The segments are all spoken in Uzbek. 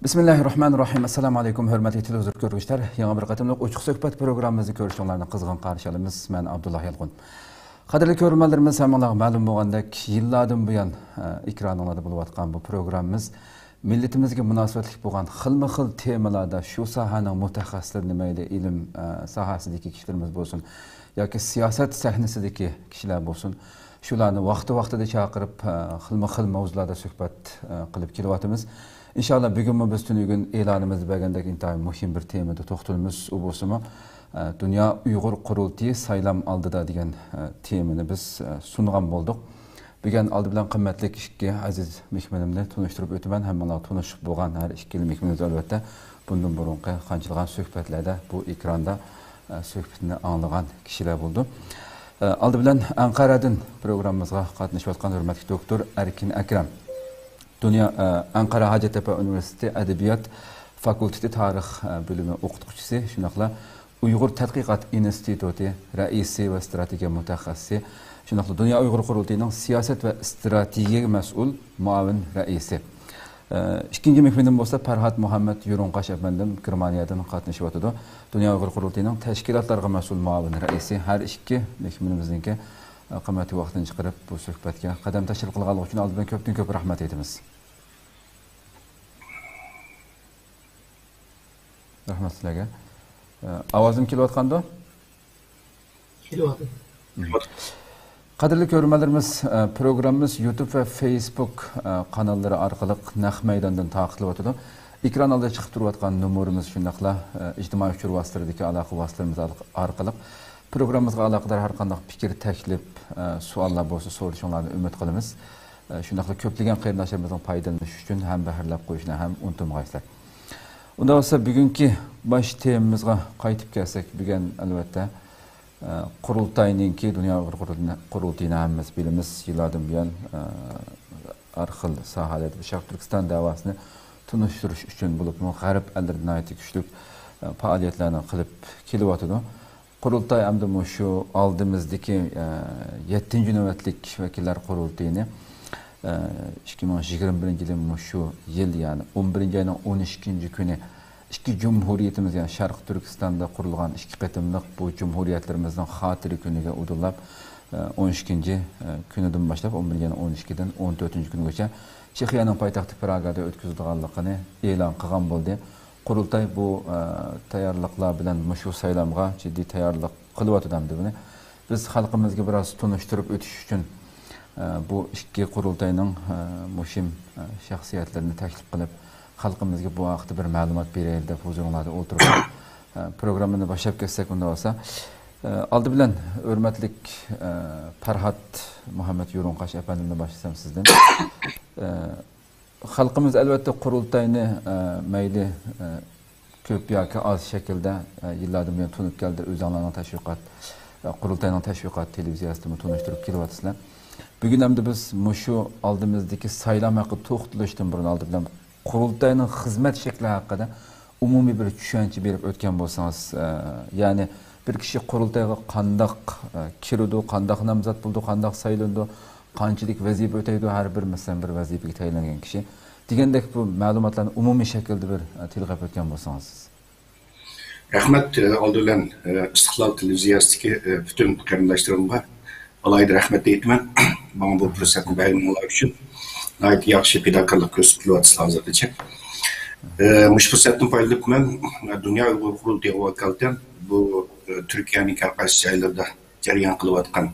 Bismillahirrahmanirrahim. Assalamu alaykum hörmətli televizor görgüçlər. Yeni bir qatımlıq Uçuq Söhbət proqramımızı görüşlərini qızğın qarşılayırıq. Mən Abdullah Yalqın. Qadirli görürmənlərimiz həmənlər məlum bolğandak yıllardan bu yan ekranlarda bulub atqan bu proqramımız millitimizə münasibətlik bolğan xilma-xil temalarda şu sahanın mütəxəssisləri nəylə ilim sahəsindəki kişilərimiz bolsun yoki siyasət səhnəsindəki kişilər bolsun. Şularni vaqti-vaqtida chaqirib xilma-xil mavzularda suhbat qilib kelyapmiz. İnşallah bugün biz tünügün elanımızda bergandek intayin muhim bir temada toxtalımız o bolsunmu Dünya Uyghur Qurultayı saylam aldıda degan temani biz sungan bolduq. Bugün aldı bilan qimmatli kişiga aziz mehmonimni tanıştırıb ötüman hammalar tanışıb bolgan har ikkili mehmonimiz albatta bundan burunqi qanchilgan suhbatlarda bu ekranda suhbatni anglagan kishilar bo'ldi. Aldı bilan Anqaradan programımızga qatnashib atgan hurmatli doktor Erkin Akram Dünya Ankara Hacettepe Üniversitesi Edebiyat Fakültesi Tarih bölümü o'qituvchisi, shunaqla Uyghur Tadqiqot Instituti raisi va strategiya mutaxassisi, shunaqla Dünya Uyghur Qurultayining siyosat va strategiyaga mas'ul muavin raisi. İkinci mehmonim bo'lsa Farhad Muhammad Yurunqash efendim Germaniyadan qatnashib o'tadi. Dünya Uyghur Qurultayining tashkilotlarga mas'ul muavin raisi. Har ikki mehmonimizningki qimmatli vaqtini chiqarib bu suhbatga qadam tashkil qilganligi uchun oldindan ko'p rahmat aytamiz. Rahmat sizlarga. Ovozim kelyotganda? Kelyapti. Qadrli ko'ruvchilarimiz, programmamiz YouTube va Facebook kanallari orqali naq maydondan taqib o'tadi. Ekran oldida chiqib turayotgan nomerimiz shundaqla ijtimoiy uchur vositalardagi aloqa vositalarimiz orqali programmamizga aloqador har qanday fikr, taklif, savollar bo'lsa so'rashinglarni umid qilamiz. Shundaqla ko'plagan qarindoshlarimizning foydalanishi uchun ham bahrlab qo'yishni ham unutmaysizlar. Unda olsa bugungi bosh temamizga qaytib kelsak, bugun albatta Qurultayninki Dünya Uyghur Qurultayini hammamiz bilamiz, yillardan buyon har xil sohalarda Sharq Turkiston davosini tunishtirish uchun bo'lib, g'arb ellardan aytib kuchli faoliyatlarni qilib kelyapti. Qurultay hamda şu aldığımızdaki 7. nöbetlik vekiller Qurultayini 2021 yılın şu yıl yani 11. ayının 12. günü iki cumhuriyetimiz yani Şarkı Türkistan'da kurulgan iki qatımlıq bu cumhuriyetlerimizden hatırı günüge udulab 12. günüden başlayıp 11. ayının 12'den 14. günüge Çexiyanın paytaxtı Praga'da ötküzülganlığını e'lon qilgan bo'ldi. Qurultay bu tayyorliqlar bilan mushu saylamga jiddiy tayyorlik qilyapti buni. Biz xalqimizga biroz tunishtirib o'tish uchun bu ikki qurultayning muhim shaxsiyatlarini taklif qilib, xalqimizga bu haqda bir ma'lumot beraylik deb huzurlarda o'tirib programmani boshlab ketsak unda bo'lsa, oldi bilan hurmatli Farhad Muhammad Yurunqash efendimdan boshlasam sizdan. Xalqimiz albatta Qurultayni mayli ko'p yoki oz shaklda yillardan buyon tunib keldi. O'zinglarning tashviqot Qurultayning tashviqot televiziyasida tunishtirib kelyapsizlar. Bugun hamda biz mushu oldimizdagi saylam haqida to'xtalishdan burun oldi bilan Qurultayning xizmat shakli haqida umumiy bir tushuncha berib o'tgan bo'lsangiz, ya'ni bir kishi Qurultayga qandoq kirdi, qandoq nomzod bo'ldi, qandoq saylandi, qanchalik vazifa o'taydi har bir masalan bir vazifaga tayinlangan kishi degandek bu ma'lumotlarni umumiy shaklda bir tilg'ab o'tgan bo'lsangiz. Rahmat oldidan Istiqlal televiziyasidagi bütün qarindoshlarimga alayda rahmat aytaman. Bana bu fursatni berganlar uchun gayet yaxshi fedakorlik ko'rsatyapsizlar hozirgacha. Mush fursatdan foydalanib men Dünya Uyghur Qurultayiga vakolatdan bu Türkiye'nin qaysi joylarida jarayon qilayotgan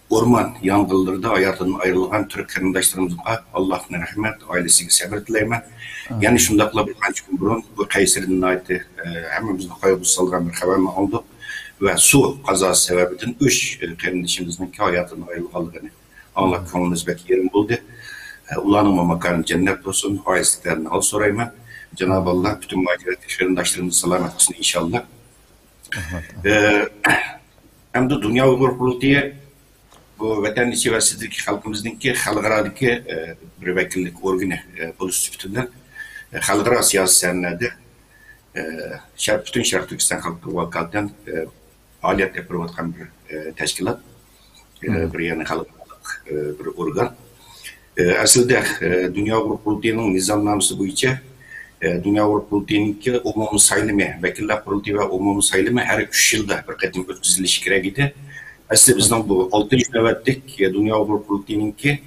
orman yangınlarında hayatından ayrılgan Türk kardeşlerimizga Allah'ın rahmet, ailesiga sabır tilayman. Yani şundaqla bir qancha kun burun bu Kayseri'nin ayti hammamizga qayg'u solgan bir xabarni oldik ve su qazası sebebinden 3 kardeşimizning hayatından ayrılganligini Allah ko'nglimiz bek yerim bo'ldi. Ularning makanı cennet olsun, ailesinden al sorayman. Cenab-ı Allah bütün mahiret kardeşlerimizi selamet olsun inşallah. Hem de Dünya Uyghur Kurultayı bu vatan içi ve sizdeki halkımızdaki halkıradaki bir vekillik organı buluş sütünden halkara siyasi senlerde bütün Şarkı Türkistan halkı vakalden faaliyet yapılan bir teşkilat, bir yani halkaralık bir organ. Aslında Dünya Uyghur Kurultayı'nın nizamnaması boyunca Dünya Uyghur Kurultayı'nınki umumi sayılımı, vekiller kurultayı ve umumi sayılımı her 3 yılda bir katım ötküzülüş gereğiydi. Aslında bizden bu 6. nöbetlik Dünya Uyghur Kurultayı'nınki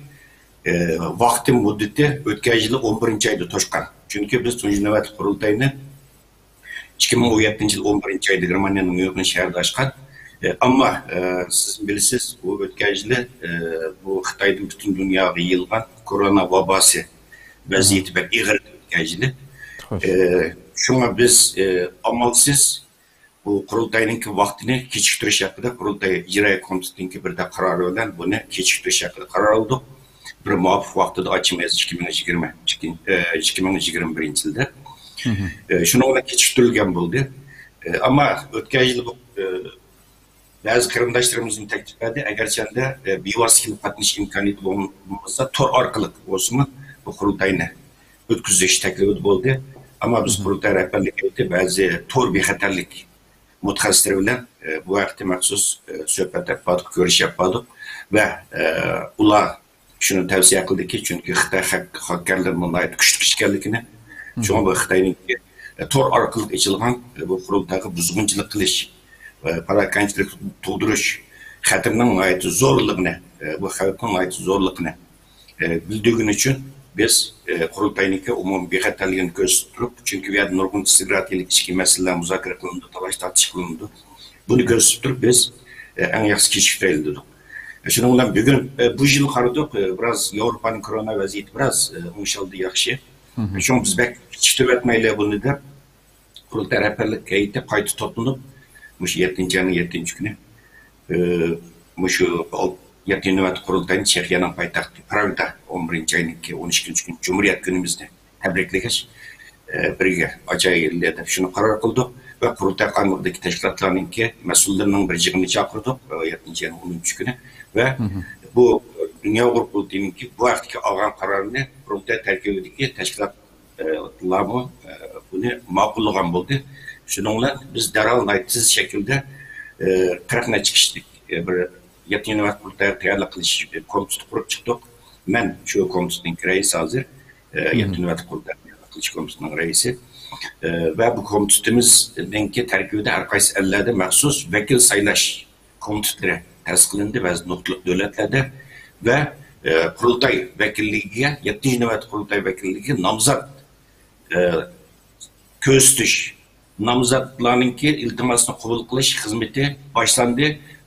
vakti müddeti ötken yılı 11. ayda toşkan. Çünkü biz 3. nöbetlik kurultayını 2017 yıl 11. ayda Germanya'nın New York'un şehirde açkan. Ama siz bilirsiniz bu ötken yılı bu Xitay'ın bütün dünyaya yayılgan korona vabası vaziyeti ve iğir ötken yılı. Şuna biz amalsız bu kurultayınki vaktini keçiktiriş hakkında kurultay icra komitesininki bir de kararı olan bunu keçiktiriş hakkında karar aldı. Bir muafık vakti de açmayız 2021 yılda. Şuna ona keçiktirilgen buldu. Ama ötken yıl bazı kırımdaşlarımızın teklif edildi. Eğer sende bir vasıflı katılış imkaniyeti bulunmazsa tor arkalık olsun bu kurultayını ötküzüş teklifi buldu. Ama biz kurultay rehberlik etti. Bazı tor bir hatarlık mutaxassisler bu vakti mahsus söhbet yapmadık, görüş yapmadık ve ular şunu tavsiye kıldı ki çünkü Xitay hakkarlarının ait güçlü işgallikini şu an bu Xitay'ın tor arkalık içilgan bu kurultayı buzgunçılık kılış, parakançılık tuğduruş, hatırının ait zorluğunu, bu halkın ait zorluğunu bildiğin için biz kurultayınki umum bir hatalığını gösterip çünkü bir nurgun istikratilik içki meseleler müzakere kılındı, talaş tartış kılındı. Bunu gösterip biz en yaxşı keşifte dedik. Şununla bugün bu yıl karıdık biraz Avrupa'nın korona vaziyeti biraz umuşaldı yaxşı. Şu biz bek keşifte etmeyle bunu da kurultay rehberlik heyeti kaydı toplanıp muş 7. ayının 7. günü muşu 7. nöbet kurultayını Çekya'nın payitahtı Prag'da 11. ayının 12. gün Cumhuriyet günümüzde tebrikleyiz. Birge acayip edip şunu karar kıldı ve kurultay kanundaki teşkilatlarının ki mesullerinin bir cığını çağırdı 7. ayının 10. günü ve bu Dünya Uyghur Kurultayı'nın ki bu haftaki algan kararını kurultay terkibindeki teşkilatlarımı bunu makullagan buldu. Şununla biz derhal naytsız şekilde 40'na çıkıştık. Bir 7. nöbet kurultayı tayarlı kılış komitesi kurup çıktık. Ben şu komitenin reisi hazır. 7. nöbet kurultayı kılış komitesinin reisi. Ve bu komitetimizdenki terkibinde her kaysi ellerde mahsus vekil saylaş komiteleri ters kılındı bazı noktalık devletlerde ve kurultay vekilliğine 7. nöbet kurultay vekilliğine namzat köstüş namzatlarınki iltimasını kabul kılış hizmeti başlandı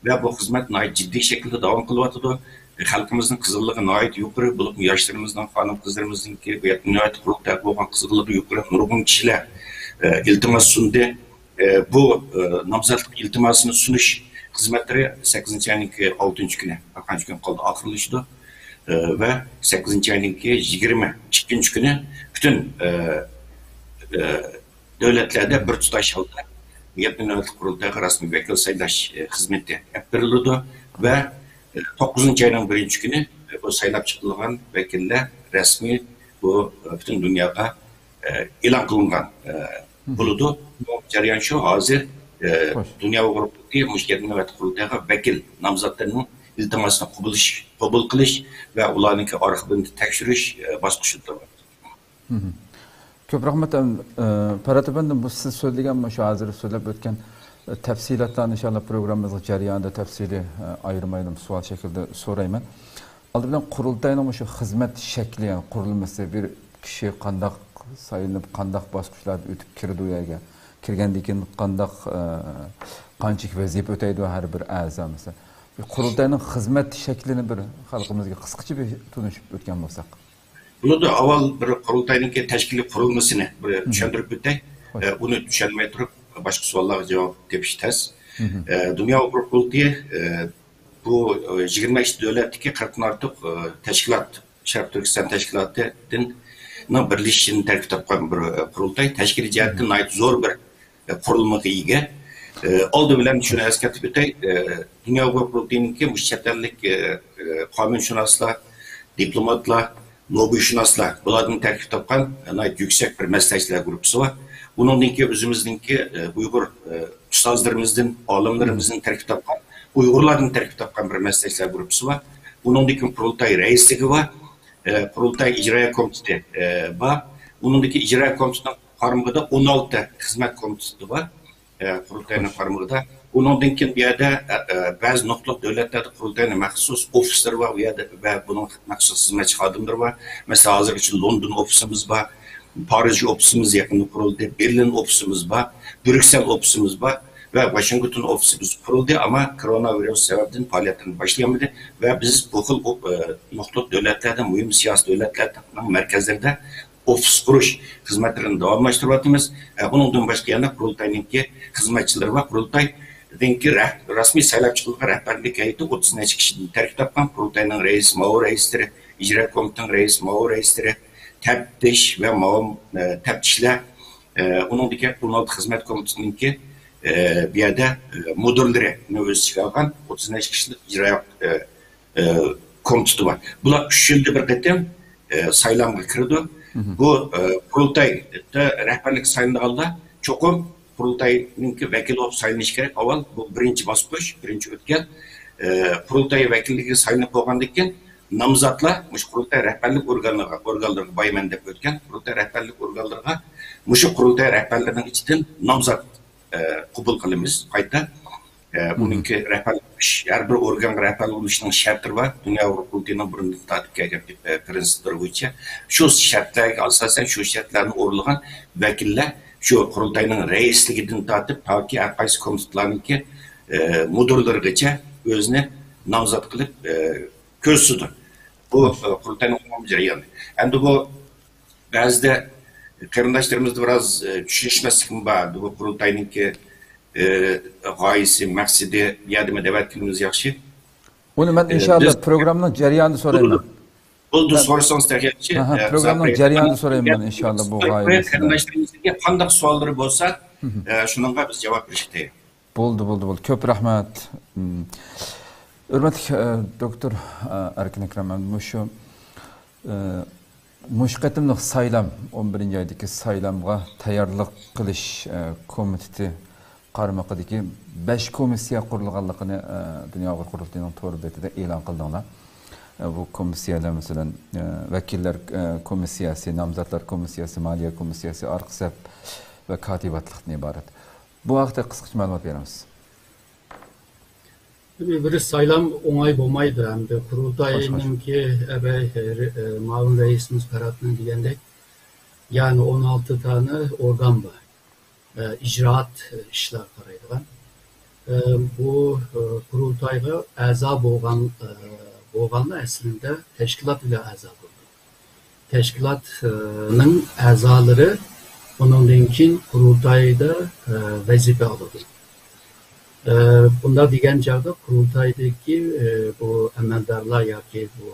ve bu hizmet ciddi şekilde devam kılıvatıdı. Halkımızın kızıllığı ait yukarı bulup yaşlarımızdan, hanım kızlarımızın ki 7. nöbet kurultay olan kızıllığı yukarı nurgun kişiler iltimas sundu. Bu namzatlık iltimasını sunuş hizmetleri 8. ayının 6. günü, 6. gün kaldı akırılıştı ve 8. ayının 22. günü bütün devletlerde bir tutaş aldı. 7. nöbet kurultayı resmi vekil saylaş hizmeti hep verildi ve 9. ayının 1. günü bu saylap çıkılan vekiller resmi bu bütün dünyada ilan kılınan bulundu. Bu jarayan şu hazır Dünya Uyghur Kurultayı 7. nöbet kurultayı vekil namzatlarının iltimasını kabul kılış ve ularınki arxivini tekşiriş baskışıdır. Köp rahmet. Parat efendim bu siz söyleyen şu hazır söylep ötken tafsilatlarını inşallah programımızın jarayonida tafsili ayırmayalım sual şekilde sorayım. Aldıdan kurultayının şu hizmet şekli yani kurulması bir kişi kandak sayılıp kandak baskışlarda ötüp kirdi uyaga kirgendik kandak qanchik vazife öteydi her bir a'za mesela. Kurultayının hizmet şeklini bir halkımızga kıskıcı bir tunuşup ötken bolsak. Bunu da avval bir kurultayınki teşkili kurulmasını bir düşündürüp ötey. Bunu düşünmeye durup başka sorulara cevap tepiş tez. Dünya Uyghur Kurultayı bu 25 devletdeki 40'dan artık teşkilat, Şarkı Türkistan teşkilatının birleşişini terkip etken bir kurultay. Teşkili cihetten ait zor bir kurulmaga ega. Oldu bilen şunu eskatip ötey, Dünya Kurultayı'nınki müşterlik kanunshunoslar, diplomatlar, lobbyşünaslar, bulardan terkip topkan yüksek bir meslekçiler grubu var. Bununki özümüzdeki Uygur ustazlarımızın, alimlerimizin terkip topkan, Uygurların terkip topkan bir meslekçiler grubu var. Bununki Kurultay reisliği var, Kurultay İcra Komitesi var. Bununki İcra Komitesi'nin karmağında 16 hizmet komitesi var. Kurultayının karmağında. Bundan keyin bu yerda ba'zi nuqtaliq davlatlarda Qurultayning maxsus ofislar var ve bunun maxsus xizmatchi xodimlari var. Mesela hozirgacha London ofisimiz var, Parij ofisimiz yaqinda qurildi, Berlin ofisimiz var, Brüksel ofisimiz var ve Washington ofisimiz qurildi ama koronavirus sababından faaliyetini başlayamadı ve biz bu xil nuqtaliq davlatlarda, muhim siyasi davlatlarning merkezlerinde ofis qurish xizmatlarini davomlashtiryapmiz. Bundan boshqa yana Qurultayninki xizmatchilari va Qurultay rasmiy saylab chiqilgan rahbarlik heyeti 30 necha kishidan tarkib topgan. Qurultayning reis, ma'mur raisleri, ijro komitetining reis, ma'mur raisleri, taftish va ma'mur taftishlar, uningdagi 16 xizmat komitesiningki bu yerda mudirlarini o'z ichiga olgan 30 necha kishilik ijro komiteti var. Bular 3 yilda bir qatam saylamga kirdi. Bu Qurultayda rahbarlik saylanganda cho'qim Qurultayninki vakil olib saylanishi kerak. Avval bu birinchi bosqich, birinchi o'tgan. Qurultay vakilligi saylanib bo'lgandan keyin nomzodlar mush Qurultay rahbarlik organlariga boyman deb o'tgan. Qurultay rahbarlik organlariga mush Qurultay rahbarlarining ichidan nomzod qabul qilamiz qayta. Buningki rahbarlik har bir organ rahbarlik bo'lishining shartlari bor. Dunyo Qurultayining birinchi tartibga kelgan prinsiplari bo'yicha shu shartlarga asosan shu shartlarni o'rlagan vakillar şu Qurultayning reisligidan tortib toki har qaysi komitetlarniki mudirlarigacha o'zini nomzod qilib ko'rsatdi. Bu Qurultayning umumiy jarayoni. Endi bu ba'zida qarindoshlarimizda biroz tushunishmaslik bor. Bu Qurultayninki g'oyasi, maqsadi yadimi deb aytganimiz yaxshi. Uni men inshaalloh programning jarayonini so'rayman. Bo'ldi, so'rasangiz yaxshi. Programning jarayonini so'rayman inshaalloh bu g'oyasi. Qarindoshlarimizga qanday savollari bo'lsa, shunga biz javob berishdi. Bo'ldi. Ko'p rahmat. Hurmatli doktor Erkin Akram, mush qatimliq saylam 11-oydagi saylamga tayyorlik qilish komiteti qarmaqidagi 5 komissiya qurilganligini Dunyo Qurultayining to'g'ri betida e'lon qildinglar. Bu komissiyalar mesela vekiller komissiyasi, namzatlar komissiyasi, maliye komissiyasi, arqisab ve katibatlıktan ibaret. Bu haqda qisqacha ma'lumot beramiz. Bir saylam oңай bo'lmaydi. Hamda Qurultayninki ma'mur reisimiz Ferhat'ın degandek, yani 16 tane organ var. İcraat işler qaraydigan. Bu Qurultayga a'zo bo'lganda aslında teşkilat ile a'zo bo'ldi. Teşkilatning a'zolari bundan keyin Qurultayda vazifa oladi. Bunda degan chog'da Qurultaydagi bu amaldorlar yoki bu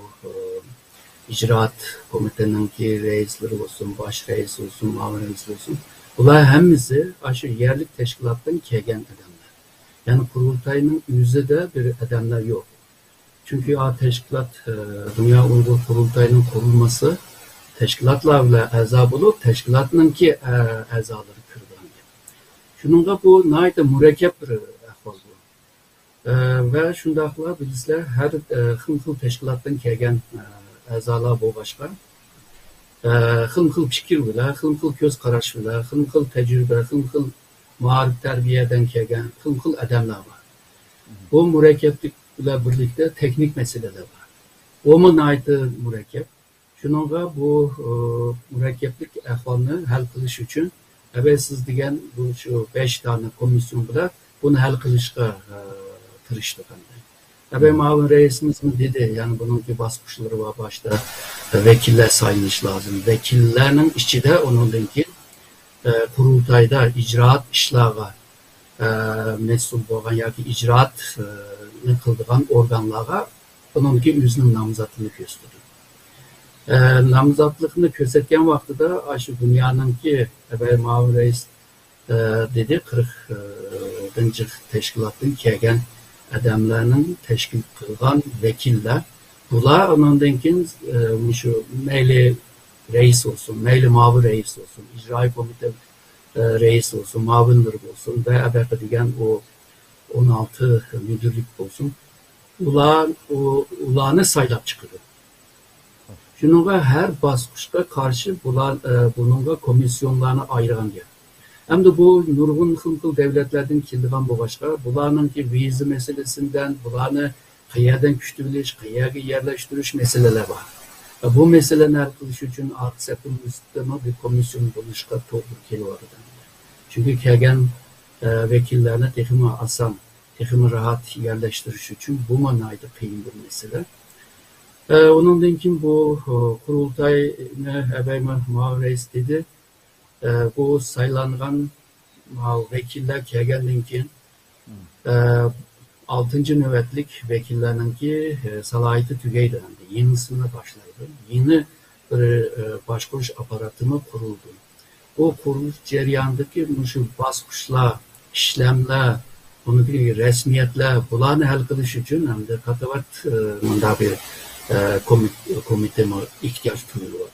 ijroat komiteninki reislari olsun, bosh reis olsun, ma'mur reis olsun, ular hammasi shu yerlik teşkilatdan kelgan odamlar. Yani Qurultayning o'zida bir odamlar yo'q. Çünkü teşkilat, Dünya Uygur Kurultayının kurulması teşkilatlarla a'zo bo'lib, teşkilatınınki a'zolari kirgan. Şununla bu nayda murakkab bir ahvol bu. Ve şundaqla bizler her xil teşkilatdan kelgan a'zolar bo'lg'achqa, xil fikr bilan, xil ko'z qarash bilan, xil tajriba, xil ma'rif tarbiyadan kelgan xil odamlar var. Bu murakkablik bilan birlikte teknik meseleler var. O manayda murakkab. Şununla bu murakkablik ahvolni hal qilish uchun siz degan bu şu 5 tane komisyon bilan bunu hal qilishga tirishdi. Ma'mur reisimiz dedi, yani bununki bosqichlari var, başta vekiller sayılış lazım. Vekillerinin içinde onundan keyin Qurultayda icraat işlarga mesul bo'lgan yoki icraat qildigan organlarga bununki o'zining nomzodini ko'rsatdi. Nomzodlikni ko'rsatgan vaqtida shu dunyoninki ma'mur reis dedi 40 dınjıq təşkilatın kelgan adamlarning tashkil qilgan vakillar bular ondan keyin shu mayli reis olsun, mayli mavi reis olsun, icra komite reis olsun, mavinler olsun ve ABP degan o 16 müdürlük olsun. Ularni saylab chiqadi. Shunga har bosqichga qarshi bunga komissionlarni ayirgan gap. Hamda bu nurg'un xil davlatlardan kelgan bo'lg'achqa, bularning viza masalasidan, bularni qayerdan kutib olish, qayerga yerlashtirish masalalar bor. Bu meseleleri hal qilish uchun aqsapimizda bir komisyon bo'lishga to'g'ri kelyapti. Çünkü kelgan vakillarni texmi oson, texmi rahat yerlashtirish uchun bu manayda qiyin bir mesele. Onundan keyin bu qurultayni abayma reis dedi. Bu saylangan vakiller kelgandan keyin 6. nöbetlik vekillerinki salayeti tügeydi. Yenisine başlaydı. Yeni bir başkuruş aparatımı kuruldu. O kuruluş ceryanındaki şu baskuşlar, işlemler, onun gibi resmiyetler, bunları hal kılış için hem de katavat bir komiteme ihtiyaç duyuluyor.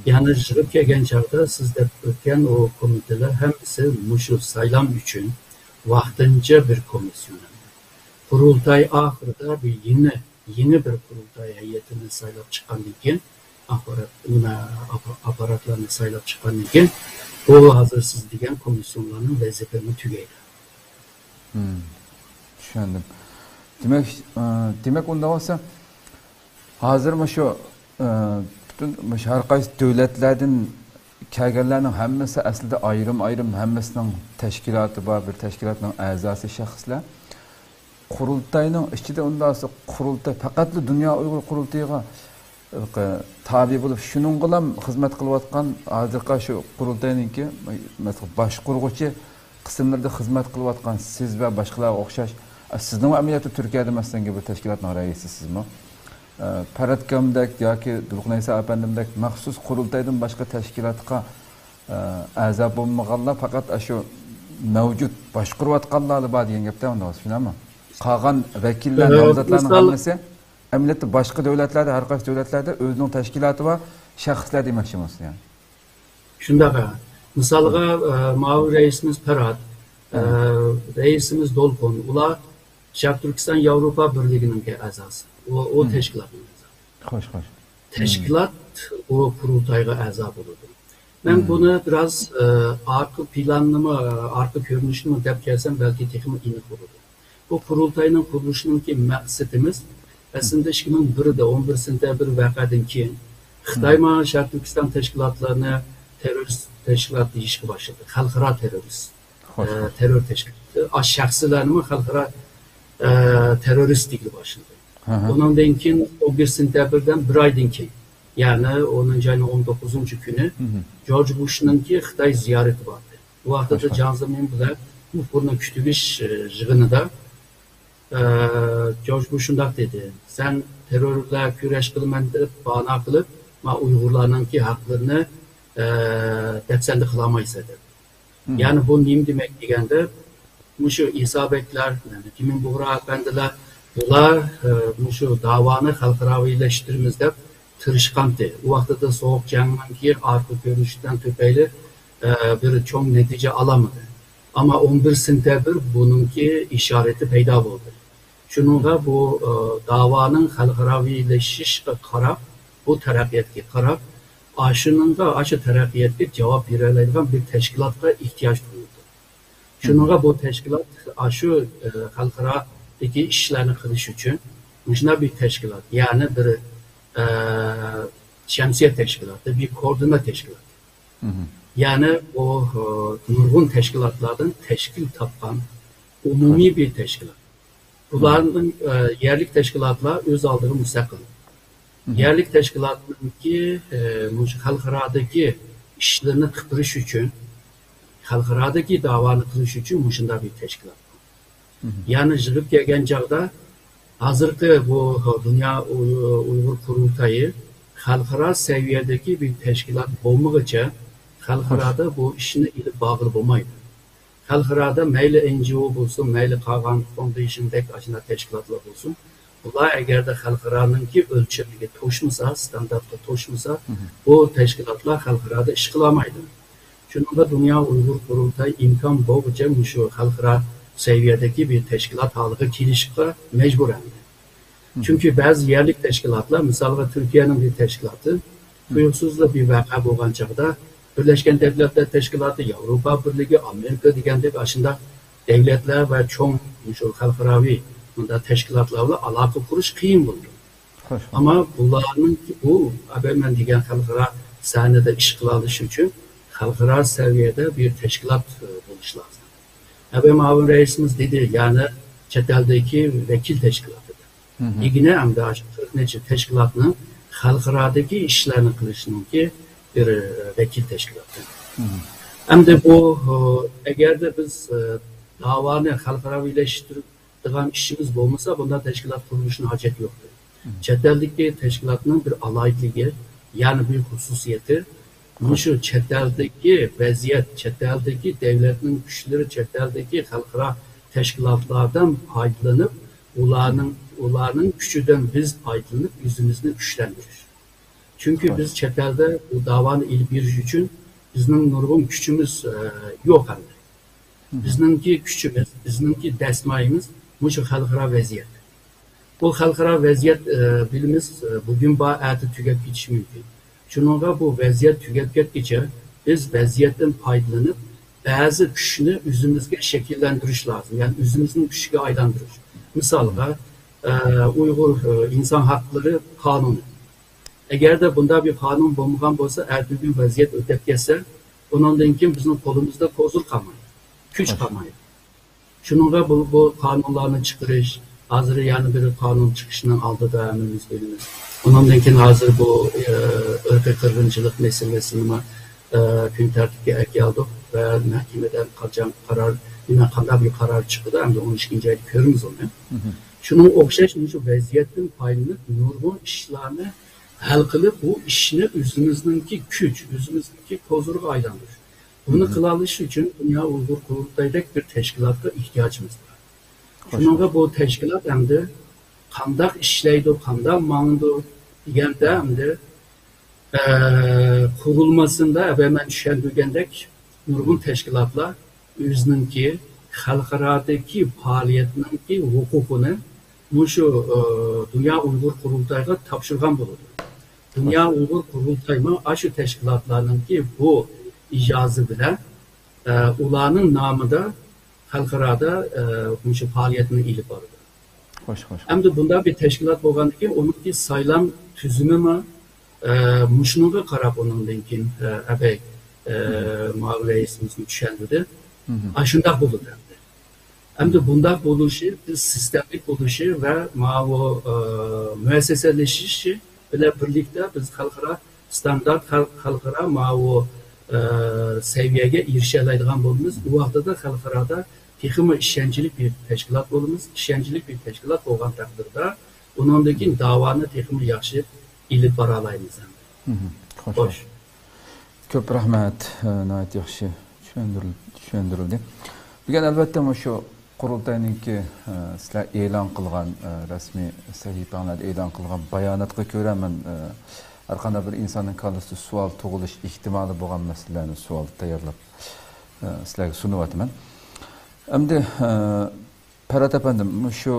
Yani çıkıp gelgen çağda sizde ötken o komiteler hepsi şu saylam için vaktince bir komisyon. Kurultay ahırda bir yeni bir kurultay heyetini saylap çıkan iken aparatlarını saylap çıkan iken o hazırsız degen komisyonlarının vazifelerini tügeydi. Düşündüm. Demek onda olsa hazır mı şu bütün her qaysi devletlerden kelganlarning hammasi aslida ayrım hammasining tashkiloti bor, bir tashkilotning a'zosi shaxslar. Qurultayning ichida undan so'ng qurultay faqat dunyo Uyg'ur qurultayiga tabi bo'lib shuning bilan xizmat qilayotgan hozirgi shu qurultayninki masalan boshqurg'uchi qismlarda xizmat qilayotgan siz va boshqalarga o'xshash sizning amaliyotda Turkiyada masalan bir tashkilotning raisisizmi? Paratkamdek yoki Dulqinaysa apandimdek maxsus qurultaydan boshqa tashkilotga a'zo bo'lmaganlar faqat shu mavjud boshqarayotganlar bor degan gapda unda tushunami? Qolgan vakillar nomzodlarning hammasi amaliyotda boshqa davlatlarda, har qaysi davlatlarda o'zining tashkiloti va shaxslar demoqchimiz yani. Shundaqa. Misalga mavi reisimiz Parat, reisimiz Dolqun, ular Sharq Turkiston Yevropa Birligining a'zosi. O teşkilatın a'zosi. Xo'sh. Teşkilat o kurultayga a'zo bo'ladi. Ben bunu biraz arka planlama, arka görünüşünü dep gelsem belki tekimi iniq bo'ladi. Bu kurultayning qurilishining maqsadimiz aslında 2001'de 11 sentabr vaqadan keyin Xitoy mana Sharq Turkiston tashkilotlarini terrorist tashkilot deyishga boshladi. Xalqaro terrorist. Terror tashkiloti. Shaxslarni xalqaro terrorist deyildi başladı. Ondan keyin 11 sentabrdan bir aydan keyin, yani 10. ayın 19. günü George Bush'ningki Xitoy ziyareti vardı. Bu vaqtda Jon Zemin bilan muhbirning kutish yig'inida George Bush shunday dedi. Sen terrorla kurash qilman deb bahona qilib, ma Uyg'urlarningki haqlarini dafsanda qilolmaysan dedi. Yani bu nima demak deganda, şu isabetler, yani kimin buğra efendiler, bunlar şu davanı xalqaroviylashtirimiz deb tirishqandi. O vaqtda da soğuk jangdan keyin arka görünüşten tüpeyli bir çok netice alamadı. Ama 11 sentabr bununki işareti peyda oldu. Şununla bu davanın xalqaroviylashishga qarab, bu taraqqiyotga qarab, aşı taraqqiyotga javob bera oladigan bir tashkilotga ehtiyoj duyuldi. Şununla bu teşkilat şu xalqarodagi ishlarni qilish uchun shunday bir teşkilat, yani bir şemsiye teşkilatı, bir koordinat teşkilatı. Yani o nurg'un teşkilatlardan teşkil topgan umumiy bir teşkilat. Bunların yerlik teşkilatlar öz aldığı müstakil. Yerlik teşkilatlarınki xalqarodagi ishlarni qilish uchun, xalqarodagi davani qilish uchun shunday bir teşkilat. Yani yig'ib kelgan chog'da hozirgi bu Dünya Uyg'ur qurultayi xalqaro seviyedeki bir teşkilat bo'lmaguncha xalqaroda bu ishni ilib bag'ir bo'lmaydi. xalqarada mayli NGO bo'lsin, mayli Qagan Foundationdek aşına teşkilatlar bo'lsin, bular agarda xalqaranınki ölçemiga to'shmasa, standartga to'shmasa, bu teşkilatlar xalqarada ish qilolmaydi. Shuningdek, Dünya Uyg'ur qurultayi imkon bo'yicha shu xalqaro seviyedeki bir teşkilat haliga kelishga mecbur endi. Çünkü bazı yerlik teşkilatlar, mesela Türkiye'nin bir teşkilatı, tuyuqsuzda bir vaqa bo'lgan chaqda Birleşken Devletler Teşkilatı, Avrupa Birliği, Amerika degandek aşında devletler ve çoğun şu xalqaraviy bunda teşkilatlarla aloqa qurish qiyin bo'ldi. Ama bularning bu men degan xalqaro sahnada ish qila olish uchun xalqaro seviyede bir teşkilat bo'lish lazım. Ma'lum reisimiz dedi, yani chet eldeki vekil teşkilatıdır. Yine hem de neçe teşkilatını xalqaradagi ishlarni qilishninki bir vekil teşkilatı. Hem de bu eğer de biz davani xalqaraviyleştirdiğen işimiz bo'lmasa, bunda teşkilat kuruluşuna hacet yoktur. Chet eldeki teşkilatının bir alayligi, yani bir hususiyeti, şu chet eldeki vaziyet, chet eldeki devletin güçleri, chet eldeki xalqaro teşkilatlardan faydalanıp, ularning gücüden biz faydalanıp yüzümüzü güçlendirir. Çünkü biz chet elde bu davanı ilib berish uchun bizning nurg'un kuchimiz yo'q endi. Bizningki kuchimiz, bizningki dastmoyimiz shu xalqaro vaziyat. Bu xalqaro vaziyat bilimiz bugün erta tugab ketishi mumkin. Shuningga bu vaziyat tugab ketguncha biz vaziyatdan foydalanib ba'zi kuchni o'zimizga shakllantirish lazım. Yani o'zimizning kuchiga aylantirish. Misalga Uyghur insan hakları kanunu. Eğer de bunda bir kanun bulungan olsa, ertesi vaziyet ötep geçse, ondan kim bizim kolumuzda kozul kalmayı, güç kalmayı. Şununla bu kanunlarını çıkarış, hazır yani bir kanun çıkışının aldı da emimiz belimiz. Ondan kim hazır bu ırkı kırgıncılık meselesini gün tertipke geldik ve mahkemeden kalacağım karar, yine kadar bir karar çıktı, hem de 12. ayda görürüz onu. Şunun okşaş şu vaziyetin payını, nurgun işlerini hal qilib, bu ishni o'zimizningki kuch, o'zimizningki kozurga aylantir. Buni qila olish uchun Dünya Uyg'ur qurultayidek bir teşkilatga ehtiyojimiz bor. Shunga bu teşkilat endi qanday ishlaydi, qanday ma'noda deganda endi qurilmasida men tushuntirgandek nurg'un teşkilatlar o'zininki xalqarodagi faoliyatninki huquqini shu Dünya Uyg'ur qurultayiga topshirgan bo'ladi. Dünya Uyg'ur qurultayi şu teşkilatlarınki bu icazı bilen ularning namida xalqarada shu faoliyatini ilib boradi. Hem de bunda bir teşkilat bo'lgandan keyin onunki saylan tüzümü shunga qarab onundan keyin ma'lum reisimizni tushuntirdi. Shundoq bo'ladi. Hem de bunda bo'lişi, sistemlik bo'lişi ve müesseseleşişi ile birlikte biz xalqaro standart xalqaro seviyeye erişelaydigan bo'lamiz. Bu vaqtda da xalqarada texmi ishonchli bir teşkilat bo'lamiz. Ishonchli bir teşkilat bo'lgan taqdirda undan keyin davoni texmi yaxshi ilib bora olamiz. Xo'sh. Ko'p rahmat, nihoyat yaxshi tushuntirildi. Bugun albatta shu qurultayninki sizlar e'lon qilgan rasmiy sahifalarda e'lon qilgan bayonotga ko'ra men har qanday bir insonning qalbida savol tug'ilish ehtimoli bo'lgan masalalarni savol tayyorlab sizlarga sunyapman. Endi Ferhat efendim, shu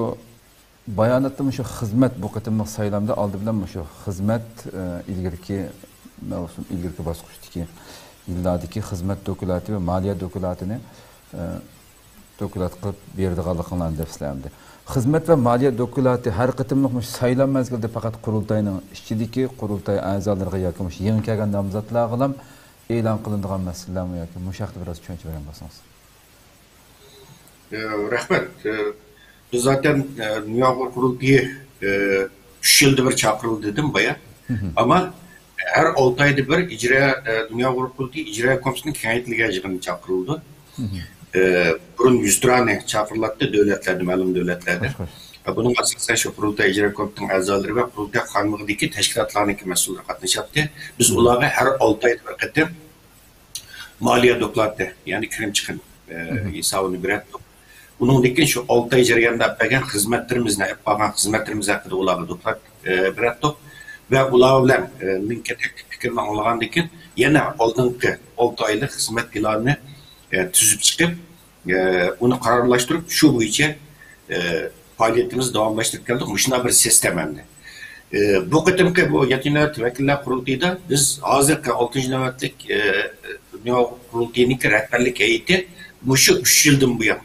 bayonotda shu xizmat bu qatimliq saylamda oldi bilan shu xizmat ilgirki bosqichdagi yillardagi xizmat dokumenti va moliya dokumentini dokulat qilib berdiganligini dafslamdi. Xizmat va moliya dokumenti har qatimliq saylam mezgilida faqat qurultayning ichidagi qurultay a'zolariga yoki yangi kelgan nomzodlarga ham e'lon qilinadigan masalalarmi yoki mushaqda biroz tushuncha bergan bo'lsangiz. Rahmat. Biz zaten Dünya Uyg'ur qurultayı 3 yılda bir çağırıldı dedim baya. Ama her 6 ayda bir Dünya Uyg'ur qurultayı icra komisyonu kengaytirilgan çağırıldı. Burun 100 tane çağırılattı devletlerde, malum devletlerde. Bunun asasen şu qurultay icra komisyonunun a'zolari ve qurultay qonunidagi teşkilatlarniki mas'ullar qatnashyapti. Biz ularga her 6 ayda bir qatim moliya doklati, yani kirim chiqim hisobini beradi. Bundan keyin shu 6 oy jarayonida bo'lgan xizmatlarimizni, yapgan xizmatlarimiz haqida ularga doklad beradi va ular bilan minketek fikrini anglagandan keyin yana oldingi 6 oylik xizmat planini tuzib chiqib, uni qarorlashtirib, shu bo'yicha faoliyatimizni davomlashtirib keldik. Shunday bir sistem endi. Bu qitimki bu Yetimlar Vakillar Qurultayida biz hozirgi 6-navbatlik Dunyo Qurultayining rahbarlik heyeti shu 3 yildan buyon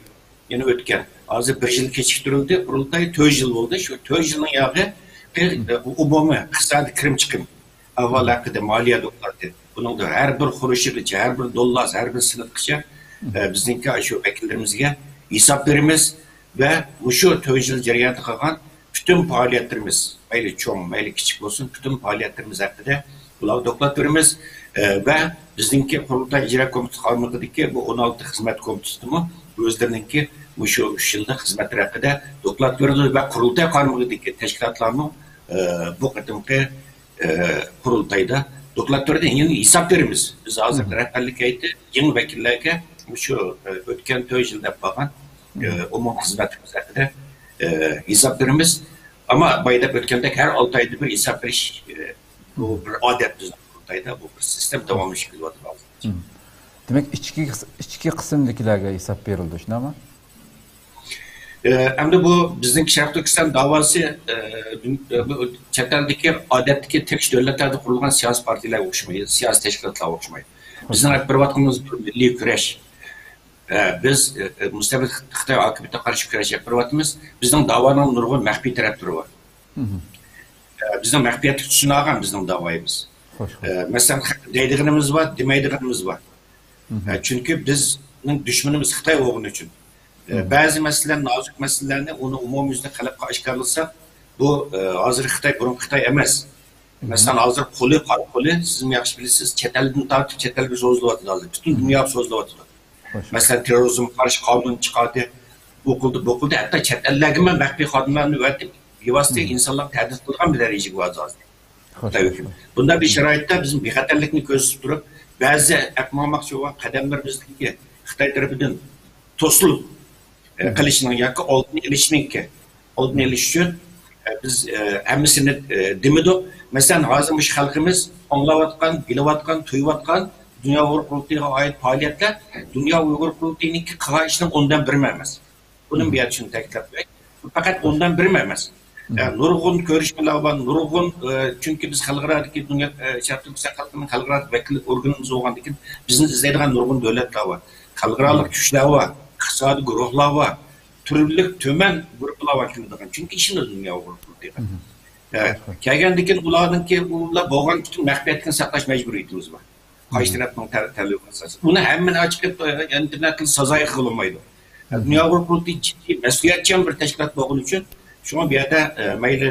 yana o'tgan. Hozir 1 yil kechiktirildi. Qurultay 4 yil bo'ldi. Shu 4 yilning yog'i umumiy iqtisodiy kirim chiqim avval haqida moliya doklati. Buning har bir xurushigacha, har bir dollar, har bir sinatgacha bizningki shu vakillarimizga hisob beramiz va shu 4 yil jarayonida qilgan bütün faaliyetlerimiz, mayli çoğun, mayli küçük olsun, bütün faaliyetlerimiz hakkında bular doklad verimiz ve bizninki Qurultay İcra Komitesi Qarmağı'daki bu 16 hizmet komitesi mi, özlerininki şu 3 yılda hizmetler hakkında doklad verilir ve Qurultay Qarmağı'daki teşkilatlarını bu kadımki Qurultayda doklad verir. Yeni hesap verimiz. Biz hazır rehberlik heyeti yeni vekillerge şu ötken 4 yılda yapılan umum hizmetimiz hakkında hesap verimiz. Ama bayda ötkendeki her 6 ayda bir hesap veriş bu bir adet bizden Qurultayda bu bir sistem devamlı şekilde var. Demek içki kısımdakilerge hesap verildi şuna ama? Hem de bu bizim Şarkı Türkistan davası çeteldeki adetteki tek devletlerde kurulan siyasi partiler oluşmayı, siyasi teşkilatlar oluşmayı. Bizim hep bir vatanımız milli güreş. Biz müstebit Xitoy akıbete karşı güreş yapıyoruz. Bizden davanın nurgun mahfi tarafları var. Bizden mahfiyeti tutunagan bizden davayımız. Mesela deydiğimiz var, demeydiğimiz var. Çünkü bizning düşmanımız Xitoy olduğu için. Bazı meseleler, nazik meselelerini onu umumiyüzde kalıp aşkarlasa bu hazır Xitoy, burun Xitoy emas. Mesela hazır kolu, sizin yaxşı bilirsiniz, çetelden tartib çetel bir sözlüvatı hazır. Bütün dünya sözlüvatı. Mesela terörizm karşı kanun çıkardı, okuldu. Hatta çetellerge men mahfi kadınlarını üretip, yuvasıda insanlar tehdit kılgan bir derece var zaten. Bunda bir şirayette bizim bir xatarlikni ko'rsatib turib, bazı yapmamakçı olan kademler bizdeki Xitoy tarafından to'silib qilishning yoki oldini olish uchun biz hammasini demadik. Mesela hozir mush xalqimiz anglayotgan, bilayotgan, tuyayotgan Dünya Uyghur Qurultayiga ait faaliyetler Dünya Uyghur Qurultayiniki qilgan ishning 10dan 1 emas. Bunun bir yetishini ta'kidlamak. Fakat 10dan 1 emas. Nurg'un ko'rishmalar var, nurg'un çünkü biz xalqaradagi dunyo Sharq Turkiston xalqining xalqaro vakil organimiz bo'lgandan keyin bizni izlaydigan nurg'un davlatlar var. Xalqaro kuchlar var, iqtisodiy guruhlar var, turli tuman guruhlar vakillaridan. Çünkü ishimiz Dünya Uyghur Qurultayiga. Kelgandan keyin ular bo'lgan bütün mahfiyatini saqlash majburiyatimiz var. Qaysi tarafning talab asosida. Buni hammani ochib internetda sazoyi qilolmaydi. Dünya Uyghur Qurultayi ciddi mas'uliyatchan bir tashkilot bo'lgani uchun shunga bu yerda mayli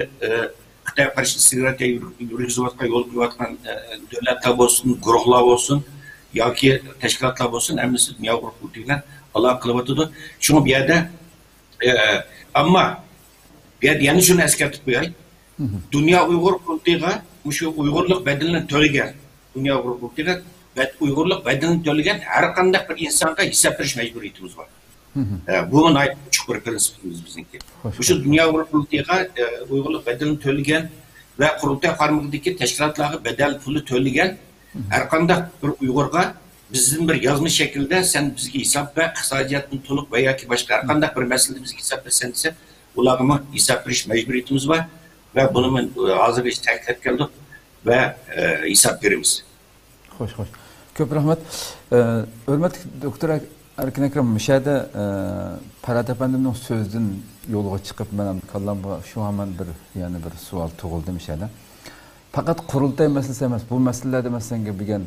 Xitoy qarshi istiqroqqa yurgizayotgan, yo'l qo'yayotgan davlatlar bo'lsin, guruhlar bo'lsin yoki tashkilotlar bo'lsin, hammasi Dünya Uyghur Qurultayi bilan aloqa qilyotdi. Shunga bu yerda ammo bu yerda yana shuni eskartib qo'yay. Dünya Uyghur Qurultayiga shu Uyg'urlik bedelini to'lagan Dünya Uyghur Qurultayiga Uyg'urlik bedelini to'lagan har qanday bir insonga hisob berish majburiyatimiz bor. Bu çok bir prensipimiz bizimki. Şu Dünya Uyghur Qurultayiga Uyg'urlik bedelini to'lagan ve Qurultay qarmog'idagi tashkilotlarga bedel puli to'lagan har qanday bir Uyg'urga bizim bir yazma şekilde sen bizga hisob ve iqtisodiyotni to'liq va yoki boshqa har qanday bir masalada bizga hisob bersan desa, ularga hisob berish majburiyatimiz var ve bunu men hozirgacha ta'kidlab keldim ve hisob beramiz. Xo'sh. Ko'p rahmat. Hurmatli doktor Erkin Akram, müşahede Parat Efendi'nin sözden yolga çıkıp benim kallamga şu hemen bir sual tug'ildi müşahede. Fakat Qurultay meselesi emas, bu meselelerde mesela bir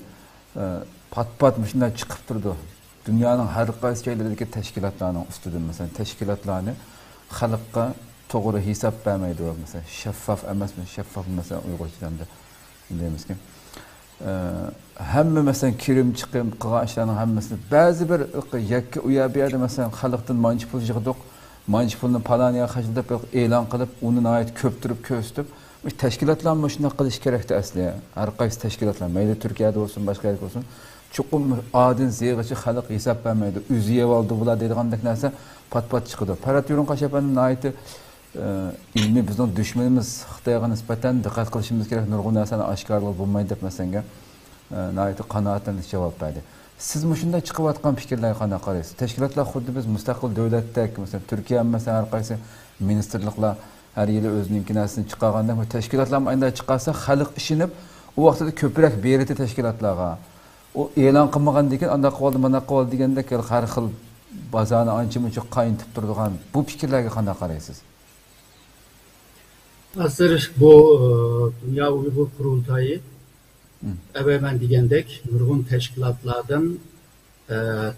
pat şunday çıkıp durdu. Dünyanın her qaysi joylaridagi teşkilatlarning ustidan mesela teşkilatlarni xalqqa to'g'ri hisob bermaydi mesela şeffaf emasmi, şeffaf mesela Uyg'urchada deymizki. Hamma mesela kirim chiqim qilgan ishlarning hammasini ba'zi bir yakka u yerda berdi mesela xalqdan manchi pul yig'dik, manchi pulni palaniga xajlab e'lon qilib, uni nihoyat ko'ptirib ko'rsatib, tashkilotlar shunday qilish kerak asli. Har qaysi tashkilotlar, mayli Turkiyada bo'lsin, boshqa yerda bo'lsin, chuqur adin yig'ichi xalq hisob bermaydi. O'zi yeb oldi bular deydigandek narsa pat-pat chiqadi. Parat Yurun Qash efendim naiti ilmi bizning düşmanimiz Xitoyga nisbatan diqqat qilishimiz kerak. Nurg'un narsani oshkorlab bo'lmaydi deb masalan naiti qanoatlanib javob berdi. Siz shunday chiqayotgan fikrlarga qanday qaraysiz? Tashkilotlar xuddi biz mustaqil davlatdek, masalan Turkiya masalan har qaysi ministerliklar har yili o'zining narsasini chiqarganda tashkilotlar aynan chiqarsa xalq ishinib u vaqtda ko'proq beriti tashkilotlarga o e'lon qilmagandan keyin anda qoldi mana qoldi deganda har xil bozorni ancha-muncha qayintib turadigan bu fikrlarga qanday qaraysiz? Hazır bu Dünya Uyghur Kurultayı evvel degandek nurg'un teşkilatlardan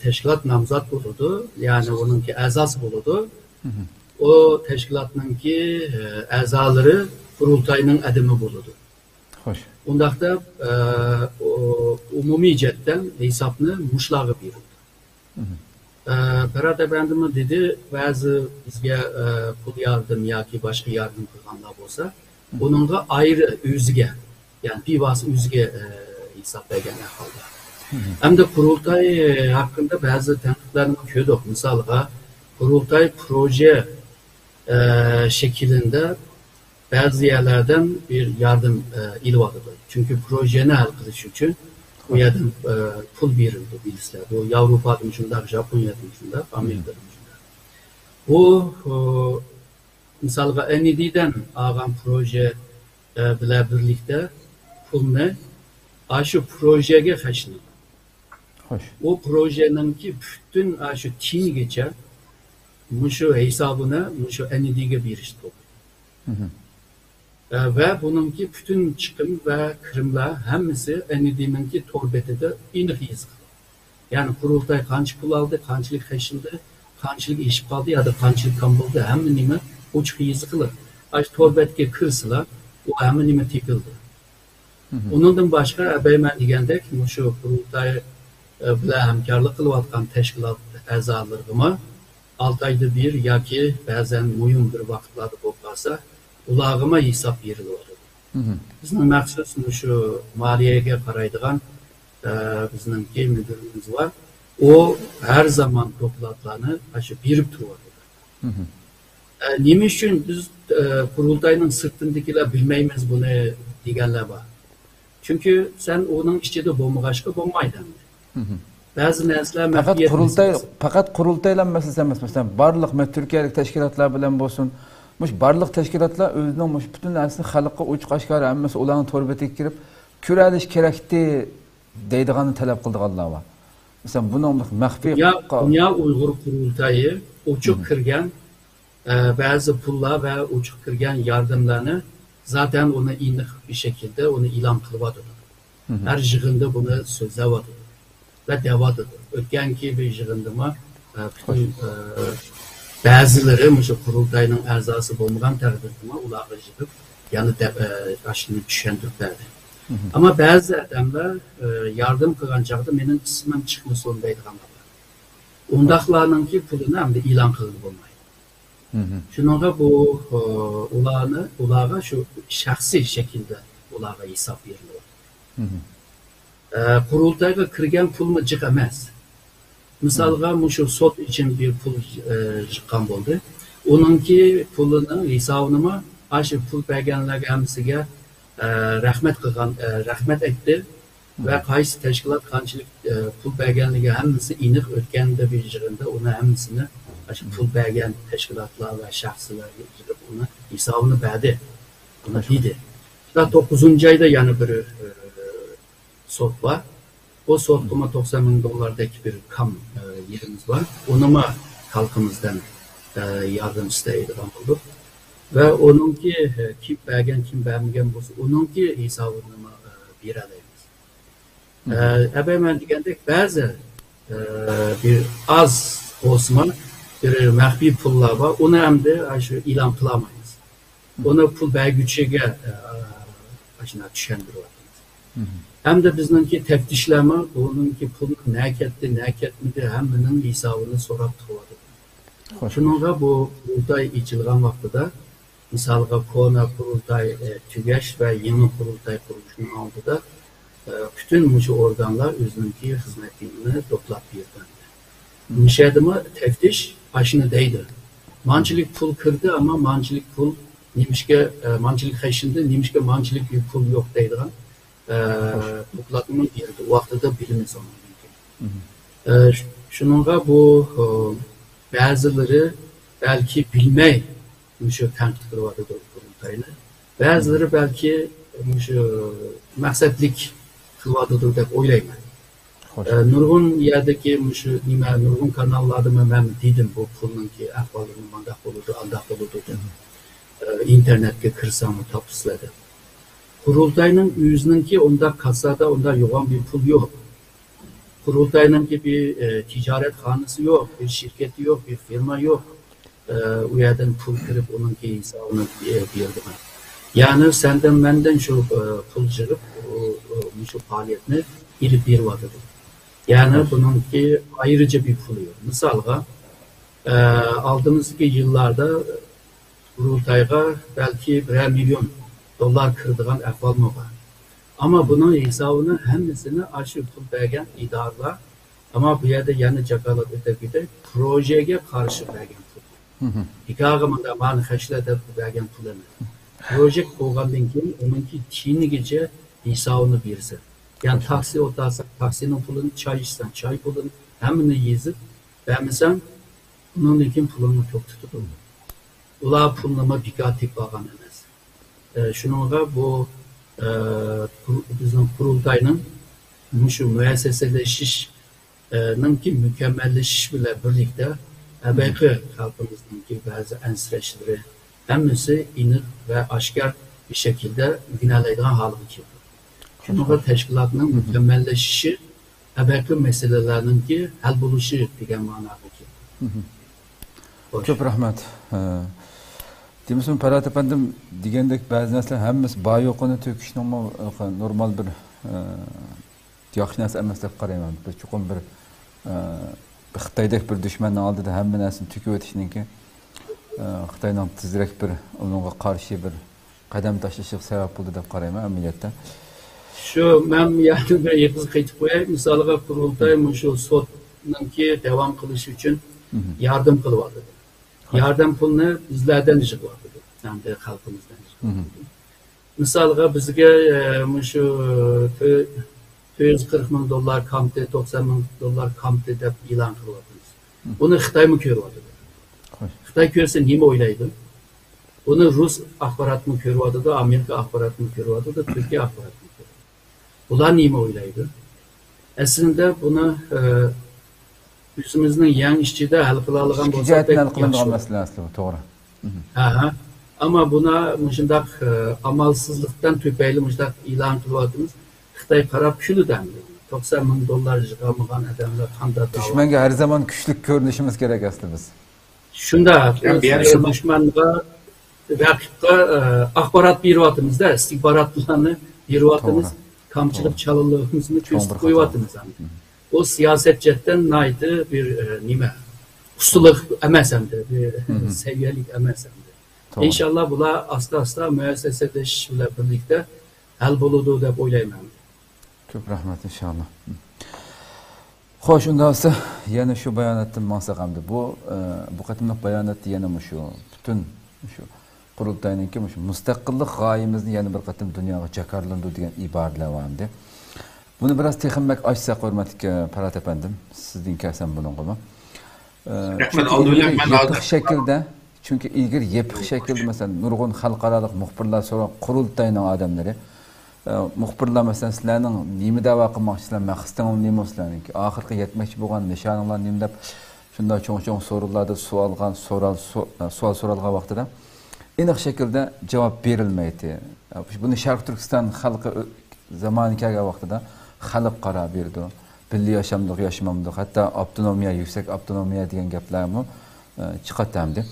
teşkilat namzat bo'ladi, ya'ni onunki a'zosi bo'ladi. O teşkilatınki a'zolari kurultayning adimi bo'ladi. Xo'sh. Undaqda umumiy jihatdan hisobni mushlarga berildi. Berat efendimiz dedi, ba'zi bizga pul yardım yoki boshqa yardım qilganlar bo'lsa, bununla ayrı o'ziga, yani pivasi o'ziga hisob bergan ahvolda. Hamda qurultay haqida ba'zi tanqidlarni ko'rdik. Misolga, qurultay proje şeklinde bazı yerlerden bir yardım ilvadıdır. Çünkü projeni hal qilish uchun o yerden pul verildi bilisler. O Avrupa'da şundak, Japonya'da şundak, Amerika'da şundak. Bu misalga NED'den ağam proje bile birlikte pulni şu projeye xərcləyir. O projenin ki bütün şu tinigacha şu hesabına şu NED'ge berishdi. Ve bununki bütün çıkım ve kırımlar hemmisi NED'ninki torbetide iniq yazıldı. Yani kurultay qancha pul aldı, qanchalik xərcləydi, qanchalik ish qaldı ya da qanchalik kam bo'ldi, hamma nima ochiq yazıqlı. Aş torbetga kirsalar, o hamma nima tekildi. Onundan başqa ben degandek şu kurultay bilan hamkorlik qilayotgan tashkilot a'zolarimga 6 ayda bir yoki ba'zan muhim bir vaqtlarda bo'lib qolsa, ularga hisob beriladi. Bizning maqsad şu maliyaga qaraydigan bizningki müdürümüz var. O her zaman dokladlarını aşı berib turadi. Nima uchun biz kurultayning sirtindagilar bilmaymiz bunu deganlar bor. Çünkü sen onun ichida bo'lmag'achqa bo'lmaydi. Ba'zi narsalar faqat qurultaylar masalasi emas. Masalan, barliq Türkiyalik tashkilotlar bilan bo'lsin, barliq tashkilotlar o'zining bütün narsasini xalqqa ochiq oshkora hammasi ularning to'rbetiga kirib, ko'ralish kerakdi deydiganini talab qildiganlar bor. Masalan, buning maxfiy Dünya Uyghur Kurultayı ochiq kirgan bazı pullar ve ochiq kirgan yardımlarını zaten onu iniq bir şekilde onu ilan qilib her yig'inda bunu so'zlaydi ve devam ediyor. O'tganki bir yig'indima bütün bazıları şu kurultayning a'zosi bo'lmagan taqdirda ularga yig'ib yana ashuni tushuntirib berdi. Ama bazı adamlar yardım qilgan chog'da mening ismim chiqmasin deydiganlar. Undaqlarninki pulini ham ilan qilib bo'lmaydi. Şununla bu ularga şu şahsi şekilde ularga hisob beriladi. Kurultayga kirgan pulmi jiq emas. Misalga şu sot için bir pul chiqqan bo'ldi. Onunki pulini hisobini aşı pul berganlarga hammasiga rahmat aytdi ve qaysi tashkilot qanchalik pul berganligi hammasi aniq o'tganda bir yig'inda uni hammasini aşı pul bergan tashkilotlar ve shaxslarga yig'ib uni hisobini berdi. Buni deydi. 9. ayda yana bir sot var. O sotkuma $90,000 bir kam yerimiz var. Onunla halkımızdan yardım isteydiğim oldu. Ve onunki kim bergen kim bermegen olsa onunki hesabını beralıyız. Ben degandek bazı bir az olsun bir maxfiy pullar var. Onu hem de şu ilan kılamayız. Onu pul bergüçüge aşına düşendiriyoruz. Hem de bizimki teftişleme, onunki pulun ne ketmedi, heminin hesabını sorap tutuyordu. Şununla bu kurultay içilgan vaxtıda, misalga kona kurultay tügeş ve yeni kurultay kuruluşunun aldıda, bütün bu organlar özünki hizmetini toplap birden. Nişadımı teftiş aşını değdi. Mancılık pul kırdı ama mancılık pul nimişke mancılık haşında nimişke mancılık bir pul yok değdi. Toplatımın girdi. O vakti da bilimiz onun. Şununla bu bazıları belki bilmey şu tanıt kırvadı kurultayını. Bazıları belki şu maksatlik kırvadıdır dep oylayman. Nurgun yerdeki şu nima nurgun kanallarında ben dedim bu pulun ki ahvalını mandak olurdu, andak olurdu. İnternetke kırsam tapısladı. Kurultayının yüzünün ki onda kasada onda yoğun bir pul yok. Kurultayının ki bir ticaret hanısı yok, bir şirketi yok, bir firma yok. O yerden pul kırıp onun ki hesabını birdi. Yani senden benden şu pul cırıp şu faaliyetini bir vadıdır. Yani bunun ki ayrıca bir pul yok. Mesela aldığımız ki yıllarda kurultayga belki $1 milyon kırdığan ahval mı var? Ama bunun hesabını hemsini aşı pul bergen idarlar. Ama bu yerde yani cakalat ötekide projeye karşı bergen pul. Hikâgımında bana haşlede bergen pul emek. Proje koğandan ki onunki tini gece hesabını birisi. Yani taksi otarsak taksinin pulunu çay içsen çay pulunu hemini yezip vermesen bunun için pulunu çok tutuyor. Ula pulunuma dikkatli bağlan emez. Şununla bu bizim kurultayının şu müesseseleşişinin ki mükemmelleşiş bile birlikte belki halkımızın ki bazı ensreçleri hemisi inir ve aşikar bir şekilde binalaydığı halı ki. Şununla teşkilatının mükemmelleşişi belki meselelerinin ki hal buluşu diyen manada ki. Çok rahmet. Demişim Parat efendim degandek bazı narsalar hammasi bayoqini to'kishning normal bir yaxshi narsa emas deb qarayman. Bir chuqur bir Xitoydek bir dushmanning oldida hamma narsani to'kib o'tishniki Xitoyning tezroq bir unga qarshi bir qadam tashlashi sabab bo'ldi deb qarayman amaliyotda. Şu men yani bir yetkiz qaytib qo'yay. Misolga qurultay shu sotninki davom qilishi uchun yardım qilyapti. Yardım pulunu bizlerden yığıladı. Yani halkımızdan yığıladı. Misalga bizge şu $240,000 kamte, $90,000 kamte dep ilan kılyapmiz. Bunu Xitoy mı ko'ryapti? Xitoy ko'rsa nima o'ylaydi? Bunu Rus axborot mı ko'ryapti, Amerika axborot mı ko'ryapti, Türkiye axborot mı ko'ryapti? Ular nima o'ylaydi? Aslında bunu yüzümüzün yan işçide hal kılalıgan bolsa pek yaxshi. To'g'ri. Aha. Ama buna müşindak amalsızlıktan tüpeyli müşindak ilan kılyapmiz. Xitoy qarab kuldi. $90,000 yığamagan adamlar qanday düşmanga her zaman kuchli ko'rinishimiz kerak aslında biz. Shunda dushmanga raqibga axborot beryapmiz-da, istihborotlarni beryapmiz, kamchilik challig'imizni ko'rsatib qo'yyapmiz. O siyaset cetten naydı bir nime ustalık emesemdi, bir seviyelik emesemdi. İnşallah bula asla müesseseleşişle birlikte hal buludu deb o'ylayman. Çok rahmet inşallah. Xo'sh, unda olsa yana shu bayonotdan maqsad hamda bu qatimliq bayonot yana shu butun shu qurultayniki shu mustaqillik g'oyamizni yana bir qatim dunyoga jakarlandu degan iboralar vardı. Bunu biraz texinmek açsak hürmetli Parat efendim, sizden kelsen bunun gibi. Yepik şekilde, çünkü ilgili yepik şekilde mesela nurgun halkaralık muhbirler sonra kurultayının adamları, muhbirler mesela sizlerin nimi dava qilmoqchilar, maqsading nima sizlarning ki ahirgi yetmoqchi bo'lgan nishoninglar nima deb shunday cho'ng so'rovlarda savol so'ralgan vaqtida aniq şekilde cevap berilmaydi. Buni Sharq Turkiston xalqi zamoni kelgan vaqtida xalq qarab berdi. Birli yaşamdık, yaşamamdık. Hatta avtonomiya, yüksek avtonomiya degan gaplarni chiqatamdi.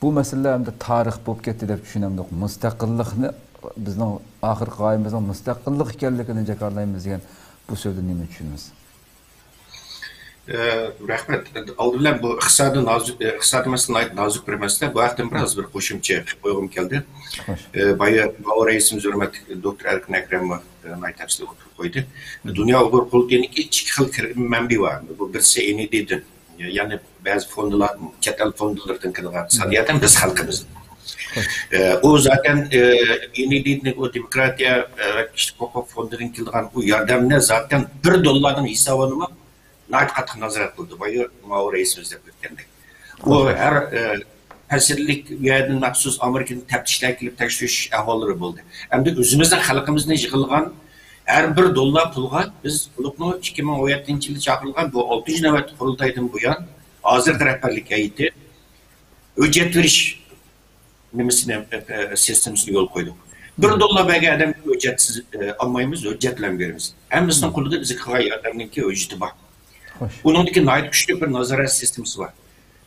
Bu meseleler hem de tarix bo'lib ketdi deb tushunamdik. Mustaqillikni bizning oxirgi g'oyamizning mustaqillik ekanligini jakarlaymiz degan bu so'zni nima tushunamiz? Rahmat. Aldı bilan bu iqtisodiy masala nozik bir masala. Bu haqda biroz bir qo'shimcha qilib qo'ygim keldi. Boya raisimiz hurmatli doktor Erkin Akramov aytishdi qo'ydi. Dunyo Uyg'ur qurultayiniki ikki xil manba bor. Bu birisi ND'dan, ya'ni ba'zi fondlar, chet el fondlardan kirgan iqtisodiyotdan biz xalqimiz. O zaten ND'nin o demokratiya va kishilik huquq fondidan kelgan bu yordamni zaten $1 hisobini nayt qattiq nazorat qildi. Boya Mao raisimiz deb o'tgandek. O har ta'sirlik yerdan maxsus Amerikaning taftishlar kelib tekshirish ahvollari bo'ldi. Hamda o'zimizning xalqimizning yig'ilgan har $1 pulga biz buluqni 2017-yilda chaqirilgan bu 6. navbat qurultaydan buyon hozirgi rahbarlik hay'ati hujjat berish nimasini sistemasini yo'l qo'ydik. $1 bergan odam hujjatsiz olmaymiz, hujjat bilan beramiz. Hammasining qo'lida bizga qilgan yordamningki hujjati bor. Buningdagi nayt kuchli bir nazorat sistemasi bor.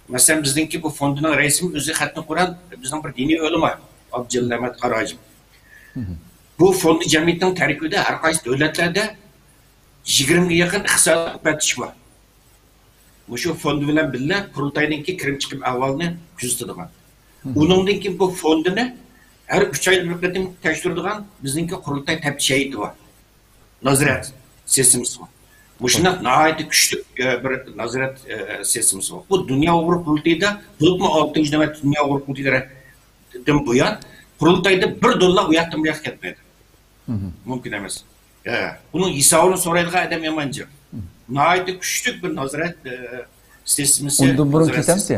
Masalan, bizningki bu fondining raisi o'zi xatni Qur'on bizning bir diniy o'lima Abdullamat Qarajim. Bu fondi jamiyatning tarkibida har qaysi davlatlarda 20 ga yaqin iqtisodiy batish bor. Bu shu fondi bilan birga qurultayningki kirim chiqim ahvolini kuzatadigan. Uningdan keyin bu fondini har 3 oy bir qatim tekshiradigan bizningki qurultay taftish bor. Nazorat sistemasi bor. Bu şundan nihayet güçlü bir nazaret sistemimiz var. Bu Dünya Uyg'ur Qurultayida, bulutma 6. navbat Dünya Uyg'ur Qurultaylardan bu yan qurultayda $1 u yoqdan bu yoqqa ketmaydi. Mümkün emas. Bunun hisobini so'raydigan odam yamanchi. Nihayet güçlü bir nazaret sistemimiz. Undan burun ketamiz.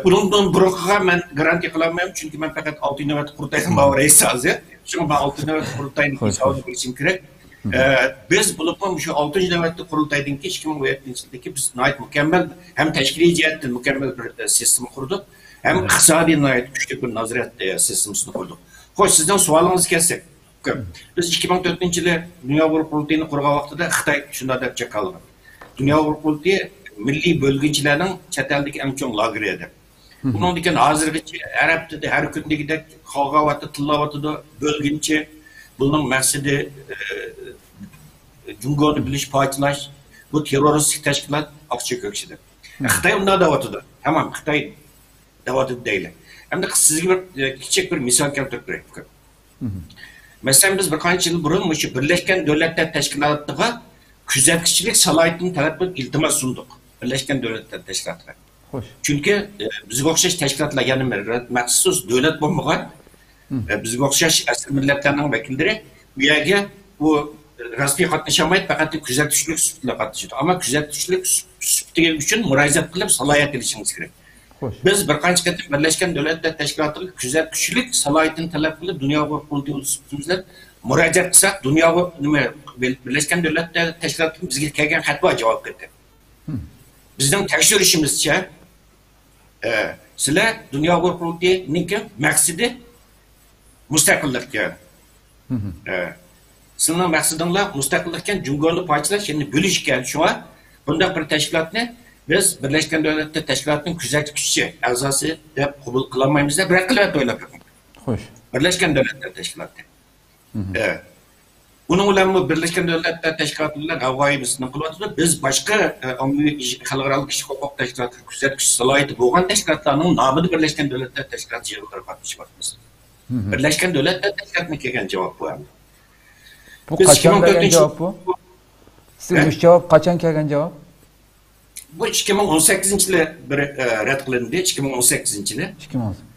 Bundan burunga men garantiya qilolmayman, chunki men faqat 6. navbat qurultaydan raisi hozir. Shunga men 6. navbat qurultayning hisobini bilishim kerak. Biz bulupma şu 6. navbatda qurultaydinki 2017-yildagi biz nayt mükemmel hem tashkiliy jihatdan mükemmel bir sistem qurdik, hem iqtisodiy nayt kuchli bir nazorat sistemasini qurdik. Xo'sh, sizdan savolingiz kelsak, biz 2004-yili Dunyo Uyg'ur qurultayini qurgan vaqtida Xitoy shunday deb chaqalgan. Dunyo Uyg'ur qurultayi milliy bo'lginchilarning chet eldagi eng chong lageri edi. Bundan keyin hozirgacha arab tilida har kundagidek qog'ovatda tillayotdi bo'lginchi. Bunun maqsadi Cumhuriyeti bilish parçalash, bu teröristik teşkilat akçe kökşidi. Xitoy undan davatıdı. Tamam, Xitoy davatıdı değil. Hem de sizge bir küçük bir misal keltirib beraylik. Mesela biz bir qancha yil burun şu Birleşken Devletler Teşkilatı'na kuzatuvchilik salohiyatini talab qilib iltimos sundik. Birleşken Devletler Teşkilatı'na. Çünkü bizga o'xshash teşkilatlar yana maxsus davlat bo'lmagan bizga o'xshash asl millatlarning vakillari bu yerga bu rasmiy qatnashamaydi, faqat kuzatuvchilik sifatida qatnashadi. Ammo kuzatuvchilik sifatiga uchun murojaat qilib salohiyat olishingiz kerak. Biz bir qancha qatim Birleşken Devletler Teşkilatı'na kuzatuvchilik salohiyatini talab qilib Dunyo Uyg'ur qurultayimizga murojaat qilsak, Dunyo Birleşken Devletler Teşkilatı'nın bizga kelgan xatga javob berdi. Bizning tekshirishimizcha sizlar Dunyo Uyg'ur qurultayining maqsadi mustaqillikka. Sizning maqsadinglar mustaqillikka Jumhuriyatni parçalash, ya'ni bo'lish ekan. Shunga bunday bir tashkilotni biz Birleşken Devletler Teşkilatı'nın kuzatuvchi a'zosi deb qabul qilolmaymiz deb bir qilib o'ylab ko'ring. Xo'sh. Birleşken Devletler Teşkilatı. Bunun bilan bu Birleşken Devletler Teşkilatı bilan g'avoyimizni qilyapmiz. Biz boshqa ommaviy xalqaro kishilik huquq tashkilotlari kuzatuvchi salohiyati bo'lgan tashkilotlarning nomida Birleşken Devletler Teşkilatı yig'ilib qatnashyapmiz. Birleşken Devletler Teşkilatı'na kelgan javob bu. Bu qachon kelgan javob bu? Siz javob qachon kelgan javob? Bu 2018-yili bir rad qilindi, 2018-yili.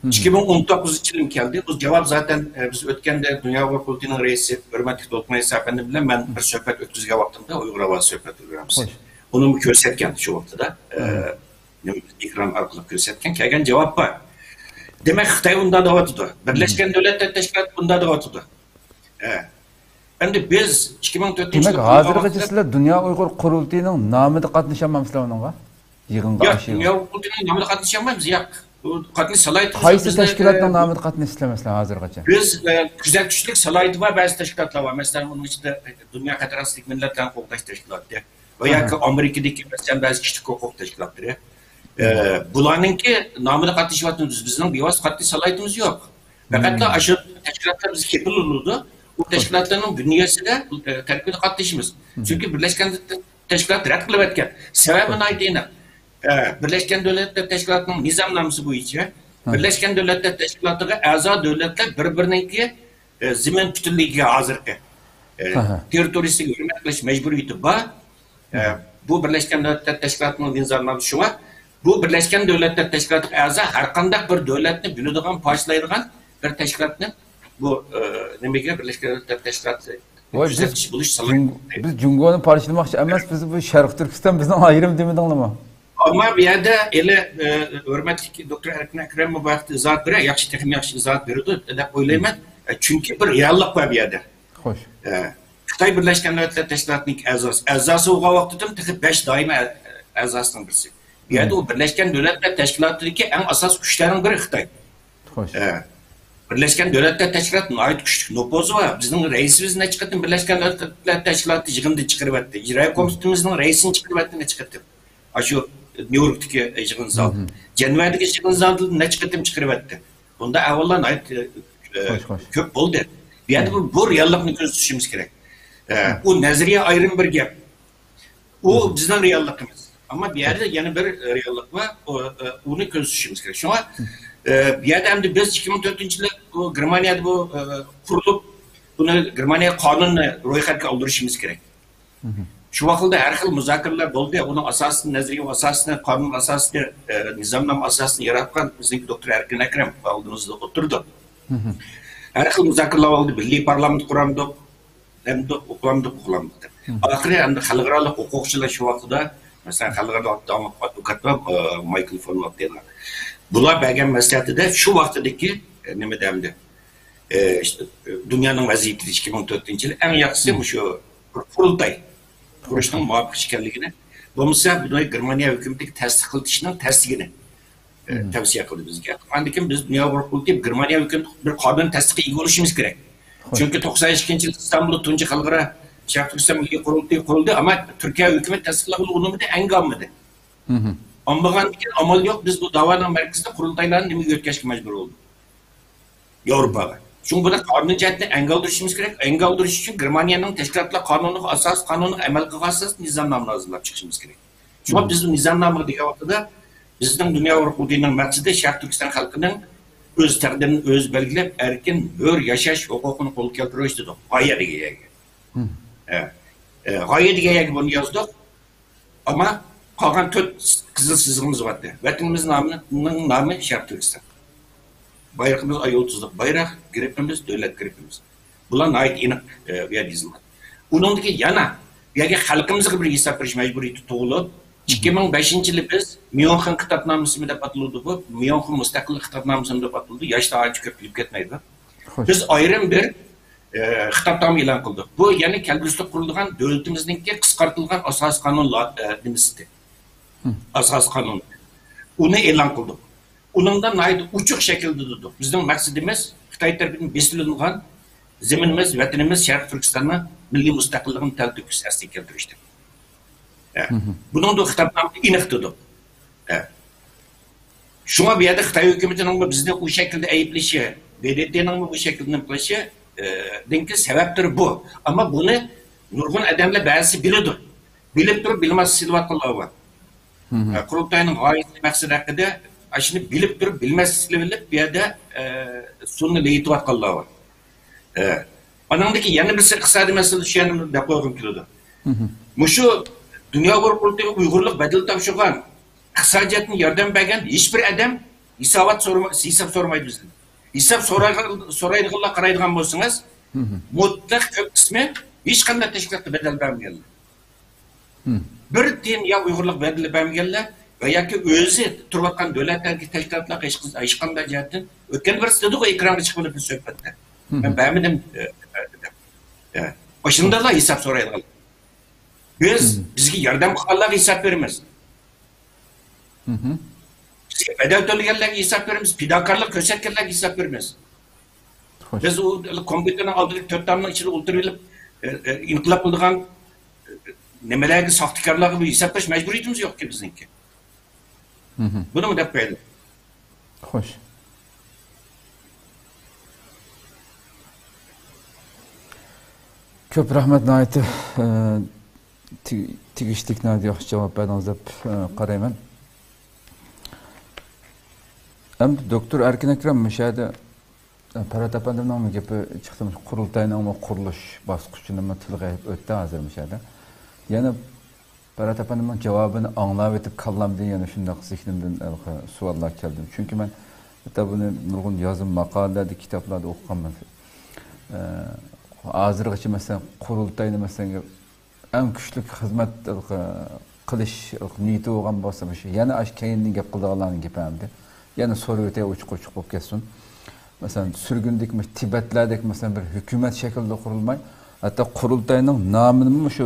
2019-yili keldi. Bu javob zaten biz o'tganda Dunyo Uyg'ur qurultayining raisi hurmatli To'lqinay Safandi bilan men bir suhbat o'tkazgan vaqtimda Uyg'ur ovozi suhbat o'tkazamiz. Uni ko'rsatgan shu vaqtda ekran orqali ko'rsatgan kelgan javob bor. Demek Xitoy unda davatıdı. Birleşken Devletler Teşkilatı bunda davatıdı. Endi biz 2004 Demek hozirgacha sizlar Dunyo Uyg'ur qurultayining nomida qatnashamayapsizlar unga? Yig'inga yo'q, Dunyo Uyg'ur qurultayining nomida qatnashamaymiz. Yo'q. Bu qatnash salohiyati qaysi tashkilotning nomida qatnashmayapsizlar hozirgacha? Biz kuzatuvchilik salohiyati va ba'zi tashkilotlar bor. Masalan, uning ichida Dunyo qatorasilik millatlarni qo'g'dash tashkiloti va yoki Amerikadagi masalan ba'zi kishilik huquq tashkilotlari. Bularninki nomida qatnashyapmiz. Bizning bevosita qatnash salohiyatimiz yo'q. Faqat shu tashkilotlar bizga kepil bo'ldi. Bu teşkilatların bünyesinde terkide katlaşımız. Çünkü Birleşken tashkilot rad qilib o'tgan. Sababini aytaylik. Birlashgan Davlatlar Tashkilotining nizomnomasi bo'yicha Birlashgan Davlatlar Tashkilotiga a'zo davlatlar bir-biriniki zimin butunligiga hozirgi territoriyasiga hurmat qilish majburiyati bor. Bu Birlashgan Davlatlar Tashkilotining nizomnomasi shunga bu Birlashgan Davlatlar Tashkilotiga a'zo har qanday bir davlatni biladigan, poshlaydigan bir tashkilotni bu nimaga Birlashgan Davlatlar Tashkiloti biz Cumhuriyet'in parçalamak emas, biz bu Şarkı Türkistan bizden ayrım demedinmi? Ama bir yerde ele hürmetli Doktor Erkin Ekrem bu vakti izah verir, yaxshi izah verirdi deb o'ylayman. Çünkü bir reallik var bir yerde. Hoş. Xitoy Birlashgan Davlatlar Tashkilotining a'zosi o'g'a vaqtida 5 doimiy a'zosining birisi. Bu yerda u Birlashgan Davlatlar Tashkilotidagi eng asosiy kuchlarning biri Xitoy. Hoş. Birlashgan Davlatlar Tashkilotining oid kuchli nopozi va bizning raisimiz necha qatim Birlashgan Davlatlar Tashkiloti yig'inida chiqaryapti. Ijro komitetimizning raisini chiqaryapti necha qatim. Shu Nyu-Yorkdagi yig'in zal. Janvardagi yig'in zalda necha qatim chiqaryapti. Bunda avvaldan ko'p bo'ldi. Bu yerda bu reallikni ko'z tutishimiz kerak. Bu nazariya ayrım bir gap. O bizden reallikimiz. Ama bir yerde yana bir reallik var. Onu ko'z tutishimiz kerak. Şuna bir yerde hem de biz 2004 yılı bu Germaniyada bu kurulup bunu Germaniya qonunni ro'yxatga oldirishimiz kerak. Şu vaqtda har xil muzokaralar bo'ldi. Uning asosini nazariya asosini, qonun asosini, nizomnoma asosini yaratgan bizning doktor Erkin Ekrem oldimizda o'tirdi. Har xil muzokaralar oldi. Milliy parlament quramdik. Hem de uqlandık. Ahire hem de xalqaro huquqchilar shu vaqtda, mesela xalqaro advokat Michael von Wattena. Bular bergan maslahatida shu vaqtdagi nima demdi? İşte dunyoning vaziyati 2004-yil eng yaxshisi shu qurultay qurishning muvofiq ekanligini, bo'lmasa buni Germaniya hukumatiga tasdiqlatishning tasdigini tavsiya qildi bizga. Lekin biz dunyo qurultay Germaniya hukumati bir qonun tasdiqiga ega bo'lishimiz kerak. Çünkü 92 yıl İstanbul'da tuncu halkara Şarkı Türkistan Milli kuruldu ama Türkiye hükümet tasdiqladı onu bir de engelmedi. Ama amal yok biz bu davanın merkezinde kurultayların nemi götkeşke mecbur oldu. Avrupa'da. Çünkü burada kanun cihetinde engel duruşumuz gerek. Engel duruş için Germaniyanın teşkilatla kanunu emel kılgasız nizamnamını hazırlayıp çıkışımız gerek. Çünkü biz bu nizamnamı diye vakıda bizden dünya Avrupa'nın merkezinde Şarkı Türkistan halkının öz təqdirini öz belgilep erkin hür yaşaş hukukunu kol keltiriyor istedik. Gayet digeye. Gayet digeye bunu yazdık. Ama kalan 4 kızıl sızığımız vardı. Vatanımızın namı Şarkı Türkistan. Bayrağımız ay 30'luk bayrak, grepimiz devlet grepimiz. Bulan ait inik yazılmadı. Onundaki yana, yani halkımızga bir hesap veriş mecburiyeti doğulu. 2005 yılı biz München kitapnamesi mi de atıldı bu? München müstakillik kitapnamesi mi de atıldı? Yaşta ağacı köpülüp gitmeydi. Biz ayrım bir kitapname ilan kıldık. Bu yani kelgüsü kurulduğun devletimizdeki kıskartılgan asas kanun demesidir. Asas kanun. Onu ilan kıldık. Onundan ait uçuk şekilde tuttuk. Bizim maksadımız Xitay tarafından besilingan zeminimiz, vatanımız Şarkı Türkistan'ı milli müstakilliğin teltüküsü asli keltiriştir. Bunun da kitapnamı inik tuttuk. Şuna bir yerde Xitay hükümetinin bizde bu şekilde ayıplışı, BDT'nin bu şekilde yapılışı denki sebeptir bu. Ama bunu nurgun adamla bazısı biliyor. Bilip durup bilmez silvatlılar var. Kurultayının gayesi maksat hakkında aşını bilip durup bilmez silvatlık bir yerde sonunu leyitip atkallar var. Anandaki yeni bir kısadi mesele şu yanımda depoyum kilodu. Şu Dünya Kurultayı Uygurluk bedel tavşıgan iqtisodiyotni yordam bergan hech bir adam hisob so'ramaydi bizdan. Hisob so'raydiganlar qaraydigan bo'lsangiz, mutlaq ko'p qismi hech qanday tashkilotga bedel bermaganlar. Bir tiyin ya Uyg'urlik bedel bermaganlar va yoki o'zi turayotgan davlatlarga tashkilotlarga hech qanday jihatdan o'tgan bir dedi-ku ekranga chiqib bir suhbatda. Men bermadim. Başındalar hisob so'raydiganlar. Biz bizga yordam qilganlarga hisob beramiz. Bizga bedel to'laganlarga hisob beramiz, fidokorlik ko'rsatganlarga hisob beramiz. Biz u kompyuterning oldida 4 tomning ichida o'tirib inqilob qilgan nimalarga soxtakorlarga bu hisob berish majburiyatimiz yo'q-ku bizningki. Buni mu deb qo'ydi? Xo'sh. Ko'p rahmat Nayt. tegishlik yaxshi javob berdingiz deb qarayman. Endi doktor Erkin Akram o'sha yerda Parat apanimning gapi chiqdi, qurultayning qurilish bosqichini tilga o'tdi hozir o'sha yerda. Yana Parat apanimning javobini anglab etib kallamda yana shunday zihnimdan savollar keldi. Chunki men hatta buni nurg'un yozim maqolalarda, kitoblarda o'qiganman. Hozirgacha masalan qurultayni masalan eng kuchli xizmat qilish niyati bo'lgan bo'lsa, yana ash keyinni gap qilganlarning gapamdi. Yana so'rayotay uch-qo'chiq bo'lib ketsin. Masalan, sürgündeki Tibetlardaki mesela bir hükümet şekilde kurulmay, hatta kurultayının namını şu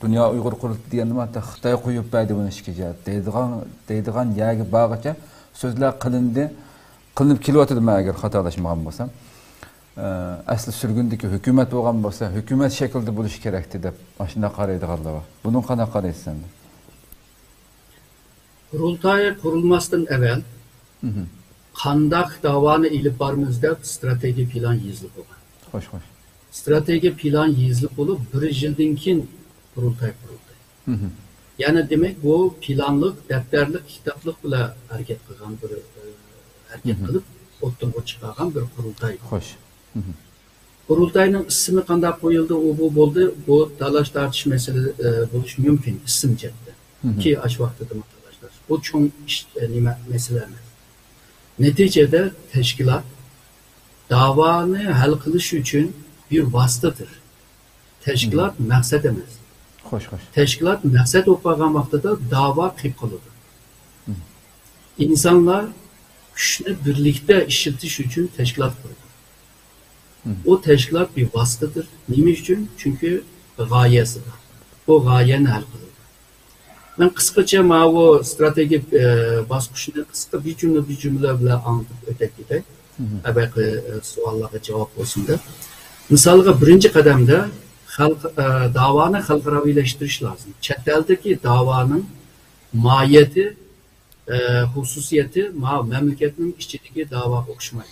Dünya Uygur Kurultayı diyelim, hatta Xitay koyup baydı bunu şikayet. Deydiğen yagi bağıca sözler kılınıp kilovatı mı eğer hatalaşmağım olsam. Aslı sürgündeki hükümet olgan olsa, hükümet şekilde buluş gerekti de aşında karaydı galiba. Bunun kana karaydı sen de. Kurultay kurulmasından evvel qandaq davani ilib boramiz deb strategiya plan yozilib bo'lgan. Xo'sh. Strategiya plan yozilib bo'lib, 1 yildan keyin qurultay qurildi. Ya'ni demak, bu planlik, daftarlik, kitoblik bilan harakat qilgan bir harakat qilib, o'ttirib chiqargan bir qurultay. Xo'sh. Qurultayning ismi qanday qo'yildi, u bu bo'ldi, bu talash tartish masala bo'lishi mumkin ism chetda. Ki ash vaqtida talash tartish. Bu cho'ng nima masala emas. Neticede teşkilat davanı hal kılış için bir vasıtadır. Teşkilat maksat emez. Hoş. Teşkilat maksat olmayan vaxtıda dava kıyıp kılıdır. İnsanlar güçünü birlikte işletiş için teşkilat kurulur. O teşkilat bir vasıtadır. Niye için? Çünkü gayesi var. O gayenin hal kılır. Ben kısaca o stratejik baskışını kısa bir cümle bile anlatıp ötekide. Belki suallara cevap olsun da. Mesela birinci kademde davanı halkaravileştiriş lazım. Chet eldeki davanın mahiyeti, hususiyeti memleketinin içindeki dava okşmaydı.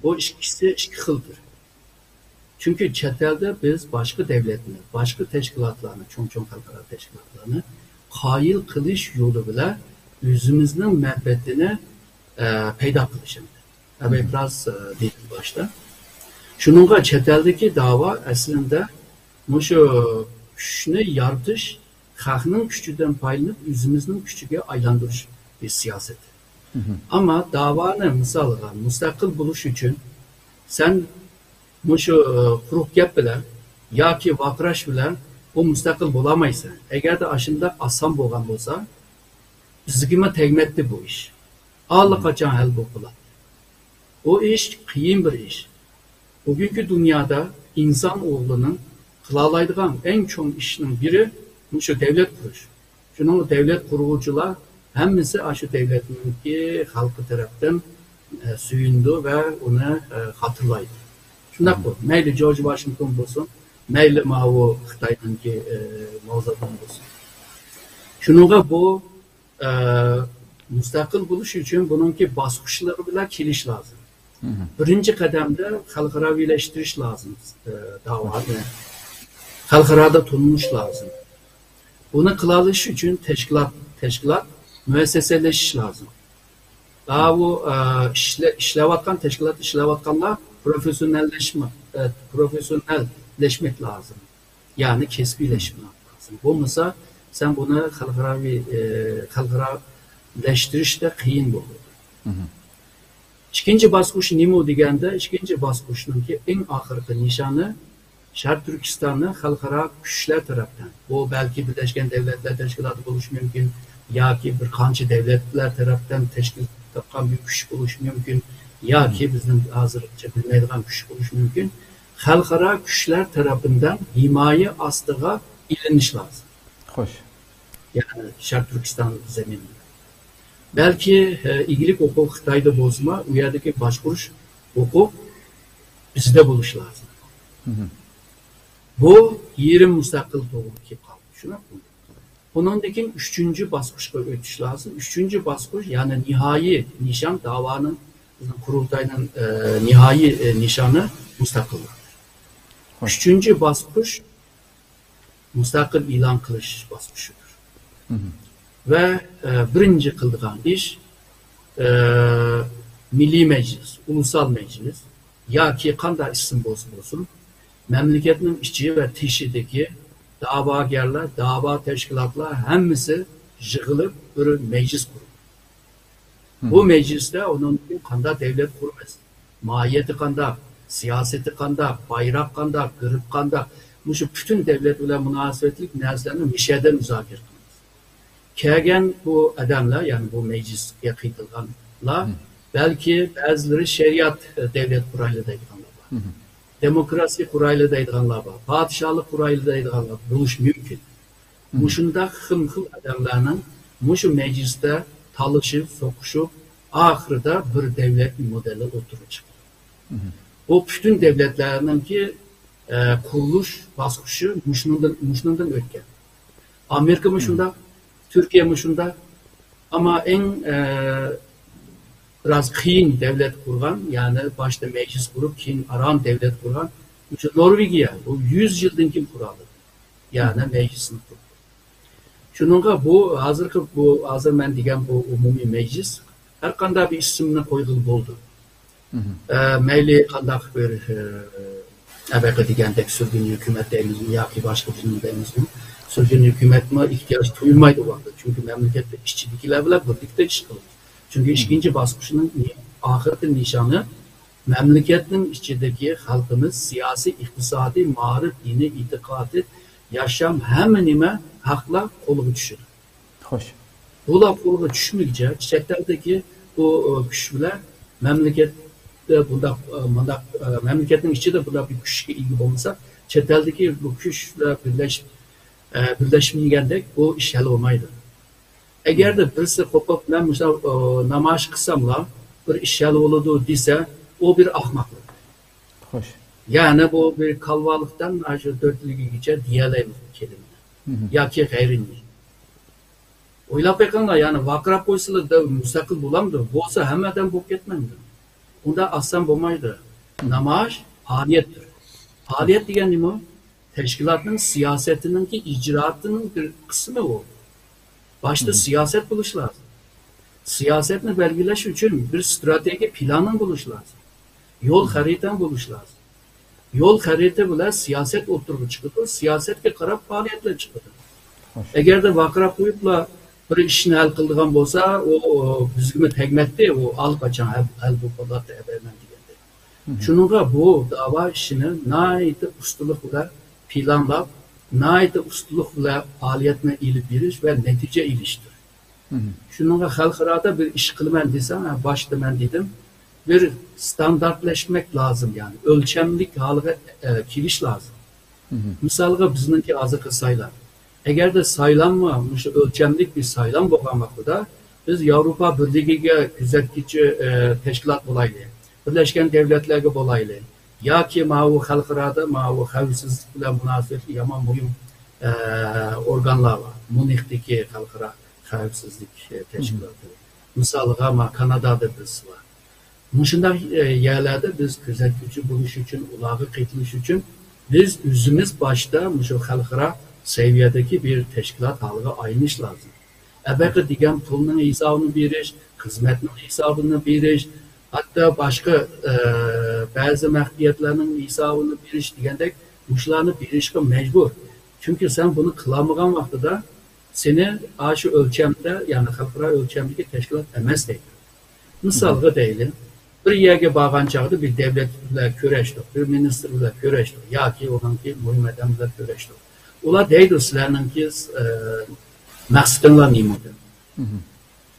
O ikisi iki xildir. Çünkü chet elde biz başka devletler, başka teşkilatlarını, çoğun halkara teşkilatlarını qayil qilish yo'li bilan o'zimizning manfaatini paydo qilishimiz. Biraz deydi başta. Shuningga chet eldagi da'vo aslida shu kuchni yaratish, xalqning kuchidan foydalanib o'zimizning kuchiga aylantirish bir siyoset. Ama davani misolga mustaqil bo'lish uchun sen shu quruq gap bilan yoki vaqirash bilan o müstakil bulamaysa, eğer de aşında asan boğan olsa, bizgime tegmetli bu iş. Ağlı kaçan hal bu kılar. O iş kıyın bir iş. Bugünkü dünyada insan oğlunun kılalaydıgan en çok işinin biri şu devlet kuruş. Şunun devlet kurucular hemisi aşı devletinin ki halkı tarafından suyundu ve onu hatırlaydı. Şundak bu. Meyli George Washington olsun, meyli o Xitay'daki mavzadan olsun. Şununla bu müstakil buluş için bununki baskışları bile kiliş lazım. Birinci kademde halkaravileştiriş lazım davada. Halkarada tunmuş lazım. Bunu kılalış için teşkilat müesseseleşiş lazım. Daha bu işlevatkan teşkilat işlevatkanlar profesyonelleşmek lazım. Yani kesbileşmek lazım. Bu mesela sen bunu halkaravileştirişte kıyın olur. İkinci baskış nimo degende, ikinci baskışının ki en ahırkı nişanı Şark Türkistan'ı halkara güçler tarafından. Bu belki Birleşken Devletler Teşkilatı buluş mümkün, ya ki bir kançı devletler tarafından teşkil tapan bir güç buluş mümkün, ya ki bizim hazırlıkça bilmediğim güç buluş mümkün. Halkara güçler tarafından himaye astığa iliniş lazım. Hoş. Yani Şark Türkistan zemininde. Belki ilgilik hukuk Xitay'da bozma, uyardaki başvuruş hukuk bizde buluş lazım. Bu yerin müstakil doğru ki kaldı. Şuna koydu. Bunundaki üçüncü baskışa ötüş lazım. Üçüncü baskış yani nihai nişan davanın kurultayının nihai nişanı müstakildir. Üçüncü baskış müstakil ilan kılış basmışıdır. Ve birinci kıldığan iş Milli Meclis, Ulusal Meclis ya ki kanda isim olsun memleketin içi ve dışındaki davagarlar, dava teşkilatlar hemisi yığılıp bir meclis kurur. Bu mecliste onun kanda devlet kurmaz. Mahiyeti kanda, siyaseti kanda, bayrak kanda, kırık kanda. Bu bütün devlet ile münasebetlik neslerini mişede müzakere kılmaz. Kegen bu adamlar yani bu meclis yakıtılganlar belki bazıları şeriat devlet kuraylı deydiğinler var. Demokrasi kuraylı deydiğinler var. Padişahlık kuraylı deydiğinler var. Buluş mümkün. Muşunda hım adamlarının muşu mecliste talışıp, sokuşup ahırda bir devlet modeli oturacak. O bütün devletlerinin ki kuruluş baskışı muşundan ötken. Amerika muşunda, Türkiye muşunda ama en biraz kıyın devlet kurgan yani başta meclis kurup kıyın aran devlet kurgan Norvegiya o 100 yıldan kim kuralı yani meclisini kurdu. Şununla bu hazır ben diyen bu umumi meclis her kanda bir isimine koyduğu oldu. Meyli kandak bir evvel digandek sürgün hükümet denizmi ya ki başka bir denizmi sürgün hükümetine ihtiyaç duyulmaydı vardı. Çünkü memlekette işçilikler bile birlikte iş kılır. Çünkü ikinci baskısının ahireti nişanı memleketin içindeki halkımız siyasi, iktisadi, marif, dini, itikadi, yaşam hemen hakla kolu düşür. Hoş. Bu laf kolu düşmeyince çiçeklerdeki bu güçlüler memlekette bunda memleketin içinde bunda bir güçlü ilgi olmasa çeteldeki bu güçle birleşmeyendek bu iş hal olmaydı. Eğer de birisi kopup ben namaz kısamla bir iş hal oldu dese o bir ahmaklık. Hoş. Yani bu bir kalvalıktan aşağı dörtlüğü geçer diyeleyim kelime. Ya ki gayrini. Oylap bakanlar yani vakra koysalar da müstakil bulamdı. Bu olsa hemeden bok etmemdi. Bunda aslan bulmaydı. Namaz faaliyettir. Faaliyet diyen ne o? Teşkilatın siyasetinin ki icraatının bir kısmı o. Başta siyaset buluş lazım. Siyasetini belgeleş için bir strateji planın buluş lazım. Yol haritan buluş lazım. Yol harita bile siyaset oturup çıkıdır. Siyasetke karab faaliyetle çıkıdır. Eğer de vakra koyupla bir işini hal kıldığın olsa o bizgimi tegmetti o al kaçan hal bu kadar da ebermen digende. Şununla bu dava işini naiti ustalıkla planlap, naiti ustalıkla faaliyetine ilip biriş ve netice iliştir. Şununla halkırada bir iş kılmen desem, başta ben dedim, bir standartleşmek lazım yani. Ölçemlik haline kiliş lazım. Misalga bizimki azıkı sayılar. Eğer de saylanmamış ölçemlik bir saylan boğanmakta da biz Avrupa Birliği'ne güzelkici teşkilat olaylı. Birleşken Devletler'e olaylı. Ya ki mavu halkırada mavu havsizlikle münasebetli yaman mühim organlar var. Münih'teki halkıra havsizlik teşkilatı. Misalga Kanada'da biz var. Muşunda yerlerde biz güzelkici buluş için, ulağı kıtılış için biz üzümüz başta muşu halkıra seviyedeki bir teşkilat haline aymış lazım. Ebeki diyen pulunun hesabını biriş, hizmetinin hesabını biriş, hatta başka bazı məhdiyetlerinin hesabını biriş diyendek muşlarını birişke mecbur. Çünkü sen bunu kılamadığın vaxtıda seni aşı ölçemde yani halkıra ölçemdeki teşkilat emez değil. Misalga değil. Bir yerge bağlanacaqda bir devletle köreşdik, bir ministerle köreşdik, ya ki olanki mühim adamla köreşdik. Ola deydir sizlerinin ki məqsədinlər neymədir.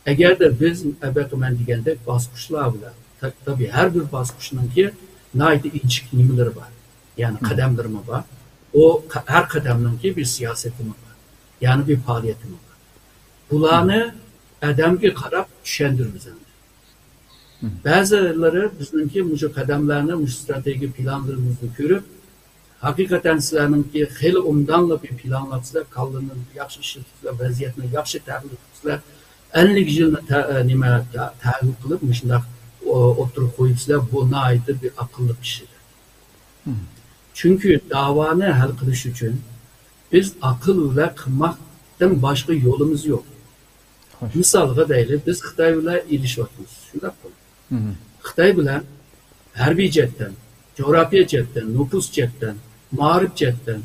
Eğer de biz əbəqə mən digəndə baskışlar bile, tabi her bir baskışının ki naiti incik nimeleri var. Yani kademlerimi var. O her kademinin ki bir siyasetimi var. Yani bir faaliyetimi var. Bunları adam ki qarab düşendir bizden. Bazıları bizimki mücü kademlerini, mücü strateji planlarımızı görüp hakikaten sizlerin ki xeyli umdanla bir planlatsızlar, kaldığını yaxşı işletirler, vaziyetini yaxşı təhlil etsinler, 50 yılını təhlil kılıp, mışında oturup koyupsizler, buna ait bir akıllı kişidir. Çünkü davanı hal kılış için biz akıl ile kılmaktan başka yolumuz yok. Hoş. Misalga deyli, biz Xitay bilan ilişiyotmiz. Shundaq qo'y. Xitay bilan harbiy jihatdan, coğrafiya jihatdan, nüfus jihatdan, ma'rif jihatdan,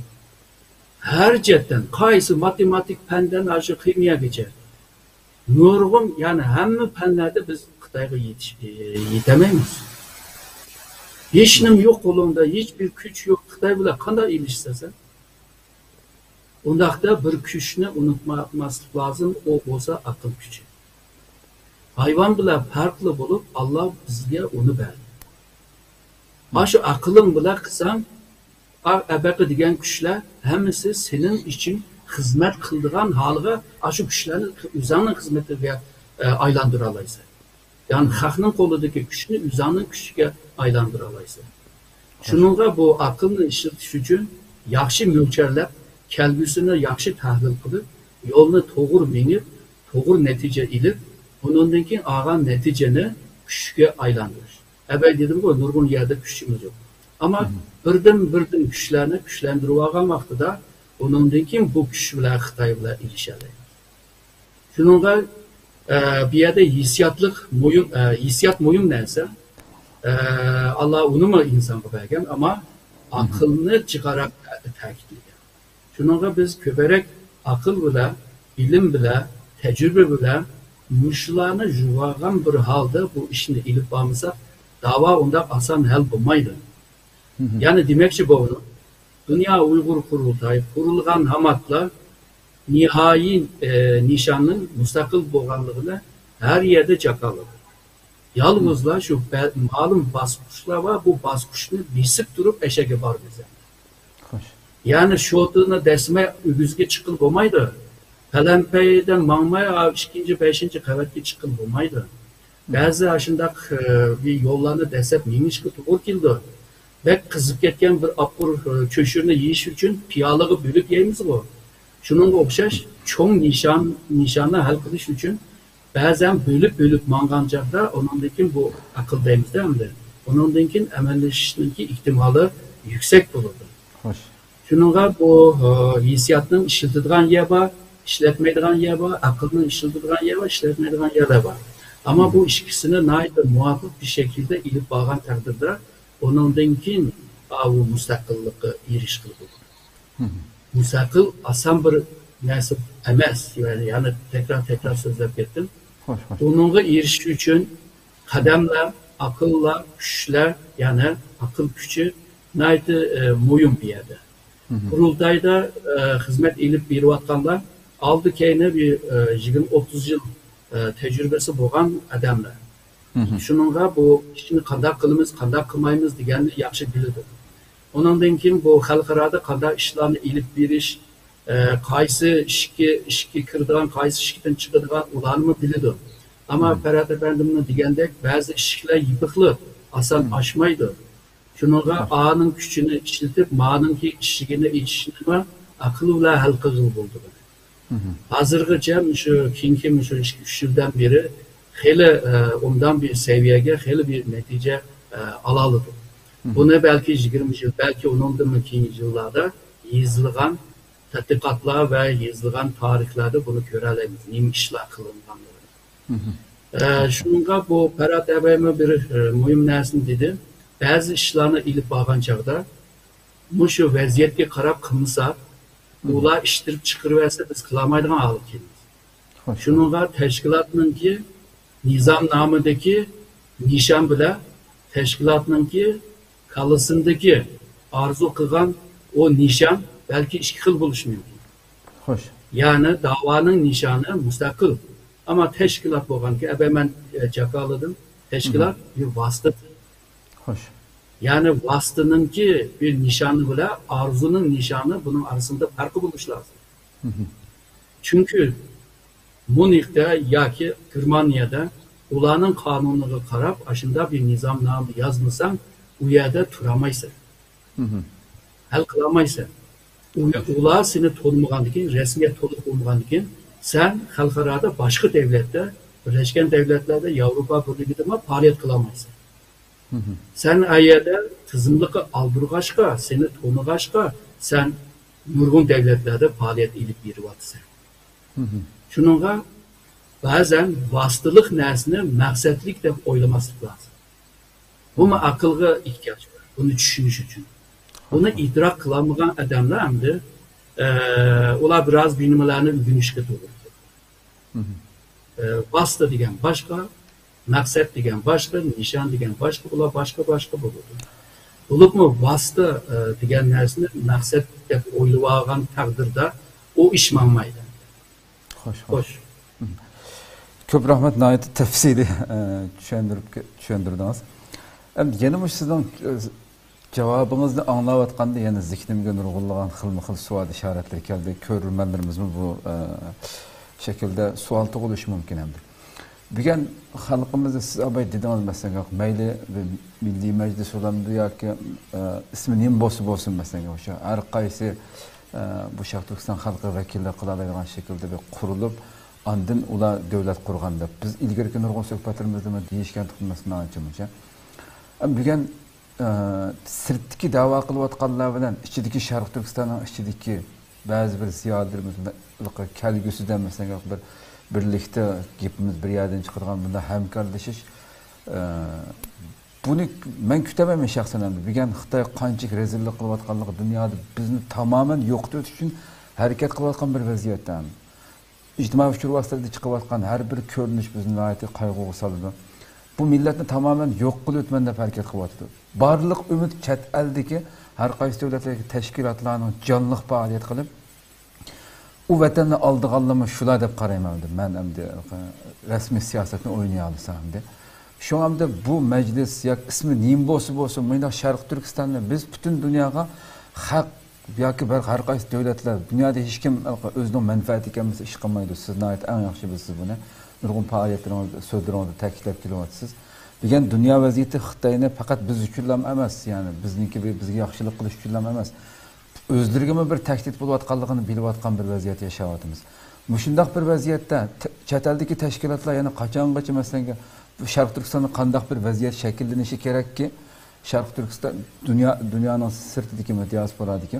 her jihatdan, qaysi matematik fandan aşı kimyagacha nurg'un, ya'ni hamma fanlarda biz Xitoyga yetemaymiz. Hech nim yo'q qo'lingda, hiçbir kuch yo'q. Xitoy bilan qanday ilishsasan? Undaqda bir kuchni unutmaslik lozim, o bo'lsa aql kuchi. Hayvan bilan farqli bo'lib, Alloh bizga uni berdi. Aşı aqling bilan qilsang, abaqa degan kuchlar hammasi senin için xizmat qildigan haliga aşı kuchlarni o'zingning xizmatiga aylantıra olaysan. Yani xalqning qo'lidagi kuchni o'zingning kuchiga aylantıra olaysan. Shuningga bu aqlni ishlatish uchun yaxshi mo'lchallab, kelgusini yaxshi tahlil qilib, yo'lni to'g'ri minib, to'g'ri natija ilib, bundan keyin olgan natijani kuchga aylantirish. Evvel dedim-ku, nurgun yerde kuchimiz yok. Ama birden kuchlarni kuchlantirib olgan vaqtida, bundan keyin bu kuch bilan Xitoy bilan ilishadi. Shuningga bu yerda hissiyat mo'yim narsa. Allah uni mu insonga bergan, ama aqlni chiqarib ta'kidlagan. Shuningga biz ko'proq aql bilan, bilim bilan, tecrübe bilan muşlarını juvagan bir halde bu işini ilip bağımızda dava onda asan hal bulmaydı. Yani demekçi bu onu, Dünya Uygur Kurultayı kurulgan hamatla nihai nişanın müstakil boğanlığını her yerde çakalı. Yalnızla şu malum baskuşlar var, bu baskuşunu bisip durup eşeğe var bize. Yani şotunu desme ügüzge çıkıl bulmaydı. Pələmpəydən mağmaya 2-ci, 5-ci qavatga chiqib bo'lmaydi. Ba'zi ashundaq bir yo'llarni dasab minishga to'g'ri keldi. Bak qizib ketgan bir apur cho'shirni yeyish uchun piyolaga bo'lib yeymiz-ku. Shuningga o'xshash cho'ng nishonni hal qilish uchun ba'zan bo'lib mangan chaqda undan keyin bu aql deymizda hamda. Undan keyin amallashishning ehtimoli yuksak bo'ladi. Xo'sh. Shuningga bu hissiyotning ishlatiladigan yer bor. İşletmeydiğen yer var, akılını işletmeydiğen yer var, işletmeydiğen yerler var. Ama bu ikisini naite muvaffak bir şekilde ilip bağlan takdirde onundankin bu müstakillığı iriş kıldı. Müstakil asan bir nasip emes, yani tekrar sözlep ettim. Onunla iriş için kademler, akılla, güçler, yani akıl gücü naite muyum bir yerde. Kurultayda hizmet ilip bir vatkanlar aldı keyine bir 20-30 yıl tecrübesi boğan adamlar. Şununla bu işini qanday qilamiz, qanday qilmaymiz deganni yaxshi biladi. Ondan keyin bu xalqarada qanday ishlarni ilib berish, qaysi ishga kiradigan, qaysi ishdan chiqadigan ularni biladi. Ama Ferhat Efendim'in degandek ba'zi ishlar yipiqli, asan aşmaydı. Şununla A'nın gücünü işletip Ma'nınki işigini içişini akıl ile hal qilib bo'ldi. Hazırgacha şu kinki şu 3 yıldan beri heli ondan bir seviyeye, heli bir netice alalıdır. Bunu belki 20 yıl, belki ondan keyin yıllarda yazılgan tədqiqatlar ve yazılgan tarihlerde bunu görələyimiz. Neyim işler kılınganları. Şununla bu Ferhat Efendim'e bir mühim nərsini dedi. Bazı işlerini ilip bağlan çağda şu vəziyyətə qarab qılmasa ular iştirib çıxırversə biz qılamaydıgan halı kelimiz. Şununla təşkilatınınki nizamnamedeki nişan bile təşkilatınınki kalısındaki arzu qılgan o nişan belki iki xil buluş mümkün. Hoş. Yani davanın nişanı müstakil. Ama təşkilat bolğan ki, ben çakaladım. Təşkilat bir vasıtadır. Hoş. Yani vasıtanınki bir nişanı bile arzunun nişanı bunun arasında farkı buluş lazım. Çünkü Münih'te ya ki Germanya'da ulanın kanununu qarab aşında bir nizamname yazmasan o yerde turamaysan. Hal kılamaysan. Ular seni tanımağandıkin, resmiyet tolup olmağandıkin sen halkarada başka devlette, Birleşken Devletler'de Avrupa Birliği'de faaliyet kılamaysan. Sen ayada tızımlığı aldırgaçka, seni tonugaçka, sen nurgun devletlerde faaliyet ilip berivatsa. Şununla bazen vasıtılık nersini maksatlik de oylamaslık lazım. Buna akılga ihtiyaç var. Bunu düşünüş için. Bunu idrak kılamayan adamlar hem de ola biraz bilmelerini günüşke olur. Vasıta degen başka, maksat degen başka, nişan degen başka, ola başka bulur. Olup mu vasıta degen nersini maksat dep oylayan takdirde o iş manmaydı. Hoş. Köp rahmet nayet tefsili düşündürdünüz. Yeni sizden cevabınızı anlavatqanda yana zihnimga nurg'unlagan xilma-xil savol ishoratlari keldi. Ko'rurmanlarimizmi bu şekilde sual tug'ilishi mumkin endi. Bugun xalqimizda siz abay dedingiz masalan, mayli Milliy Majlis bo'lamdi yoki ismi nim bo'lsin masalan, o'sha har qaysi bu Sharq Turkiston xalqi vakillar qila oladigan shaklda qurilib, andin ular davlat qurganda biz ilgirki nurg'un suhbatlarimizda deyishgan tutmasdan ancha. Bugun sirtdagi da'vo qilayotganlar bilan ichidagi Sharq Turkistonning ichidagi ba'zi bir ziyodalarimiz kelgusida masalan bir birlikda gapimiz bir yerdan chiqargan bunda hamkorlashish buni men kutaman shaxsan ham. Bugun Xitoy qanchalik rezillik qilayotganligi dunyoda bizni tamoman yo'qotish uchun harakat qilayotgan bir vaziyatdan. İctimai uçur vasıtalarında çıkıvatkan her bir görünüş bizni ait kaygıya saldı. Bu milletni tamamen yok kılıp ötmende hareket kıvatıdı. Barlık ümit çet eldeki her qaysi devletlerdeki teşkilatlarının canlıq faaliyet kılıp o vatanını aldığanlama şula dep qaraymandı. Men hem de resmi siyasetini oynayalısam de. Şu anda bu meclis yak ismi neyim bolsun mıyla Şarkı Türkistan'da biz bütün dünyaya hak yoki bir har qaysi davlatlar dunyoda hech kim o'zining manfaati ekanmisa ish qilmaydi. Siz nayt eng yaxshi bilasiz buni. Nurg'un faoliyatlaringizni so'zlaringizni ta'kidlab kelyapsiz. Bugun dunyo vaziyati Xitoyni faqat biz uchun emas, ya'ni bizniki bizga yaxshilik qilish uchun emas. O'zlariga bir tahdid bo'layotganligini bilayotgan bir vaziyat yashayapmiz. Mushundaq bir vaziyatda chet eldagi tashkilotlar yana qachongacha masalan Sharq Turkistonda qandaq bir vaziyat shakllanishi kerakki, Sharq Turkiston dunyoning sirtidagi diasporadagi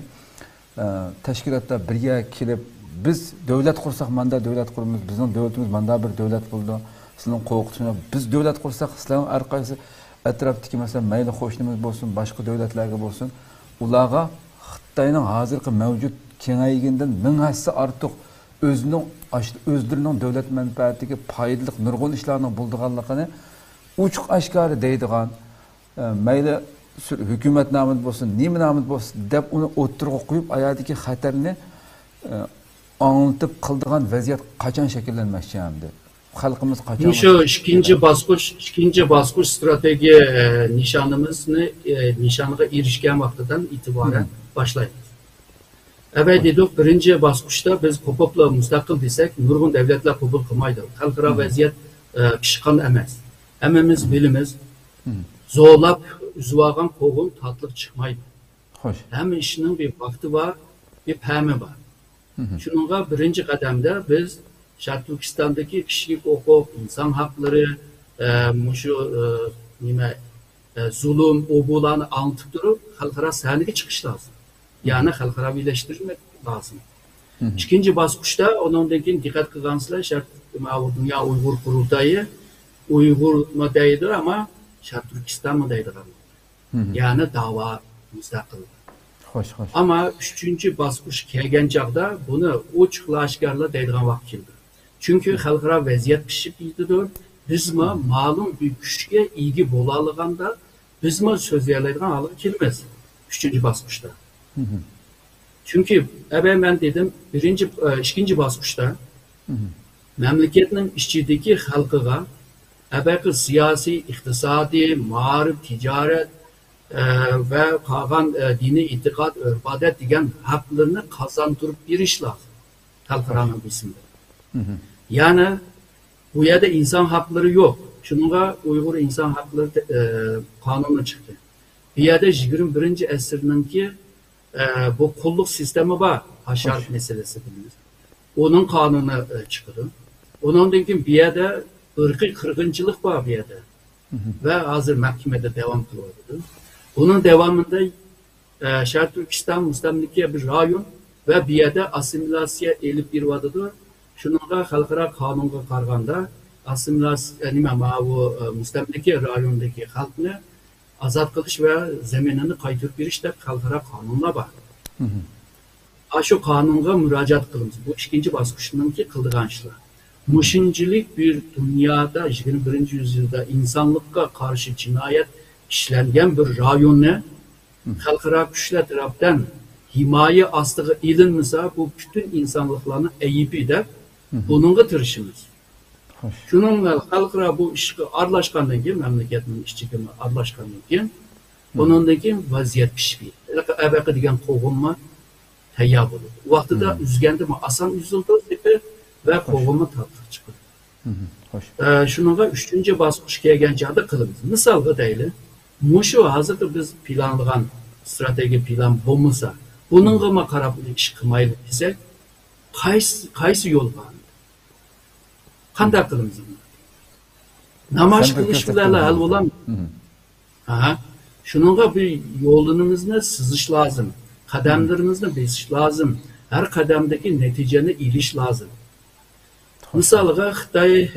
tashkilotlar birga kelib biz davlat qursak manda davlat quramiz, bizning davlatimiz manda bir davlat bo'ldi. Sizning qo'rqitishni biz davlat qursak sizlarning har qaysi atrofdagi masalan mayli qo'shnimiz bo'lsin, boshqa davlatlarga bo'lsin, ularga Xitoyning hozirgi mavjud kengaygandan ming hassa ortiq o'zlarining davlat manfaatiga foydali nurg'un ishlarning bo'ldiganligini ochiq oshkora deydigan mayli hukumat nomida bo'lsin, nima nomida bo'lsin deb uni o'tirg'a qo'yib ayadagi xatarni anlatib qildigan vaziyat qachon shakllanmoqchi hamdi? Xalqimiz qachon şu ikinci baskuç strateji nişanıga erişken vaktidan itibaren başlayız. Evet dedik birinci baskuçta biz hukukla müstakil desek nurgun devletler hukuk kılmaydı. Halkara vaziyet pişkan emez. Ememiz bilimiz zorlap üzvağın kovun tatlık çıkmaydı. Hoş. Hem işinin bir vakti var, bir pemi var. Şununla birinci kademde biz Şarkı Türkistan'daki kişilik hukuk, insan hakları, zulüm, obularını anlatıp durup halkara sahneye çıkış lazım. Yani halkara birleştirmek lazım. İkinci baskuçta onundaki dikkat kılgansılar Dünya Uygur Kurultayı Uygur mu değildir ama Şarkı Türkistan mı değildir. Yani dava müstakil. Hoş. Ama üçüncü baskuç kelgen çağda bunu uçukla aşkarla değdiğen vakildir. Çünkü halkara vaziyet pişip gidiyor. Bizme malum bir güçke ilgi bolalığında bizme sözlerlerden alıp gelmez. Üçüncü baskuçta. Çünkü ben dedim ikinci baskuçta memleketin işçideki halkıga siyasi, iktisadi, marif, ticaret ve kalan dini itikat, örfadet degen haklarını kazandırıp bir iş lazım. Halkaranın isimde. Yani bu yerde insan hakları yok. Şununla Uygur insan hakları kanunu çıktı. Bir yerde 21. esrininki bu kulluk sistemi var. Haşharet meselesi biliriz. Onun kanunu çıktı. Onun için bir yerde ırkı kırgıncılık var bir yerde. Ve hazır mahkemede devam kılıyordu. Bunun devamında Şarkı Türkistan Müstemlikiye bir rayon ve bir yerde assimilasiya elip bir vadıdır. Şununla halkara kanunga karganda assimilasiya bu müstemleke rayondaki halkını azat kılış ve zeminini kaytırıp bir işte halkara kanunla var. Aşo kanunga müracaat kılımız. Bu ikinci baskışının ki kıldıgan işler. Muşincilik bir dünyada 21. yüzyılda insanlıkka karşı cinayet işlengen bir rayonne halkara güçler taraftan himaye astığı ilinmese bu bütün insanlıklarını eyibi de bununla tırışımız. Şununla halkara bu işi arlaşkandan ki memleketin işçiliği arlaşkandan ki onundaki vaziyet pişmiyor. Ebeki diyen kovulma teyyab olur. O vakti de üzgendi mi asan üzüldü ve kovulma tatlı çıkıyor. Şununla üçüncü baskış gelgen cadı kılımız. Misal değil. Muşu hazır biz planlayan strateji plan bulmasa bunun ama karabını iş kılmayla bize kaysı yol var? Kandak kılımız. Namaz kılışlarla hal olan şununla bir yolunuzda sızış lazım. Kademlerinizde besiş lazım. Her kademdeki neticene iliş lazım. Mesela Xitay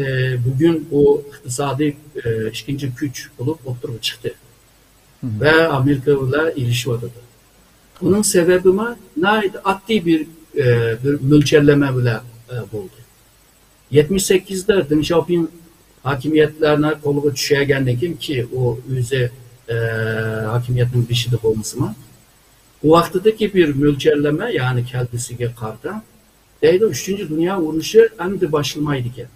bugün o iktisadi ikinci güç olup oturup çıktı. Ve Amerika ile ilişki vardı. Bunun sebebi adli bir mülçerleme bile oldu. 78'de Deng Xiaoping hakimiyetlerine kolu düşüye geldi ki o yüze hakimiyetinin dışında olması mı? O vaktideki bir mülçerleme yani kendisine karda deydi 3. Dünya vuruşu hem de başlamaydı ki.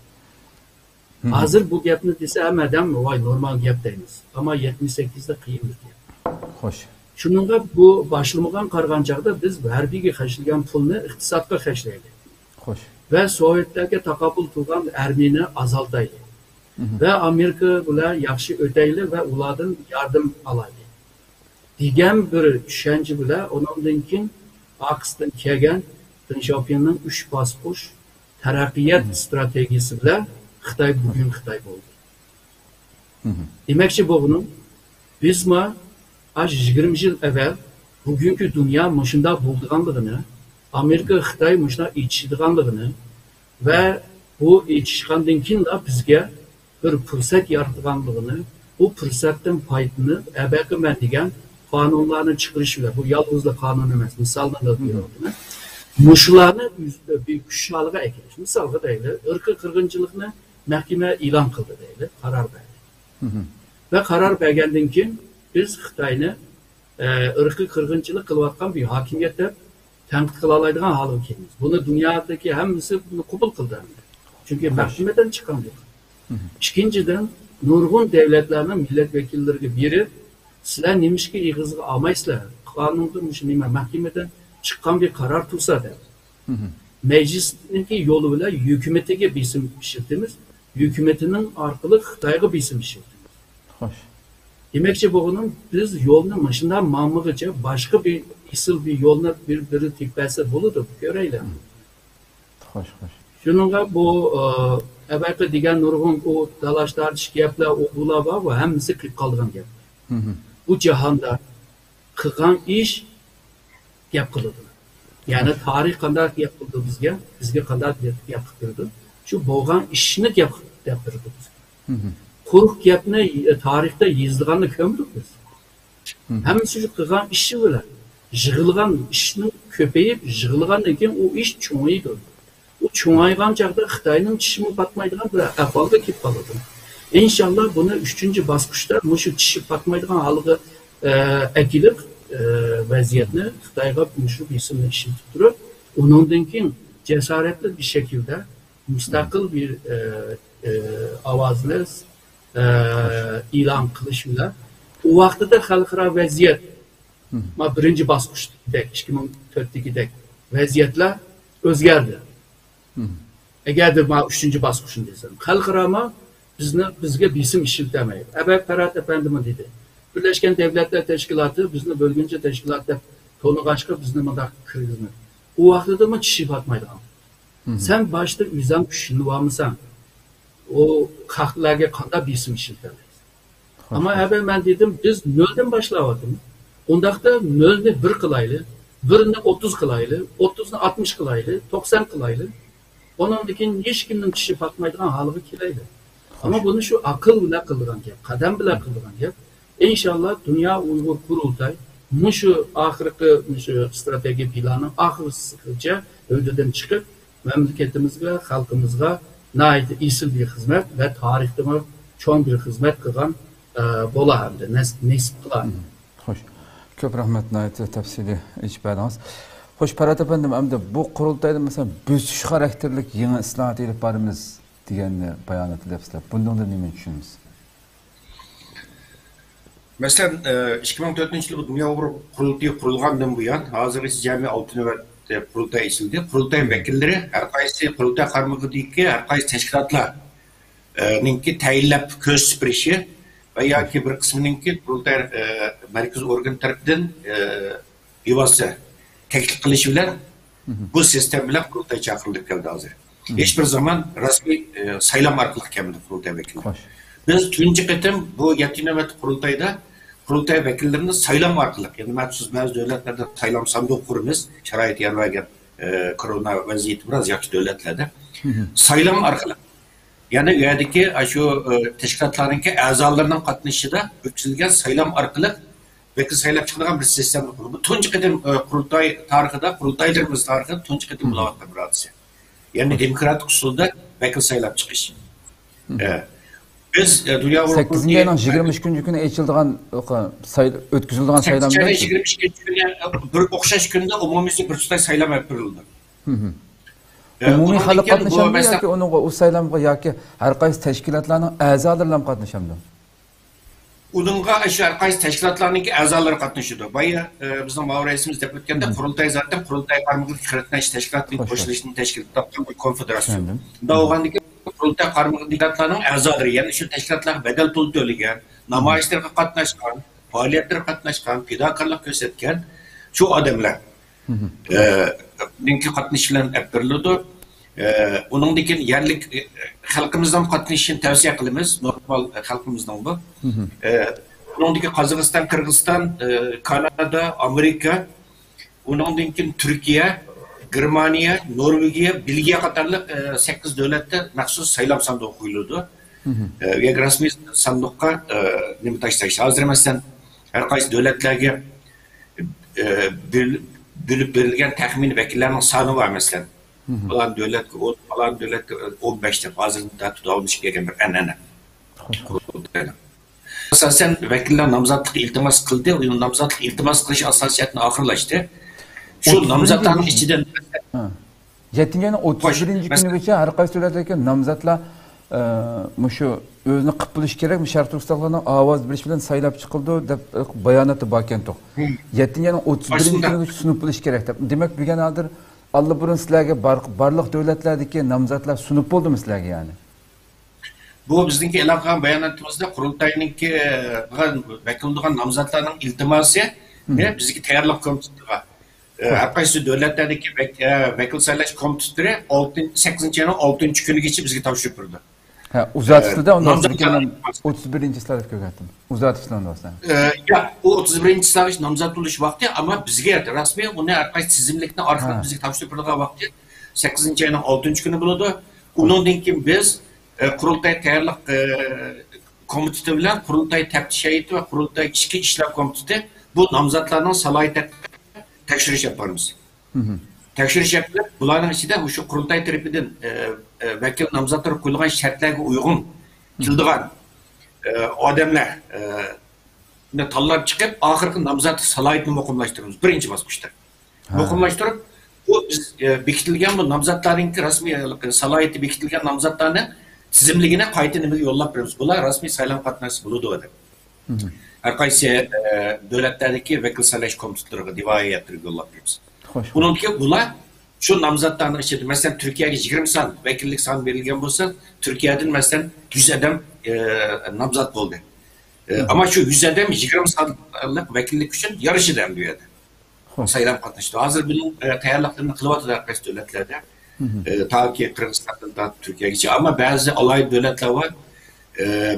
Hazır bu gapni dese hemen vay normal gap deymiz. Ama 78'de kıyımdır ki. Hoş. Şununla bu başlamagan kargancakda biz harbiye kaçılgan pulunu iktisatta kaçlaydı. Hoş. Ve Sovyetlerge takabül tuğan Ermeni azaltaydı. Ve Amerika bile yakşı ödeyle ve uladın yardım alaydı. Digen bir düşünce bile onundan kin aksdan kegen Deng Xiaoping'in 3 baskuş terakkiyat stratejisi bile Xitay bugün Xitay oldu. Demekçi bunun biz ma 20 yıl evvel bugünkü dünya mışında bulduğanlığını Amerika Xitay mışına içtiğanlığını ve bu içişkandan kin de bizge bir fırsat yaratılanlığını bu fırsattan payını ebeki ben degen kanunlarını çıkırışıyla bu yalnızla kanun emez. Misaldan da diyor. Muşlarını bir kuşalığa eklemiş. Misalda değil. Irkı kırgıncılıkını mahkeme ilan kıldı değil. Karar verdi. Ve karar vergenden ki biz Xitay'ını ırkı kırgıncılık kılvatkan bir hakimiyette tenkit kılalaydıgan halı kendimiz. Bunu dünyadaki hemisi bunu kubul kıldı. Çünkü mahkemeden çıkan bir. İkinciden nurgun devletlerinin milletvekilleri biri sizler neymiş ki ihızı almaysızlar. Kanundurmuş neyme mahkemeden çıkan bir karar tutsa da. Meclisindeki yolu bile hükümetine bir isim işittiğimiz, hükümetinin arkalı Xitay'a bir isim işittiğimiz. Hoş. Demekçi bunun biz yolun başında mamlıkça başka bir isil bir yoluna bir tikbesi buludu göreyle. Hoş hoş. Şununla bu evvelki digen nurgun o dalaşlar şikayetler o bulava var hemisi kırık kaldığın gap. Bu cihanda kılan iş yapıldı. Yani tarih kadar yapıldı bizge kadar yapıldı. Şu boğan işini yaptırdı biz. Kuruk yapını tarihte yazılanı kömdük biz. Hemisi şu kılan işi bile. Jığılgan işinin köpeyip jığılgan eken o iş çoğuydu. O çoğaygan çağda Xitay'ın çişimi batmaydıgan bir ahvalda kip kalıdı. İnşallah bunu 3. baskışta şu çişi batmaydıgan halığı ekilip vaziyetini Xitay'a şu bir isimle işin tutuyor. Onundan ki cesaretli bir şekilde müstakil bir avazla ilan kılışıyla o vakti de halkara vaziyet birinci baskışdaki 2004'deki vaziyetler özgerdi. Eğer de 3. baskışın desem. Halkara bizge bir isim işiltemeyiz. Ebek Ferhat Efendi'min dedi. Birleşken Devletler Teşkilatı bizne bölgünce teşkilatta tonu başka bizne madak kırgızını. O vakti de çişi batmaydı. Sen başta üzem küşünü varmısan o kalklarga kanda bir isim işiltemeyiz. Ama evvel ben dedim biz nölden başlavadım. Ondakta nölde bir kılaylı birini 30 kılaylı, 30'unu 60 kılaylı, 90 kılaylı. Onun dikin hiç kimden kişi bakmaydıgan halığı kilaylı. Ama bunu şu akıl bile kıldıran gap, kadem bile kıldıran gap. İnşallah Dünya Uygur Kurultay şu ahirki şu strateji planı ahırıca ödeden çıkıp memleketimizge, halkımızga nayet isil bir hizmet ve tarihte çoğun bir hizmet kılan bola hem de nesip kılan. Hoş. Köp rahmet nayet tafsili içbadınız. Hoş Parat efendim, hem de bu kurultayda mesela büsüş karakterlik yeni ıslahat edip barımız diyen bayanatı defsizler. Bundan da nemen düşünürüz? Mesela 2004 yılı Dünya Uygur Kurultayı kurulgandan bu yan, hazır Cami Altın Öğret Kurultay isildi. Kurultay vekilleri, her kaysi kurultay karmıgı deyki, her kaysi teşkilatla ninki tayinlap köz süpürüşü veya ki bir kısmınınki kurultay merkez organ tarafından yuvası teklif kılışı bilen bu sistem bilen kurultay çakırılık geldi hazır. Hiçbir zaman resmi saylam arkalık gelmedi kurultay vekilleri. Biz tünci kıtım bu yetinomet kurultayda kurultay vekillerinin saylam arkalık. Yani mahsus bazı devletlerde saylam sandık kurumuz. Şarayet yer vergen korona vaziyeti biraz yakşı devletlerde. Saylam arkalık. Yani üyedeki şu teşkilatlarınki azalarının katılışı da öksüzgen saylam arkalık vekil saylam çıkılan bir sistem kurulu. Bu tünci kıtım kurultay tarihinde, kurultaylarımız tarihinde tünci kıtım bulavatta bir hadise. Yani demokratik usulda vekil saylam çıkış. Biz Dünya Uygur 8. ayının 23 günü eçildiğin ötküzüldüğün saylam değil mi? 8. 23 günü bir okşaş günde umumizde bir tutay saylam yapıldı. Umumi halk katnaşamdı ya ki o saylamga ya ki her kaysi teşkilatlarının azalarıyla katnaşamdı? Onunla her kaysi teşkilatlarının azaları katnaşıyordu. Baya bizim mavreisimiz de ötkende kurultay zaten kurultay karmıgılık kıratnaş teşkilatının koşuluşunun teşkilatı bir konfederasyon. Da oğandaki kurultay karmıgılık teşkilatlarının azaları yani şu teşkilatlar bedel pul töleyen, namayişlerine katnaşkan, faaliyetlere katnaşkan, fidakarlık gösterken şu adamlar ninki katnaşılan epirlidir. Onun dikin yerlik halkımızdan katnaşın tavsiye kılımız, normal halkımızdan bu. Onun dikin Kazakistan, Kırgızistan, Kanada, Amerika, onun dikin Türkiye, Germaniya, Norvegiya, Belgiya katarlık 8 devlette mahsus saylam sandığı koyuldu. Ve resmi sandıkka ne taşıyacak? Hazır mesela her kaysi devletlerge bölüp verilgen tahmin vekillerinin sanı var mesela. Falan devlet 15'te hazırda tutulmuş gelen bir enene. Mesela sen vekiller namzatlık iltimas kıldı, o namzatlık iltimas kılış asasiyetine ahırlaştı. Şu namzatların içinden 7. ayının 31. günü her kaysi devletlerdeki namzatla şu özünü qıp bilish kerak, şart ustalarning ovoz berish bilan saylab chiqildi deb bayonoti borkan to'q. 7. ayının 31. günü sunib bilish kerak deb. Demak, bilgan aldir allaburun sizlarga barliq davlatlardagi nomzodlar sunib bo'ldimi sizlarga yani? Bu bizdeki e'lon qilgan bayonotimizda qurultayninki vakil bo'lgan nomzodlarning iltimosi bizdeki tayyorlik komitetiga har qaysi davlatlardagi vakil saylash komitetleri 8. ayının 6. kunigacha bizga topshirib turdi. Ha, uzatışlıda ondan sonra 31. slavik kökentim. Uzatışlıda ondan sonra. Ya, o 31. slavik namzat oluş vakti ama bizge rasmi onu arkadaş tizimlikten arkadan bizge tavsiye vakti 8. ayının 6. günü buludu. Onun dinki biz kurultay tayyorlik komiteti bilen kurultay teftiş heyeti ve kurultay içki işler komiteti bu namzatlarının salayeti tekşiriş yaparız. Tekşiriş yapılır. Bunların içinde şu kurultay tarafından vekil namzatları koyulan şartlarga uygun kıldıgan adamlar tallar çıkıp ahırkı namzatı salayetini mukumlaştırıyoruz. Birinci basmıştır. Mukumlaştırıp bu biz bekitilgen bu namzatların resmi salayeti bekitilgen namzatlarını tizimligine kayıtını yollap veriyoruz. Bunlar resmi saylam katnası buludu adam. Her kaysi devletlerdeki vekil saylaş komitetlerine divaya yatırıp yollap veriyoruz. Bunun ki bunlar şu namzatlarını işte mesela Türkiye'ye 20 san vekillik san verilgen olsa Türkiye'den mesela 100 adam namzat oldu. Ama şu 100 adam 20 sanlık vekillik için yarış eden dünyada. Sayılan katlaştı. Hazır bunun tayarlıklarını kılıvatı da arkadaş devletlerde. Ta ki Kırgızistan'dan Türkiye'ye geçiyor. Ama bazı alay devletler var.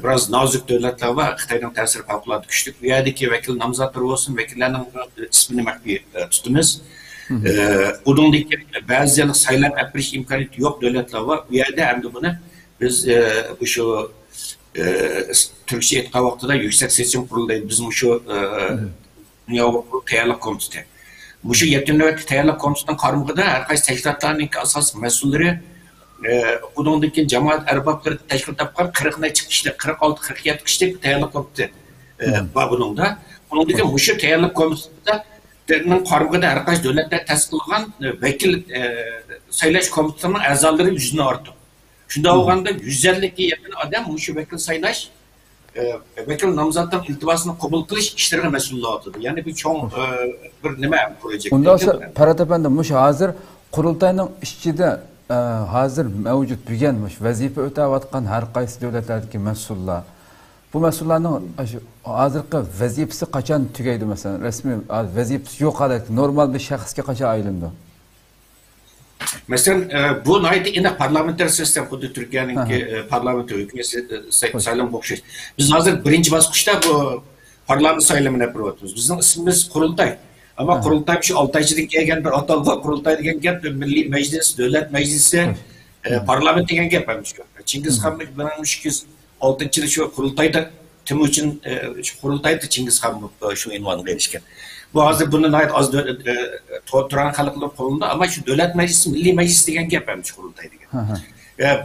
Biraz nazik devletler var. Xitay'dan tesir fevkalade güçlük. Dünyadaki vekil namzatları olsun. Vekillerinin ismini mahvi tutumuz. Buningdagi ba'zi saylab apirish imkoniyati yo'q davlatlar bor. Bu yerda hamda buni biz shu Türkçe aytgan vaqtida Yüksek Seçim Kurulu'da biz shu Dünya Tayyorlik Komiteti. Shu 7 navbatli tayyorlik komitetining qaramog'ida har qaysi tashkilotlarning asos mas'ullari buningdagi jamoat arboblari tashkil topgan 40 kishilik 46-47 kishilik tayyorlik komiteti bor buningda. Buningdagi shu tayyorlik komitetining qaramog'ida har qaysi davlatlar tasdiqlagan vakil saylash komitetining a'zolari 100 dan ortiq. Shunda olganda 150 ga yaqin odam shu vakil saylash vakil nomzoddan iltimosini qabul qilish ishlariga mas'ul bo'ladi. Ya'ni bu cho'ng bir nima projekt. Unda Parat efendim hozir qurultayning ichida hozir mavjud bo'lgan vazifa o'tayotgan har qaysi davlatlardagi mas'ullar bu mas'ullarning hozirgi vazifasi qachon tugaydi masalan rasmiy vazifasi yo'q hali normal bir shaxsga qachon aylandi? Mesela bu naydi yine parlamenter sistem xuddi Türkiye'ninki parlamenter hükümeti sayılım okşayış. Biz hazır birinci basqıçta bu parlament sayılımını yapıyoruz. Bizim ismimiz Kurultay. Ama Kurultay şu 6 ayçılık gelgen bir atalga Kurultay degen gap Milli Meclis, Devlet Meclisi, parlament degen gap yapmış. Çingiz Han'ın 1306 yılı şu Kurultay'da Timuçin Kurultay'da Çingiz Han şu ünvanına erişken. Bu hazır bunun ait az Turan halklar kolunda ama şu devlet meclisi, milli meclis degen gap yapmış Kurultay degen.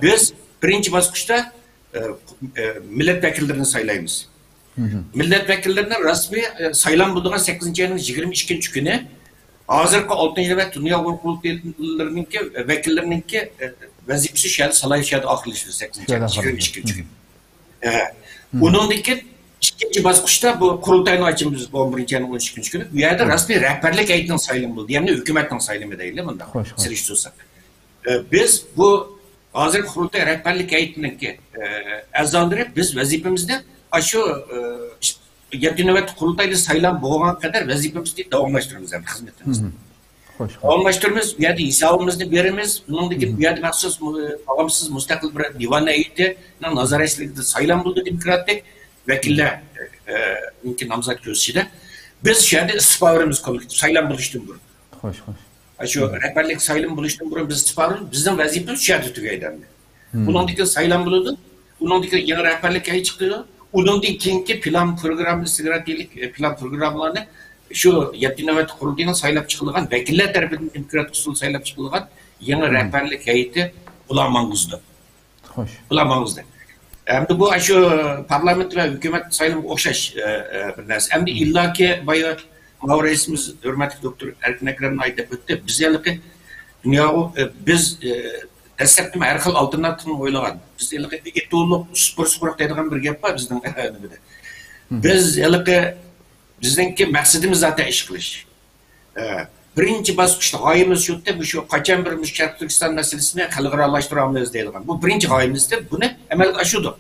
Biz birinci basqıçta milletvekillerini saylaymiz. Milletvekillerinin rasmi saylan bulduğun 8. ayının 22. günü hazırki 6. ve Dünya Kurultaylarınınki vekillerininki vazifesi şehir salayı şehirde akılışır 8. ayının 22. günü. Onundaki İkinci basqıçta bu kurultayını açımız 11. ayının 13. günü. Bu yerde rasmi rehberlik heyetinin sayılımı buldu. Yani hükümetin sayılımı değil mi bunda? Siliştiriyorsak. Biz bu hazır kurultay rehberlik heyetinin ki azaları biz vazifemizde şu 7 nöbet kurultaylı sayılan boğana kadar vazifemizi devamlaştırırız yani hizmetimizde. Devamlaştırırız. Bu yerde hesabımızda verimiz. Bunundaki bu yerde mahsus bağımsız müstakil bir divan heyeti nazar eşliğinde sayılan buldu demokratik vekiller mümkün namzat gözüyle. Biz şehirde istifalarımız kolektif sayılan buluştum bunu. Şu rehberlik sayılan buluştum bunu biz istifalarımız bizden vazifemiz şehirde tügeyden. Bunundaki sayılan bulundu. Bunundaki yeni rehberlik ayı çıktı. Bunundaki plan programı, stratejilik plan programlarını şu 7 nöbet kurulduğunun sayılap çıkılgan vekiller tarafından demokratik usul sayılap çıkılgan yeni rehberlik heyeti bulanmağızdı. Bulanmağızdı. Hem de bu şu parlament ve hükümet sayılım okşaş bir narsa. Hem de illaki bayağı Mavreisimiz hürmetli doktor Erkin Ekrem'in ayıp etti. Biz yıllık dünya biz destekli her xil alternatifini oylagan. Biz yıllık etti olup spor deydigan bir gap var bizden. Biz yıllık bizdeki maksadımız zaten iş kılış. Birinci basqıçta gayemiz şu da bu şu kaçan bir Şarkı Türkistan meselesini xalqaralaştıramız deydigan. Bu birinci gayemizdir. Bunu emel aşudu.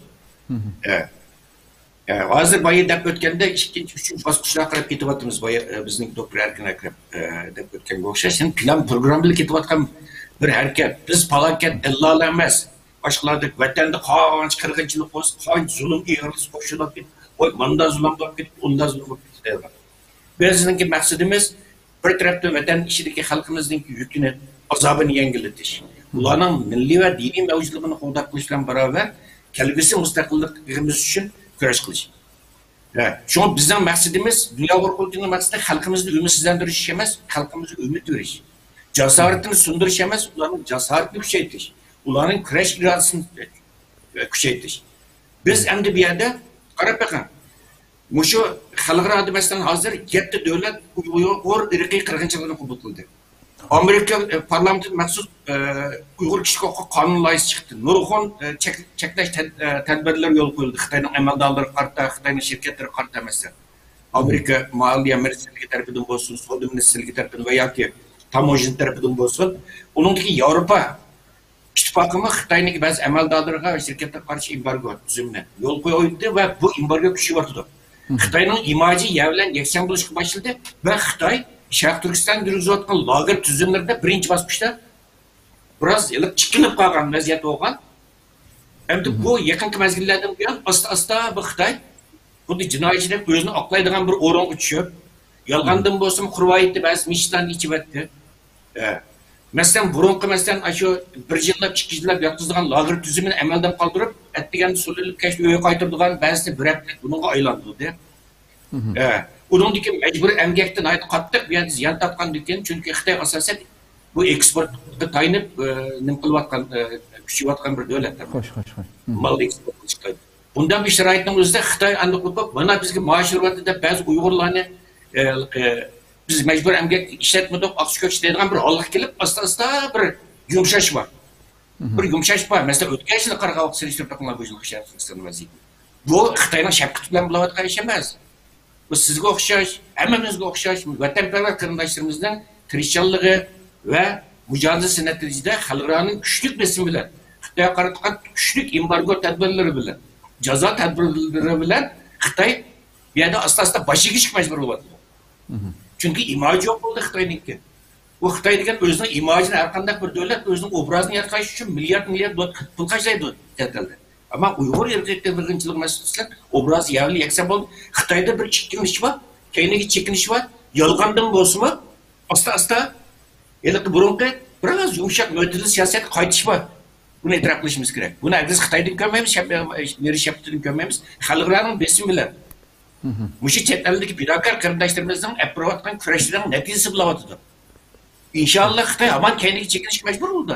Hazır bayı dep ötkende ikinci, üçüncü basqıçlara qarab ketivatımız bayı bizning doktor Erkin Ekrem dep ötken boğuşa. Sen plan programlı ketivatkan bir hareket. Biz falaket ellala emas. Başkalardık vatanda qanç qırğınçılık olsun, qanç zulüm iğriliz qoşulab git. Oy manda zulüm bo'lib git, unda zulüm bo'lib git. Bizdeki maksadımız bir taraftan vatan içindeki halkımızın yükünü, azabını yengilletiş. Ularning milliy ve dini mevcudluğunu qo'llab qo'yish bilan beraber kelgusi mustaqilligimiz için kurash qilish. Şu bizden maksadımız dünya kurulduğunun maksadı halkımızı ümitsizlendiriş emas, halkımızı ümit veriş. Cesaretini sundiriş emas, ularning cesaretini kuchaytirish. Ularning kurash irodasini kuchaytirish. Biz endi bu yerda qarab bakın. Muşu xalqaro adabiyotdan hozir 7 davlat Uyg'ur irqiy qirg'inchiligini qabul qildi. Amerika parlamenti maxsus Uyg'ur kishilik huquq qonun loyihasi chiqdi. Nurg'un cheklash tadbirlari yo'l qo'yildi. Xitoyning amaldorlari qarta, Xitoyning shirkatlari qarta masalan. Amerika moliya ministrligi tarafidan bo'lsin, savdo ministrligi tarafidan va yoki tamojin tarafidan bo'lsin, uningdagi Yevropa ittifoqimi Xitoyning ba'zi amaldorlariga va shirkatlarga qarshi embargo tuzumini yo'l qo'ydi va bu embargo kuchayotdi. Xitoyning imajı yavlan yaksan bo'lishga boshladi va Xitoy Sharq Turkiston yurgizayotgan lager tuzumlarida birinchi bosqichda biroz chiqilib qolgan vaziyat bo'lgan. Endi bu yaqinqi mezgillardan buyon asta bu Xitoy xuddi jinoyatchilar o'zini oqlaydigan bir o'ringa tushib, yolg'ondan bo'lsin qurvoyitni ba'zi mishlarni ichib o'tdi. Mesela burunqi mesela şu bir yillab, 2 yillab yotqizgan lager tüzümünü amaldan qoldirib, atdigan sulilib kesh uyga qaytirdigan ba'zisi bir hafta bunga aylantirdi. Uningdiki majburiy emgakdan qattiq bu yerda ziyon topgan ekan, chunki Xitoy asosan bu eksportga tayinib nim qilayotgan, kuchayotgan bir davlatdir. Xo'sh. Mal eksport qilishda. Bundan bir sharoitning o'zida Xitoy endi qo'yib, mana bizga maosh beradi deb ba'zi Uyg'urlarni biz majbur emgak ishlatmadik, oqshga ishlaydigan bir holga kelib, asta-asta bir yumshash bor. Bir yumshash bor. Masalan, o'tgan yil Qirg'oq selektorlar bu yil Xitoyning vaziyati. Bu Xitoyning shafqati bilan bo'layotgan ish emas. Bu sizga o'xshash, hammamizga o'xshash vatanparvar qarindoshlarimizning tirishchanligi va mujozasi natijasida xalqlarning kuchli besimi bilan, Xitoy qaratgan kuchli embargo tadbirlari bilan, jazo tadbirlari bilan Xitoy bu yerda asta-asta boshiga chiqib majbur bo'lyapti. Chunki imoji yo'q bo'ldi Xitoyniki. Bu Xitoy degan o'zining imojini har qanday bir davlat o'zining obrazini yaratqish uchun milliard pul qashlaydi ta'tilda. Ama Uyg'ur erkaklar birg'inchilik masalasida obraz yavli yaksa bo'ldi. Xitoyda bir chekkinish bor, keyingi chekinish bor. Yolg'ondan bo'lsa-mu, asta-asta endi burunqi biroz yumshoq mo'tadil siyosatga qaytish bor. Buni e'tirof qilishimiz kerak. Buni agar Xitoydan ko'rmaymiz, Meri Shaptidan ko'rmaymiz. Xalqlarning besimi bilan Muşu chet eldagi fidokor qarindoshlarimizning aprovotgan kurashidan natijasi bo'lyapti. İnşallah Xitoy aman keyingi chekinishga majbur bo'ldi.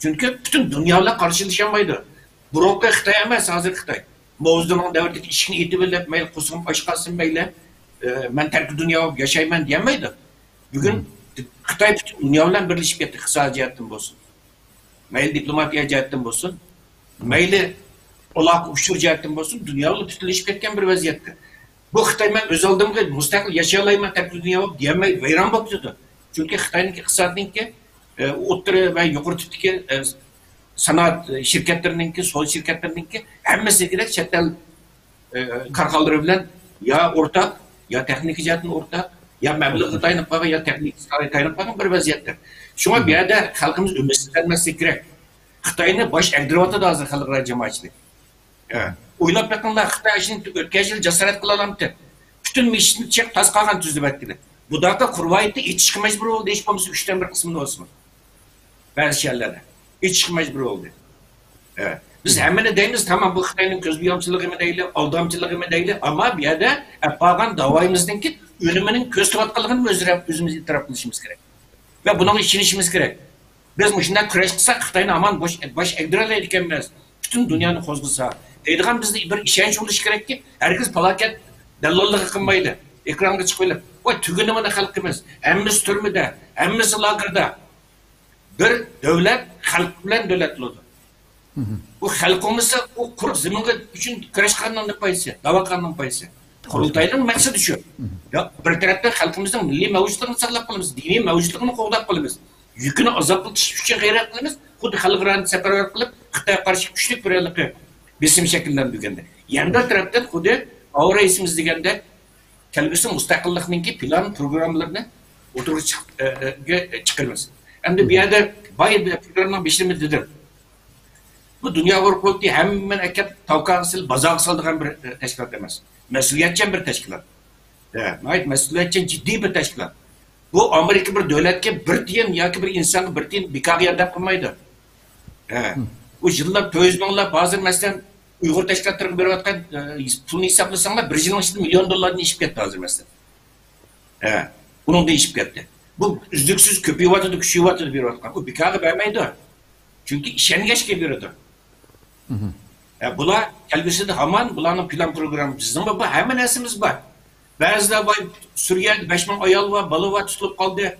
Chunki butun dunyo bilan qarshilasholmaydi. Burunqi Xitoy emas, hozir Xitoy. Mavzuning davrdagi ishini etib bilib, mayli qo'sqin boshqasin mayli, men tarki dunyo yashayman demaydi. Bugun Xitoy butun dunyo bilan birlashib ketdi, iqtisodiy jihatdan bo'lsin. Mayli diplomatiya jihatdan bo'lsin, mayli aloqa ushur jihatdan bo'lsin, dunyo bilan tutilishib ketgan bir vaziyatda. Bu Xitoy men o'z oldimga mustaqil yashay olaman, tarki dunyo demay vayron bo'lib turdi. Chunki Xitoyning iqtisodiniki o'rta va yuqori tipdagi sanoat şirketlerininki, sol şirketlerininki hammasi kerak chet el korxonalari bilan ya o'rtaq, ya texnik jihatdan o'rtaq, ya mablag' tayinib qo'ygan, ya texnik tayinib qo'ygan bir vaziyatdir. Shunga bu yerda xalqimiz umidlanmasligi kerak. Xitoyni bosh egdiryapti hozir xalqaro jamoatchilik. O'ylab bakinglar, Xitoy ishini o'tgan yil jasorat qila olmadi. Butun mishni chek tas qolgan tuzib etdi. Bu daqa qurvaytni ichishga majbur bo'ldi, hech bo'lmasa 3dan 1 qismini olsin. Ba'zi yerlarda ichishga majbur bo'ldi. Biz hammani deymiz, tamam bu Xitoyning ko'zbiyomchiligimi deyli, aldamchiligimi deyli, ammo bu yerda qolgan davoyimizningki o'limining ko'z tutayotganligini o'zimiz e'tirof qilishimiz kerak. Va buning ishonishimiz kerak. Biz shunday kurash qilsak, Xitoyni aman bosh egdirolmaydi ekanmiz. Butun dunyoni qo'zg'asa, deydigan bizni bir ishonch bo'lishi kerakki, hargiz falokat dallollik qilmaydi. Ekranga chiqib, "Voy, tuguni mana xalqimiz, hammamiz turmida, hammamiz lagerda." Bir davlat xalq bilan davlat bo'ladi. Bu xalqimiz u quruq zaminga uchun kurashganning paysi, davoqanning paysi. Qurultayning maqsadi shu. Ya bir tarafdan xalqimizning milliy mavjudligini saqlab qolamiz, diniy mavjudligini qo'llab qolamiz. Yukini azoblash uchun g'ayrat qilamiz. Xuddi xalqlarni safarbar qilib, Xitoyga qarshi kuchli birliklar besim shakllantirganda. Yana tarafdan xuddi Avrasiyamiz deganda kelgusi mustaqillikning plan programmalarini o'tirishga chiqaramiz. Endi bu yerda boy fikrlarning beshimidir. Bu dunyo qo'rquvdi hamma akab tavqasil bazoq soldigan bir tashkilot emas. Mas'uliyatchan bir tashkilot. Mayt mas'uliyatchan jiddiy bir tashkilot. Bu Amerika bir davlatga bir tiyin yoki bir insonga bir tiyin bikoq yordam qilmaydi. Bu yillab 400 minglab hozir masalan Uyg'ur tashkilotlariga berayotgan pulni hisoblasanglar 1 yilning ichida million dollarni ishib ketdi hozir masalan. Buningda ishib ketdi. Bu uzluksiz ko'payyapti, kuchayyapti berayotgan. Bu bikoqga bermaydi. Chunki ishongachga beradi. Bular kelgusida hamon bularning plan programmi bizning bu hamma narsamiz bor. Ba'zida boy Suriyada 5000 ayol va bola va tutilib qoldi.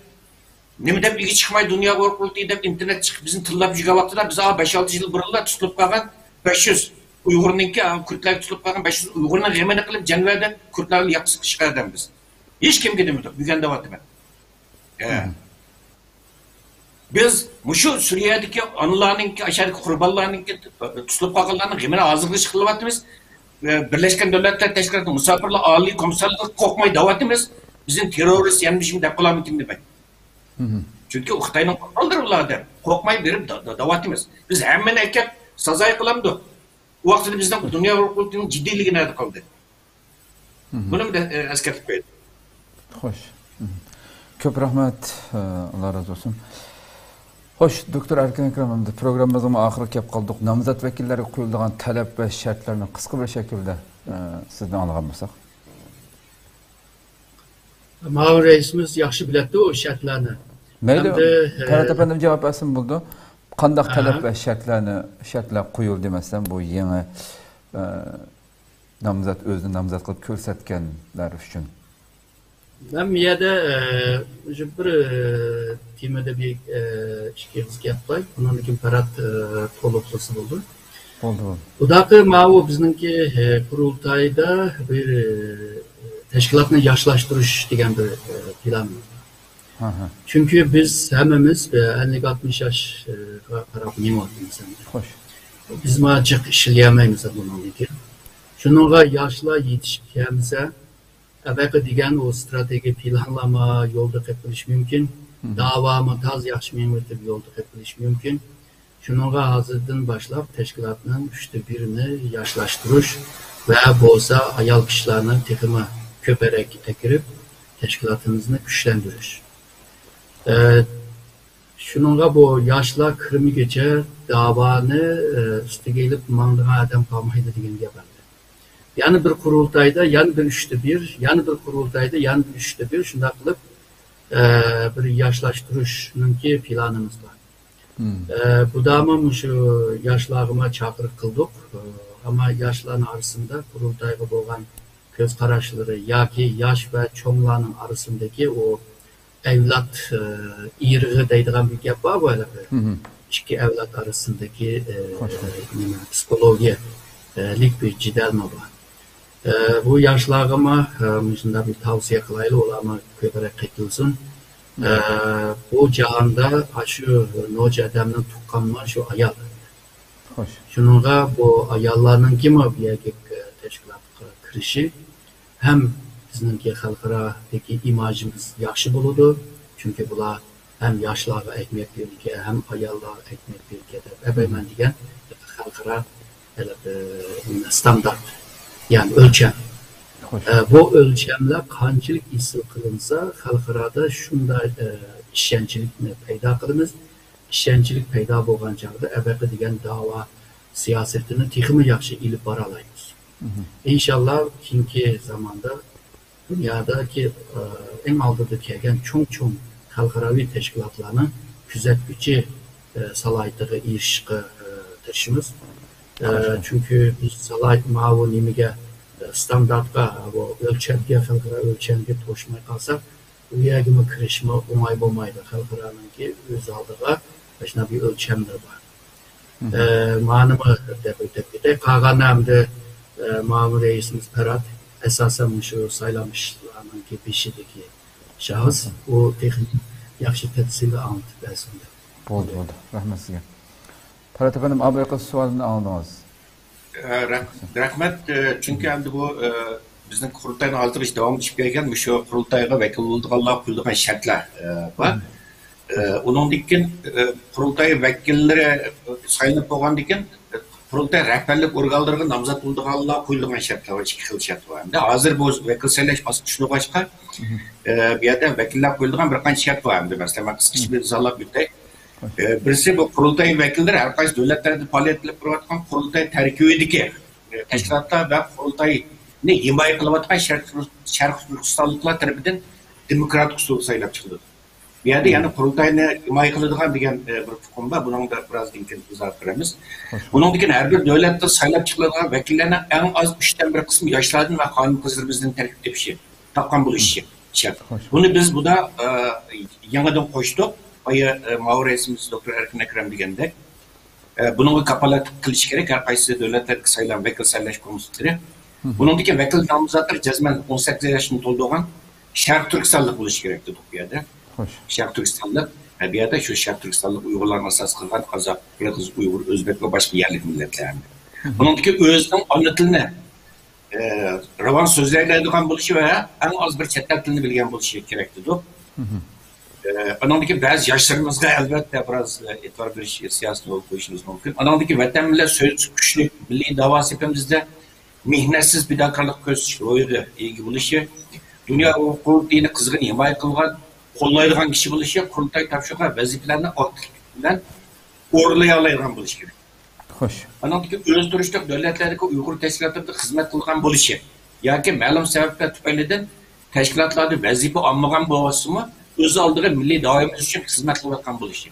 Nima deb uyga chiqmay dunyo qo'rquldi deb internet chiqib bizni tillab yurgan vaqtida biz 5-6 yil burunlar tutilib qolgan 500 Uyg'urningki kurtlar tutilib qolgan 500 Uyg'urni g'amini qilib janvada kurtlarni yaqsiz qishqardim biz. Hech kimga demadik, buganda vaqtida. Biz mushu Suriyadagi onlarninki, ashadagi qurbonlarninki tutilib qolganlarning g'amini hozirgacha qilyapmiz. Birleşken Devletler Teşkilatı Musafirler Ali Komiserliği korkmayı davetimiz bizim terörist yanmışım dep kılamıkim demek. Çünkü Xitoyning kontrolüdür. Korkmayı verip davetimiz. Biz hemen ekip sazay kılamdı. O vaxtda bizden dünya hukukinin ciddiyliğine kaldı. Bunu da eskertip koydu. Xo'sh. Köp rahmet. Allah razı olsun. Hoş, Doktor Erkin Ekrem, programımızın ahırı kep kaldık. Namzat vekilleri koyulduğun talep ve şartlarını kısa bir şekilde sizden anlamışsak. Mağur reisimiz yaxşı biletdi o şartlarını. Meyli, Ferhat efendim cevap versin buldu. Kandak talep ve şartlar koyuldu demezsen bu yeni namzat özünü namzat kılıp körsetkenler için. Ben bir yerde bir timede bir işkevizki yaptay. Bunun için Ferhat toluklusu buldu. Oldu. Bu da mavi bizimki kurultayda bir teşkilatını yaşlaştırış diyen bir plan. Çünkü biz hemimiz 50-60 yaş tarafı yeni oldu insanlar. Hoş. Biz macık işleyemeyiz bunun için. Şununla yaşla yetişkemize evvela diyen o strateji planlama yolda yapılış mümkün. Davamı taz yaxşı memurda bir yolda yapılış mümkün. Şununla hazırdan başlayıp teşkilatının 1/3'ünü yaşlaştırış ve bolsa ayal kişilerinin tekimi köperek ekirip teşkilatımızını güçlendiriş. Şununla bu yaşla kırmı geçer davanı üstü gelip mandına adam kalmaydı diyen yapardı. Yani bir kurultayda, yani bir 1/3, yani bir kurultayda, yani bir 1/3 şunda kılıp bir yaşlaştırışının ki planımız var. Bu da mı şu yaşlarıma çakırık kıldık ama yaşların arasında kurultayda olan göz kararışları ya ki yaş ve çoğunların arasındaki o evlat iyiriği deydiğen bir gap var böyle bir. İki evlat arasındaki psikoloji lik bir cidelme var. Bu yaşlarıma şunda bir tavsiye kılaylı olama köperek kıtılsın. Bu cihanda şu noca adamın tukkanma şu ayal. Şununla bu ayallarının kimi bir erkek teşkilat kırışı hem bizimki halkıradaki imajımız yaxşı buludu. Çünkü bunlar hem yaşlara ekmek birlikte hem ayallara ekmek birlikte ebeymen diyen halkıra standart yani ölçem. Bu ölçemler kancılık isil kılınsa halkırada şunda işçilik peyda kılınız. İşçilik peyda boğan çağda evvela diyen dava siyasetini tiximi yaxşı ilip baralayız. İnşallah kinki zamanda dünyadaki en aldığı kelgen çok halkaravi teşkilatlarının küzetgücü salaydığı ilişki taşımız. Çünkü biz salayt mavu nimige standartka bu ölçemge halkara ölçemge toşmay kalsak bu yagımı kırışma onay bulmaydı halkaranın ki öz aldığı başına bir ölçemler var. Manımı de kağanamda Mamur reisimiz Ferhat esasen şu saylamışlarının ki peşindeki şahıs o teknik yaxşı tepsili anlatıp aslında. Oldu. Rahmet size. Ferhat efendim abi sualını aldınız. Rahmet çünkü hem de bu bizim kurultayın altı iş devam edip gelgen şu kurultayga vekil olduklarla koyulduğun şartlar var. Onun dikin kurultay vekilleri sayılıp boğan dikin kurultay rehberlik organlarının namzat olduklarla koyulduğun şartlar var. İki xil şart var. Hazır bu vekil sayılışması şunu başka bir yerde vekiller koyulduğun bir kanç şart var. Mesela ben kıskışı bir zalak bitey. Birisi bu kurultay vekilleri her kaysi devletlerde faaliyetli kurulatan kurultay terkibideki teşkilatlar ve kurultayı himaye kılıvatkan şerh Türkistanlıklar tarafından demokratik usul sayılap çıkıldı. Bir yerde yani kurultayını himaye kılıdıgan diyen bir hukum var. Bunun da biraz dinkin uzak veremiz. Bunun diken her bir devlette sayılap çıkılan vekillerine en az 3'ten bir kısmı yaşlardın ve kanun kızlarımızın terkipte bir şey. Takkan bu işi. Bunu biz bu da yanıdan koştuk. Ayı Mağur reisimiz Doktor Erkin Ekrem degende. Bunun kapalı kılış gerek. Her kaysi devletler sayılan vekil sayılaş komisyonları. Bunun diken vekil namzatları cezmen 18 yaşında dolduğun Şarkı Türkistanlık buluş gerekti bu yerde. Şarkı Türkistanlık bir yerde şu Şarkı Türkistanlık Uygurların asas kılgan Kazak, Kırgız, Uygur, Özbek ve başka yerlik milletlerinde. Bunun diken özünün anlatılını ravan sözlerle edilen buluşu veya en az bir çetel dilini bilgen buluşu gerekti. Anadaki bazı yaşlarımızda elbette biraz itibar bir siyasi yol koyuşunuz mümkün. Anadaki vatan millet söz güçlü milli davası hepimizde mihnetsiz bir dakarlık göz oydu ilgi buluşu. Dünya hukuku dini kızgın himaye kılgan qo'llaydigan kishi bo'lishi, qurultay topshirgan vazifalarni aktiv bilan o'rinlay oladigan bo'lishi kerak. Xo'sh. Anandaki o'zdirishlik davlatlardagi Uyg'ur tashkilotlarida xizmat qilgan bo'lishi yoki ma'lum sabablar tufaylidan tashkilotlarda vazifa olmagan bo'lsa-mu, o'z oldiga milliy doimiz uchun xizmat qilayotgan bo'lishi.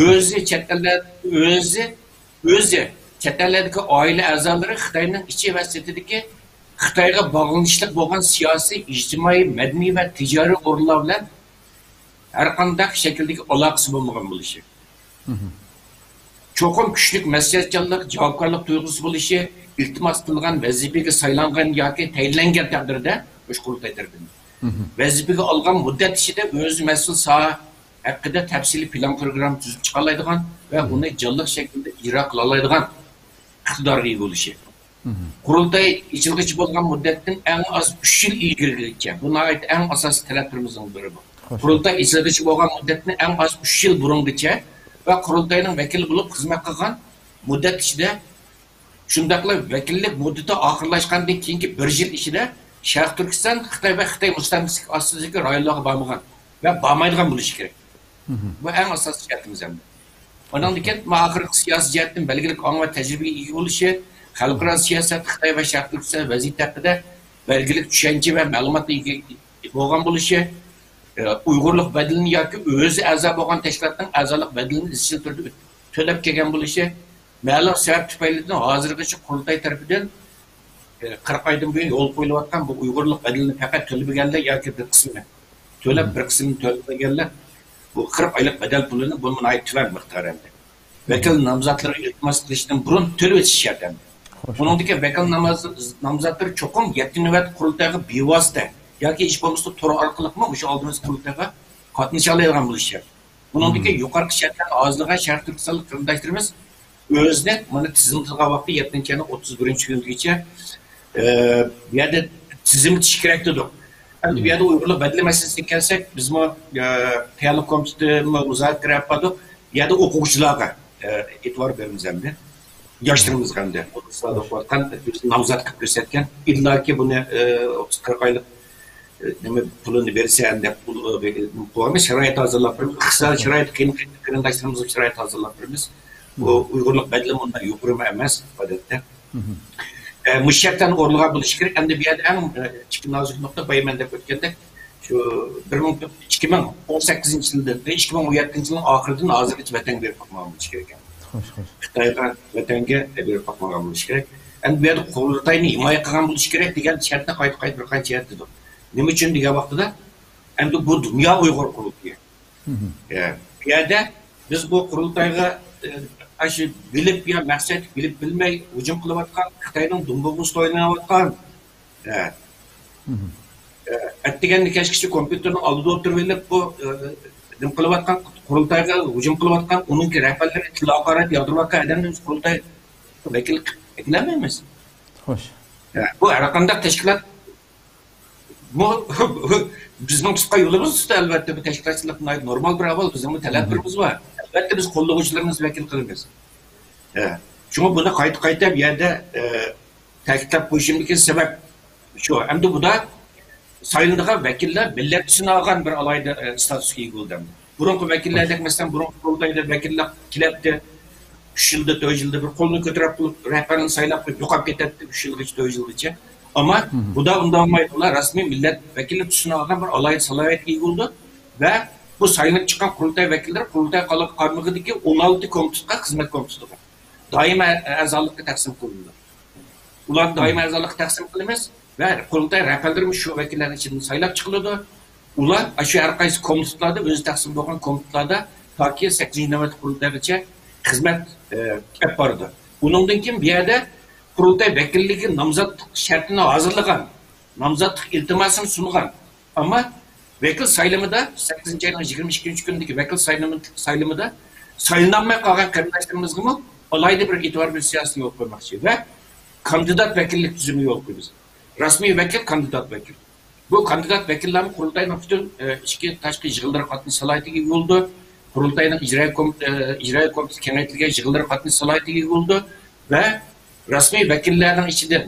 O'zi chet ellardagi oila a'zolari Xitoyning ichi va sirtidagi Xitoyga bog'lanishlik bo'lgan siyosiy, ijtimoiy, madaniy va tijoriy o'rinlar bilan har qanday shakldagi aloqasi bo'lmagan bo'lishi. Çoxum kuchlik mas'uliyatchanlik, javobgarlik tuyg'usi bo'lishi, iltimos qilgan vazifaga saylangan yoki tayinlangan taqdirda o'sha qurultay tarafidan vazifaga olgan muddat ichida o'zi mas'ul soha haqida tafsiliy plan program tuzib chiqa oladigan va uni jonli shaklda ijro qila oladigan iqtidorga ega bo'lishi. Qurultay ichilg'ichi bo'lgan muddatdan eng az 3 yil ilgarigacha buni eng asosiy talablarimizning biri bu. Qurultay ichilg'ichi bo'lgan muddatni eng az 3 yil burungacha ve kurultayının vekili bulup hizmet kılgan müddet içinde şundakla vekillik müddeti ahırlaşkandan keyinki bir yıl içinde Şarkı Türkistan, Xitay ve Xitay müstemlik aslındaki rayonlarga bağmagan ve bağmaydigan bo'lishi kerak. Bu en asas şartımız hem de. Ondan diken ahırki siyasi cihetten belgelik an ve tecrübeye iyi bo'lishi, xalqaro siyaset Xitay ve Şarkı Türkistan vaziyeti haqida belgelik düşünce ve malumatla bo'lgan bo'lishi, Uyg'urlik bedelini yoki o'zi a'zo bo'lgan tashkilotning a'zolik bedelini izchil turda to'lab kelgan bo'lishi, ma'lum sabab tufaylidan hozirgacha qurultay tarafidan 40 oydan buyon yo'l qo'yilayotgan bu Uyg'urlik bedelini faqat to'laganlar yoki bir qismi to'lab bir qismini to'lamaganlar bu 40 oylik bedel pulini bundan aytgan miqdorda vakil nomzodlari iltimos qilishdan burun to'lab o'tish shart. Buningdagi vakil nomzodlari cho'qim 7 navbat qurultayga bevosita yoki ish bo'lmasa tor orqali o'sha oldimiz qurultayga qatnasha oladigan bo'lishi. Buningdagi yuqorgi shartlarni ozligan Sharq Turkistonlik qarindoshlarimiz o'zini mana tizimga vaqti 7-ayning 31-kunigacha bu yerda tizim tish kerak dedi. Endi bu yerda Uyg'urlar badli masalasiga kelsak, biz bu tayyorlik komiteti muzokara qildik. Bu yerda o'quvchilarga e'tibor beramiz hamda. Yoshlarimiz hamda o'qiyotgan nomzod qilib ko'rsatgan illaki buni 30-40 oylik nima pulini bersa deb qo'yamiz, sharoit hozirlab turibmiz. Iqtisodiy sharoit qiyin qarindoshlarimiz sharoit hozirlab turibmiz. Bu Uyg'urlik badli bundan yuqori emas odatda. Müşşekten orluğa buluş gerek. Hem de bir yerde en çıkın nazik nokta baymen de ötkende şu 2018 yılında ve 2017 yılının ahirinin hazırlık vatan bir bakmamız gerek. Xitayga vatanga bir bakmamız gerek. Hem bir yerde kurultayını himaye kılgan buluş gerek diyen şartına kayıt bir kaç şart dedi. Ne için diye vaktıda hem de bu dünya Uygur kurultayı. Bir yerde biz bu kurultayga aşı bilip ya maksat bilip bilmey hücum kılıvatkan Xitayning dumbuğuz oynayotgan. Ettigendi keşkisi kompüterin aldığı oturup bu nim kılıvatkan kurultayga hücum kılıvatkan onunki rehberleri tilakaret yadırmakka edememiz kurultay vekil eklememiz. Hoş. Bu arakandak teşkilat bu bizning qisqa yo'limiz ustida albatta bu tashkilotchilikning normal bir avval bizning talablarimiz var. Albatta biz qo'llovchilarimiz vakil qilamiz. Çünkü buni qayta bir yerda ta'kidlab qo'yishimdagi sabab shu. Endi bu da saylanadigan vakillar millat uchun olgan bir alayda statusga ega bo'ldi. Burungi vakillardek masalan burungi qurultayda vakillar kelibdi. 3 yilda 4 yilda bir qo'lni ko'tarib rahbarni saylab qo'yib yo'qolib ketadi 3 yilgacha 4 yilgacha. Ama bu da undan olmaydi. Ular rasmiy millat vakili tushuna olgan bir alayda salohiyatga ega bo'ldi va bu saylanib chiqqan qurultay vakillari qurultay qarmog'idagi 16 komitetga xizmat komitetiga doimo a'zolikka taqsim qilindi. Ular doimo a'zolikka taqsim qilamiz va qurultay rahbarlari shu vakillarning ichidan saylab chiqiladi. Ular shu har qaysi komitetlarda o'zi taqsim bo'lgan komitetlarda toki 8-navbat qurultaygacha xizmat qilib bordi. Uningdan keyin bu yerda qurultay vakilligi nomzod shartini hozirlagan, nomzodlik iltimosini sungan. Ammo vakil saylamida 8-ayning 22-kunidagi vakil saylamida saylanmay qolgan qarindoshlarimizga alayda bir e'tibor bir siyosiy yo'l qo'ymoqchi va kandidat vakillik tuzumi yo'l qo'yamiz. Rasmiy vakil, kandidat vakil. Bu kandidat vakillarni qurultayning butun ichki tashqi yig'inlariga qatnashish salohiyatiga ega bo'ldi. Qurultayning ijro komiteti kengaytirilgan yig'inlarga qatnashish salohiyatiga ega bo'ldi va rasmiy vakillarning ichidan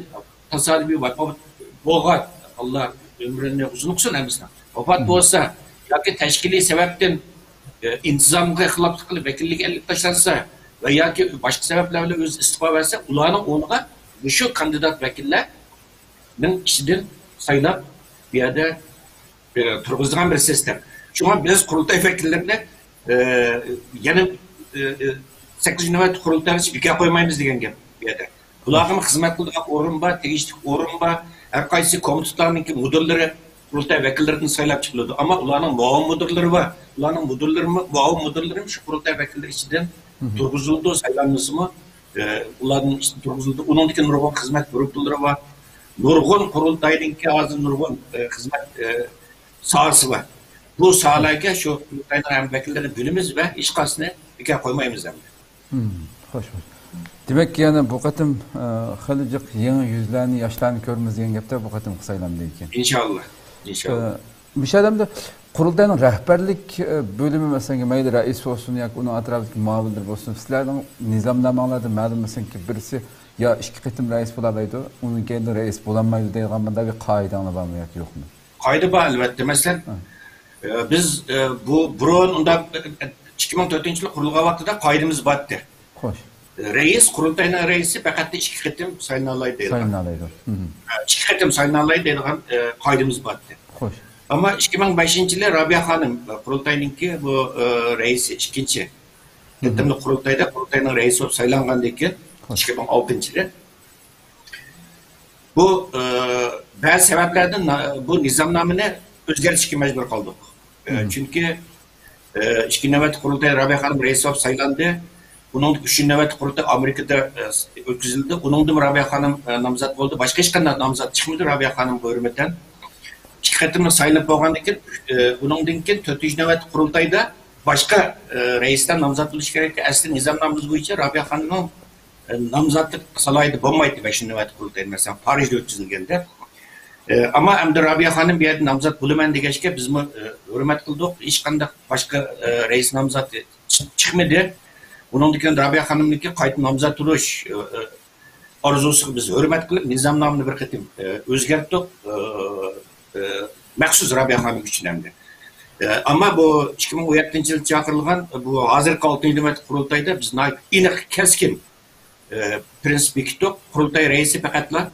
tasodifiy vafot bo'lgan, Alloh umrini uzun qilsin hammasini. Vafot bo'lsa yoki tashkiliy sababdan intizomga xiloflik qilib vakillik elib tashlansa va yoki boshqa sabablar bilan o'zi istiqo bersa, ularning o'rniga shu kandidat vakillarning ichidan saylab bu yerda turg'izgan bir sistem. Shunga biz qurultay vakillarini yana 8 navbat qurultayni bekor qo'ymaymiz degan gap bu yerda. Bularga xizmat qiladigan o'rin bor, tegishli o'rin bor. Har qaysi komitetlarning mudirlari qurultay vakillaridan saylab chiqiladi. Ammo ularning muavin mudirlari bor. Ularning muavin mudirlari shu qurultay vakillari ichidan turg'izildi, saylanmasimi? Ularning ichidan turg'izildi. Uningdan nurg'un xizmat guruhlari bor. Nurg'un qurultaydagi hozir nurg'un xizmat sohasi bor. Bu sohalarga shu qurultayning vakillarini bilamiz va hech qaysini bekor qo'ymaymiz ham. Xo'sh. Demek ki yani bu qatim xilijiq yangi yuzlarni, yoshlarni ko'ramiz degan gapda bu qatim saylanadi ekan. İnşallah. İnşallah. Bir şeylemde qurultayning rahbarlik bölümü mesela mayli rais olsun yoki uning atrofidagi muavinlar bo'lsin, sizlarning nizomnomalarda ma'lum ki birisi ya ikki qatim rais bo'lalaydi, uning keyin rais bo'lolmaydi degan bir qoidalar bormi yoki yo'qmi? Qoida bor albatta. Masalan, biz bu burun unda 2004-yil qurilgan vaqtida qoidamiz bor edi. Xo'sh. Reis, qurultayning raisi faqat 2 qatim saylanoladi deydi. Saylanoladi. 2 qatim saylanoladi deydigan qoidamiz bor edi. Xo'sh. Ama 2005-yili Rabia Hanım qurultayningki bu raisi ikkinchi qatimli qurultayda qurultayning raisi bo'lib saylangandan keyin 2006-yili bu bazı sebeplerden bu nizamnomani o'zgartirishga majbur qoldik. Chunki 2 navbat qurultay Rabia Hanım raisi bo'lib saylandi. Bunun 3 navbat qurultay Amerikada o'tkazildi. Uningdan Rabia Hanım nomzod bo'ldi. Boshqa hech qanday nomzod chiqmadi Rabia Hanım bu hurmatdan. 2 qatimni saylab bo'lgandan keyin buningdan keyin 4 navbat qurultayda boshqa raisdan nomzod bo'lish kerak. Asli nizomnomamiz bo'yicha Rabia Hanımning nomzodlik salohiyati bo'lmaydi 5 navbat qurultayda masalan Parijda o'tkazilganda. Ama endi Rabia Hanım bir yerda nomzod bo'laman degachga biz hurmat qildik. Hech qanday boshqa rais nomzod chiqmadi. Buningdan keyin Rabia Hanımniki qayta nomzod turish orzusiga biz hurmat qilib nizomnomani bir qatim o'zgartirdik. Maxsus Rabia Hanım uchun hamda. Ama bu 2017-yil chaqirilgan bu hozirgi 6-navbat qurultayda biz aniq keskin prinsip bekitdik. Qurultay raisi faqatla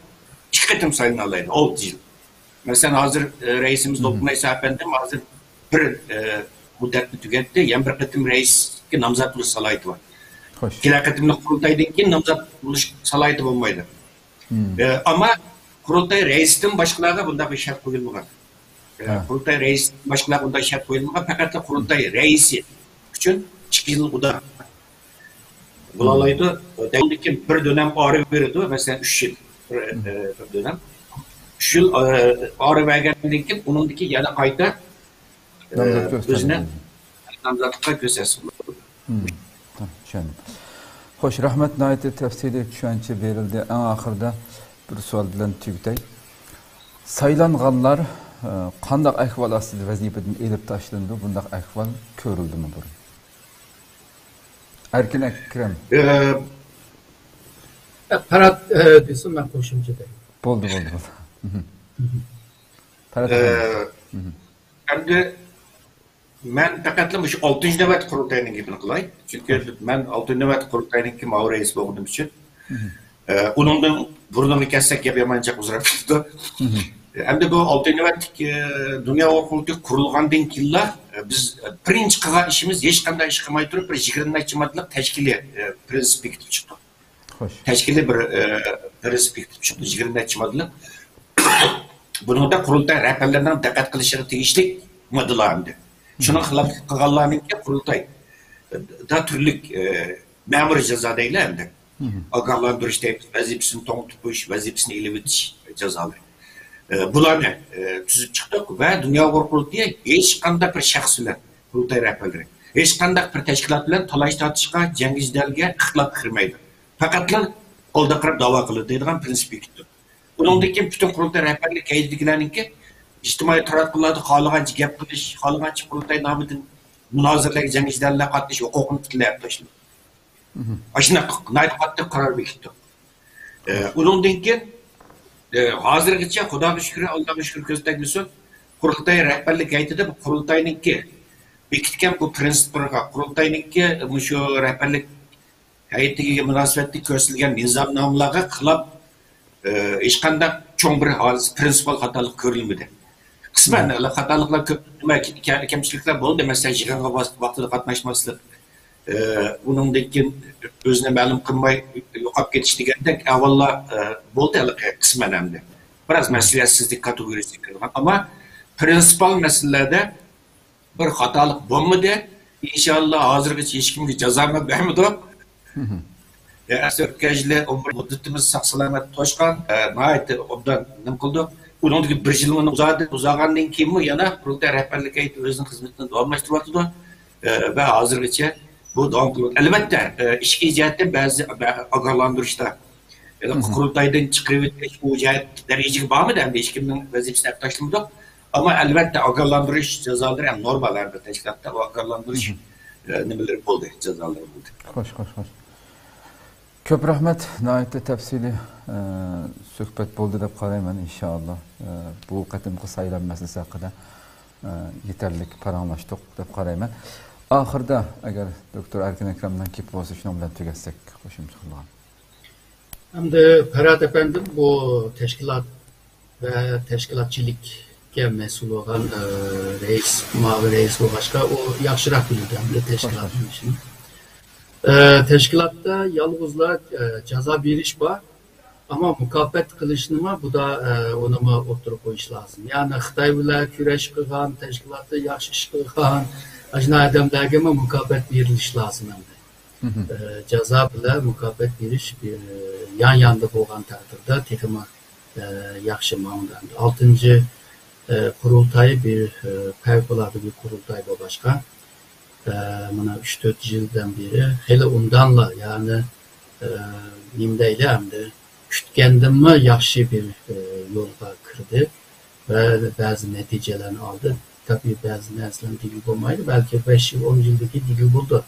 2 qatim saylanoladi 6 yil. Masalan hozir raisimiz Dolqunay Efendim hozir bir muddatni tugatdi. Yana bir qatim raisga nomzod bo'lish salohiyati bor. Xo'sh. Kelar qatimli qurultaydan keyin nomzod bo'lish salohiyati bo'lmaydi. Ama qurultay raisidan boshqalarga bunday bir shart qo'yilmagan. Qurultay raisi boshqalarga bunday shart qo'yilmagan. Faqat qurultay raisi uchun 2 yil uda bo'lalaydi. Lekin bir dönem ora berdi, masalan 3 yil bir dönem. 3 yil ora bergandan keyin uningdiki yana qayta o'zini nomzodlikqa ko'rsatsin. Tushundim. Xo'sh, rahmat, nihoyatda tafsiliy tushuncha berildi. Eng oxirida bir savol bilan tugtay. Saylanganlar qanday ahvol ostida vazifadan elib tashlandi? Bunday ahvol ko'rildimi burun? Erkin Akram. Parat desem ben qo'shimcha deyman. Bo'ldi. Parat. Endi men faqat shu 6-navbat qurultayning gapini qilay. Chunki men 6-navbat qurultayning rais bo'lganim uchun uningdan burnimni kessak gap yomoncha uzrab ketdi. Endi bu 6-navbat dunyo qurultayi qurilgandan keyin biz birinchi qilgan ishimiz hech qanday ish qilmay turib bir 20 necha modellik tashkiliy prinsip bekitib chiqdik. Xo'sh. Tashkiliy bir prinsip bekitib chiqdik 20 necha modellik. Buningda qurultay rahbarlarining diqqat qilishiga tegishli modellar endi. Şuna xilaf qilganlarningki qurultay da turli ma'muriy jazo deyiladi. Ogohlantirish deymiz, vazifasini to'g'ri vazifasini ilib o'tish jazolari. Bularni tuzib chiqdik va dunyo qurultayi hech qanday bir shaxs bilan qurultay rahbarlari hech qanday bir tashkilot bilan talash tortishga, jangi jidalga ixtilof kirmaydi. Faqatlar qo'lda qirib da'vo qiladi deydigan prinsip bekitdi. Buningdan keyin butun qurultay rahbarlik qayerdagilarningki ijtimoiy taratqularda xohlagancha gap qilish, xohlagancha qurultay nomidan munozirlarga jangi jidallarga qatnashish huquqini tiklab tashladi. Shunaqa qattiq qaror bekitdi. Uningdan keyin hozirgacha Xudoga shukr, Allohga shukr ko'z tegmasin, qurultay rahbarlik hay'atida bu qurultayninki bekitgan bu prinsiplarga qurultayninki shu rahbarlik hay'atiga munosabatda ko'rsatilgan nizomnomalarga xilop hech qanday cho'ng bir prinsipal xatolik ko'rilmadi. Qisman xatoliklar ko'p nima kamchiliklar bo'ldi. Masalan, yig'inga vaqtida qatnashmaslik, buningdan keyin o'zini ma'lum qilmay yo'qolib ketish degandek avvallar bo'ldi qisman hamda. Biroz mas'uliyatsizlik kategoriyasiga kirgan. Ammo prinsipal masalalarda bir xatolik bo'lmadi. İnşallah hozirgacha hech kimga jazo bermadi. O'tkazili umr muddatimiz sog' salomat to'shqan, nihoyatda obdan nima qildik. Uningdagi bir yilni uzagandan keyin yana qurultay rahbarlik hay'ati o'zining xizmatini davomlashtiryapti va hozirgacha bu davom qilyapti. Albatta, ishki jihatdan ba'zi ogohlantirishda qurultaydan chiqib o'tish bu jihat darajaga bormadi, hamda hech kimning vazifasini tashlamadik. Ammo albatta ogohlantirish jazolari ham normalarda tashkilotda ogohlantirish nimalar bo'ldi, jazolar bo'ldi. Xo'sh. Ko'p rahmat. Nihoyatda tafsiliy suhbat bo'ldi deb qarayman inshaalloh. Bu qatimqi saylov masalasi haqida yetarli paranglashdik deb qarayman. Oxirida agar doktor Erkin Akramdan kelib bo'lsa, shuni bilan tugatsak qo'shimcha qilgan. Hamda Ferhat efendim bu teşkilat ve teşkilatçılıkka mesul olan reis, mavi reis ve başka o yaxşırak bilirdi hamda teşkilatın işini. Teşkilatta yalnızla ceza beriş var ama mukabet kılışını bu da onu mu oturup koyuş lazım. Yani Xitay bilen küreş kılgan, teşkilatta yaxşı iş kılgan, ajna adamlarga mı mukabet beriliş lazım hamda. Ceza bilen mukabet beriş bir yan-yanda bo'lgan taqdirda texmi yaxshi ma'noda. 6. Qurultay bir favqulodda bir qurultay bu başqa. Mana 3-4 yildan beri hali undanla yani nimdayli hamda kutgandimmi yaxshi bir yo'lga kirdi va ba'zi natijalarni oldi. Tabii ba'zi narsalar digil bo'lmaydi, balki 5 yil 10 yildagi digil bo'ldi.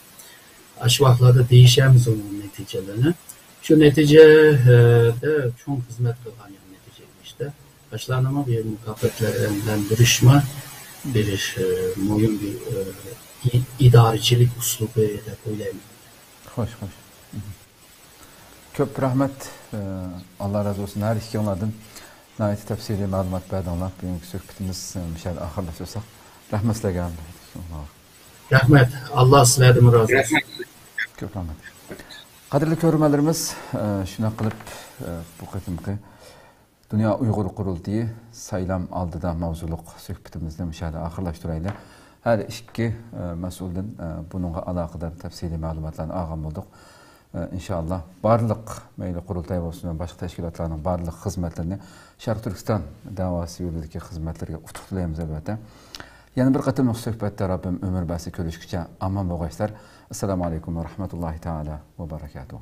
Aşı vaqtlarda değişemiz onun neticelerini. Şu neticede çok hizmet kılan netice işte. Başlanma bir mukabbetlendiriş bir mühim bir idarecilik uslubu da koyayım. Hoş. Köp rahmet. Allah razı olsun. Her iki onlardan nihayet tefsiri malumat berdiler. Bugünkü söhbetimiz müşahede ahırlaşırsak. Rahmet size geldi. Rahmet. Allah sizlerden razı olsun. Köp rahmet. Qadrli ko'ruvchilarimiz, shuna qilib bu qatimqi Dunyo Uyg'ur qurultiyi saylam oldida mavzuliq suhbatimizni mishada oxirlashtiraylik. Har ikki mas'uldan buningga aloqador tafsiliy ma'lumotlarni olgan bo'ldik. İnşallah barliq mayli qurultay bo'lsin, boshqa tashkilotlarning barliq xizmatlarini Sharq Turkiston da'vosi yo'lidagi xizmatlarga utuq tilaymiz albatta. Yana bir qatimliq suhbatda Rabbim umr basi ko'rishguncha omon bo'linglar. Assalomu alaykum va rahmatullohi taala va barakatuh.